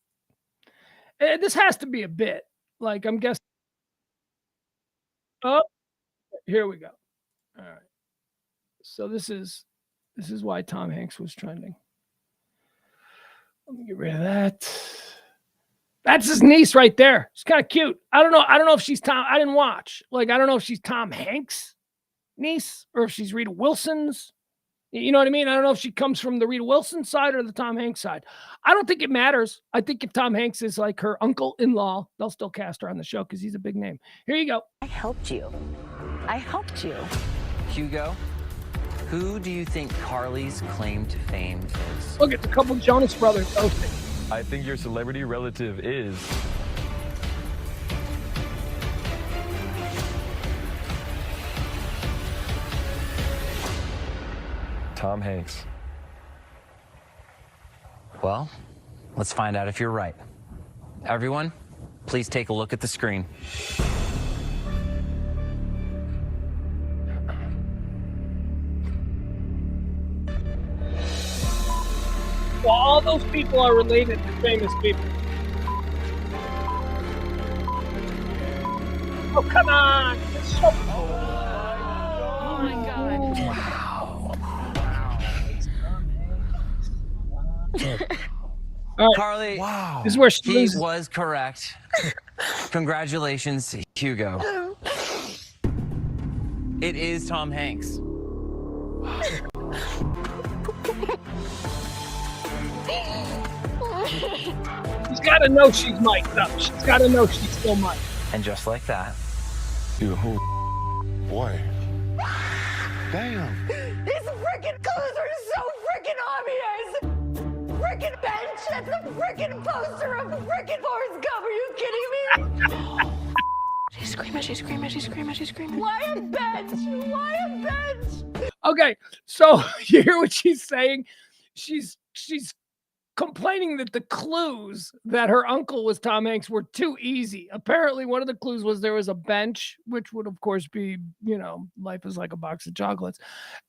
This has to be a bit. Like, I'm guessing. Oh, here we go. All right. So this is why Tom Hanks was trending. Let me get rid of that. That's his niece right there. It's kind of cute. I don't know if she's Tom. I didn't watch. I don't know if she's Tom Hanks' niece or if she's Rita Wilson's. You know what I mean? I don't know if she comes from the Rita Wilson side or the Tom Hanks side. I don't think it matters. I think if Tom Hanks is like her uncle-in-law, they'll still cast her on the show because he's a big name. Here you go. I helped you. Hugo, who do you think Carly's claim to fame is? Look, it's a couple Jonas Brothers hosting. I think your celebrity relative is... Tom Hanks. Well, let's find out if you're right. Everyone, please take a look at the screen. Well, all those people are related to famous people. Oh, come on! It's so cool. Oh my God. Wow. All right. Carly, wow. This is where she he was correct. Congratulations, Hugo. It is Tom Hanks. She's got to know she's mic'd up. She's got to know she's still mic'd. And just like that. You who? Boy. Damn. These freaking colors are so freaking obvious! freaking bench. That's a freaking poster of freaking Forrest Gump. Are you kidding me? She's screaming. Why a bench? Okay, so you hear what she's saying? She's complaining that the clues that her uncle was Tom Hanks were too easy. Apparently, one of the clues was there was a bench, which would of course be, life is like a box of chocolates.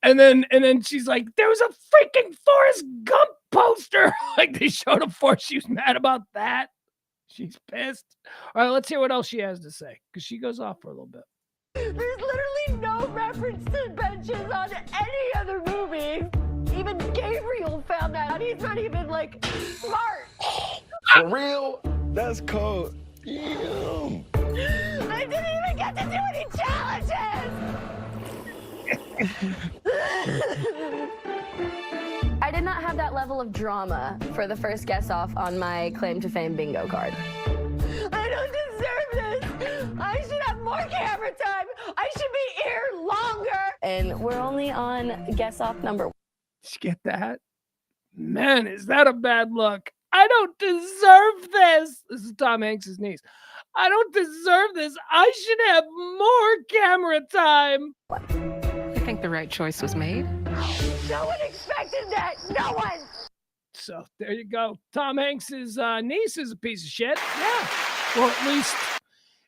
And then she's like, there was a freaking Forrest Gump poster. Like they showed a Forrest. She was mad about that. She's pissed. All right, let's hear what else she has to say, because she goes off for a little bit. There's literally no reference to benches on any other movie. Even Gabriel found out. He's not even like smart. For real? That's cold. Damn. I didn't even get to do any challenges. I did not have that level of drama for the first guess off on my claim to fame bingo card. I don't deserve this. I should have more camera time. I should be here longer. And we're only on guess off number 1. Did you get that? Man, is that a bad look? I don't deserve this. This is Tom Hanks' niece. I don't deserve this. I should have more camera time. I think the right choice was made. No one expected that. No one. So there you go. Tom Hanks' niece is a piece of shit. Yeah. Well, at least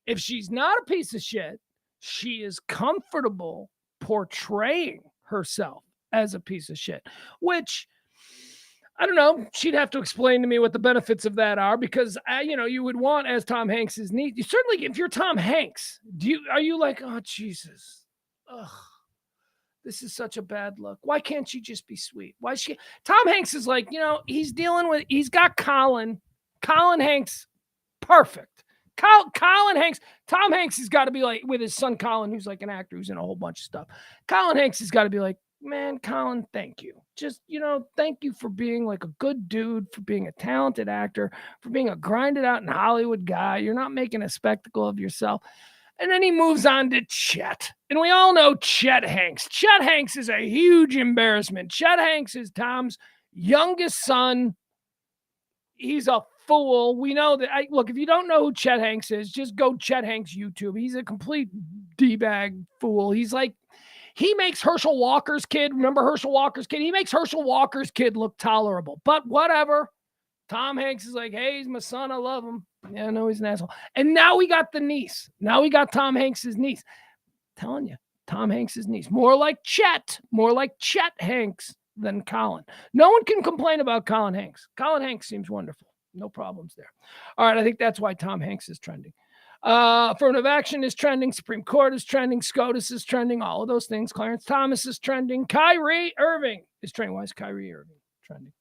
if she's not a piece of shit, she is comfortable portraying herself as a piece of shit, which I don't know. She'd have to explain to me what the benefits of that are, because you would want, as Tom Hanks' niece, you certainly, if you're Tom Hanks, are you like, oh Jesus, ugh, this is such a bad look. Why can't she just be sweet? Tom Hanks is like, he's got Colin Hanks, perfect. Colin Hanks, Tom Hanks has got to be like, with his son Colin, who's like an actor who's in a whole bunch of stuff. Colin Hanks has got to be like, man, Colin, thank you. Just, thank you for being like a good dude, for being a talented actor, for being a grinded out in Hollywood guy. You're not making a spectacle of yourself. And then he moves on to Chet. And we all know Chet Hanks. Chet Hanks is a huge embarrassment. Chet Hanks is Tom's youngest son. He's a fool. We know that. Look, if you don't know who Chet Hanks is, just go Chet Hanks YouTube. He's a complete D-bag fool. He's like, he makes Herschel Walker's kid. Remember Herschel Walker's kid? He makes Herschel Walker's kid look tolerable. But whatever. Tom Hanks is like, hey, he's my son. I love him. Yeah, I know he's an asshole. And now we got the niece. Now we got Tom Hanks' niece. I'm telling you, Tom Hanks' niece. More like Chet Hanks than Colin. No one can complain about Colin Hanks. Colin Hanks seems wonderful. No problems there. All right, I think that's why Tom Hanks is trending. Affirmative action is trending. Supreme Court is trending. SCOTUS is trending. All of those things. Clarence Thomas is trending. Kyrie Irving is trending. Why is Kyrie Irving trending?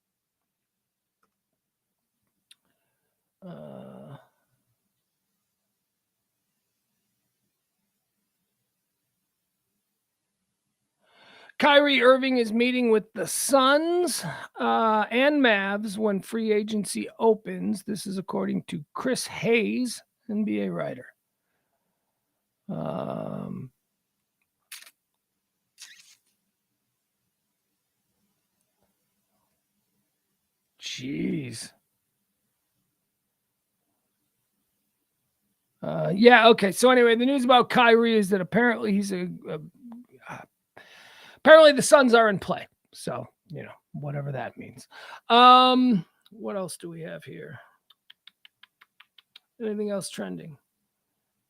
Kyrie Irving is meeting with the Suns and Mavs when free agency opens. This is according to Chris Hayes, NBA writer. Jeez. Yeah, okay. So anyway, the news about Kyrie is that apparently he's apparently the Suns are in play. So, whatever that means. What else do we have here? Anything else trending?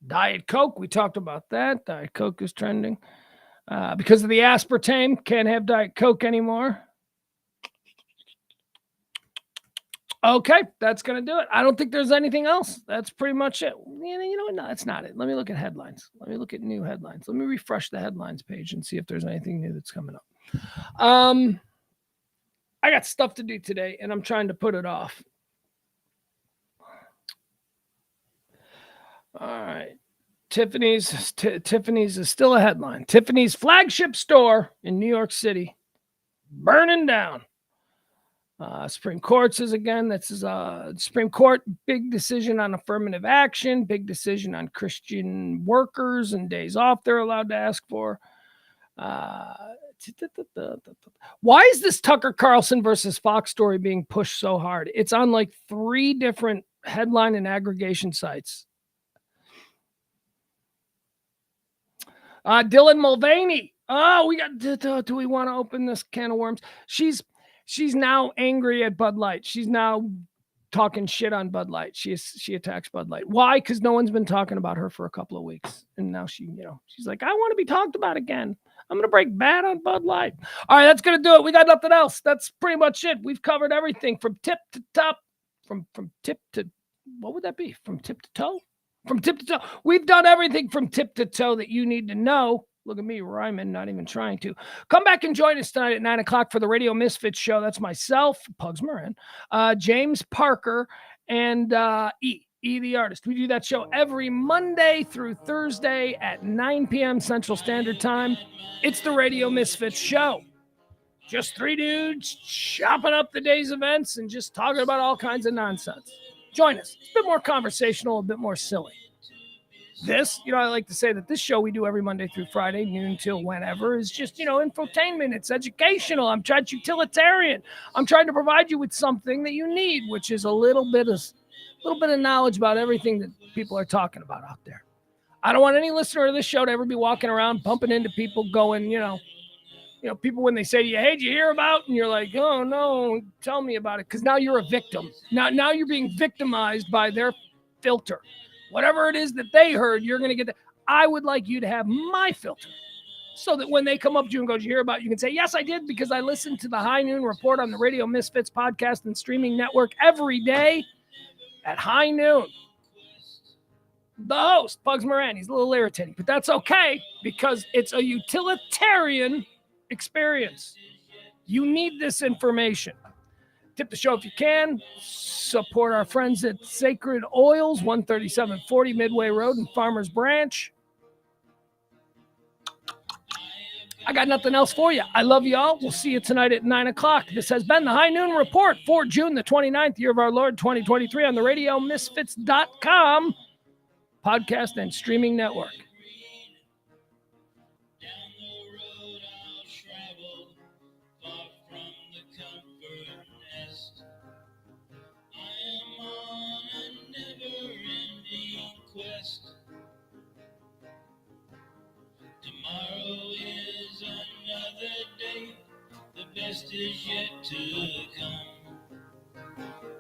Diet Coke, we talked about that. Diet Coke is trending. Because of the aspartame, can't have Diet Coke anymore. Okay, that's going to do it. I don't think there's anything else. That's pretty much it. You know what? No, that's not it. Let me look at headlines. Let me look at new headlines. Let me refresh the headlines page and see if there's anything new that's coming up. I got stuff to do today, and I'm trying to put it off. All right. Tiffany's is still a headline. Tiffany's flagship store in New York City burning down. Supreme Court says again, this is a Supreme Court big decision on affirmative action, big decision on Christian workers and days off they're allowed to ask for. Why is this Tucker Carlson versus Fox story being pushed so hard? It's on like 3 different headline and aggregation sites. Dylan Mulvaney. Oh, we got. Do we want to open this can of worms? She's now angry at Bud Light. She's now talking shit on Bud Light. She attacks Bud Light. Why? Because no one's been talking about her for a couple of weeks, and now she's like, I want to be talked about again. I'm gonna break bad on Bud Light. All right, that's gonna do it. We got nothing else. That's pretty much it. We've covered everything from tip to top, from tip to what would that be? From tip to toe. From tip to toe. We've done everything from tip to toe that you need to know. Look at me rhyming, not even trying to. Come back and join us tonight at 9 o'clock for the Radio Misfits show. That's myself, Pugs Moran, James Parker, and E the Artist. We do that show every Monday through Thursday at 9 p.m. Central Standard Time. It's the Radio Misfits show. Just 3 dudes chopping up the day's events and just talking about all kinds of nonsense. Join us. It's a bit more conversational, a bit more silly. This, I like to say that this show we do every Monday through Friday, noon till whenever, is just, infotainment. It's educational. I'm trying to utilitarian. I'm trying to provide you with something that you need, which is a little bit of knowledge about everything that people are talking about out there. I don't want any listener of this show to ever be walking around bumping into people going, people when they say to you, hey, did you hear about? And you're like, oh, no, tell me about it. Because now you're a victim. Now you're being victimized by their filter. Whatever it is that they heard, you're going to get that. I would like you to have my filter so that when they come up to you and go, did you hear about it? You can say, yes, I did, because I listened to the High Noon Report on the Radio Misfits podcast and streaming network every day at high noon. The host, Pugs Moran, he's a little irritating, but that's okay because it's a utilitarian experience. You need this information. Tip the show if you can. Support our friends at Sacred Oils, 13740 Midway Road in Farmers Branch. I got nothing else for you. I love you all. We'll see you tonight at 9 o'clock. This has been the High Noon Report for June the 29th, year of our Lord, 2023, on the RadioMisfits.com podcast and streaming network. Tomorrow is another day, the best is yet to come.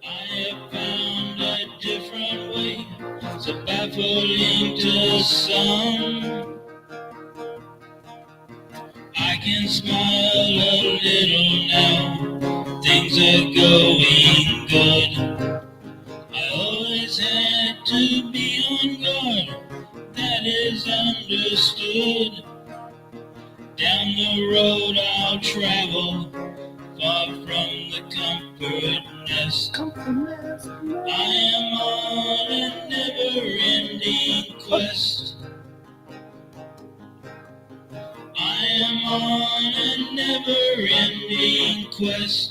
I have found a different way, so baffling to some. I can smile a little now, things are going good. I always had to be on guard, that is understood. Down the road I'll travel, far from the comfort nest. I am on a never-ending quest. I am on a never-ending quest.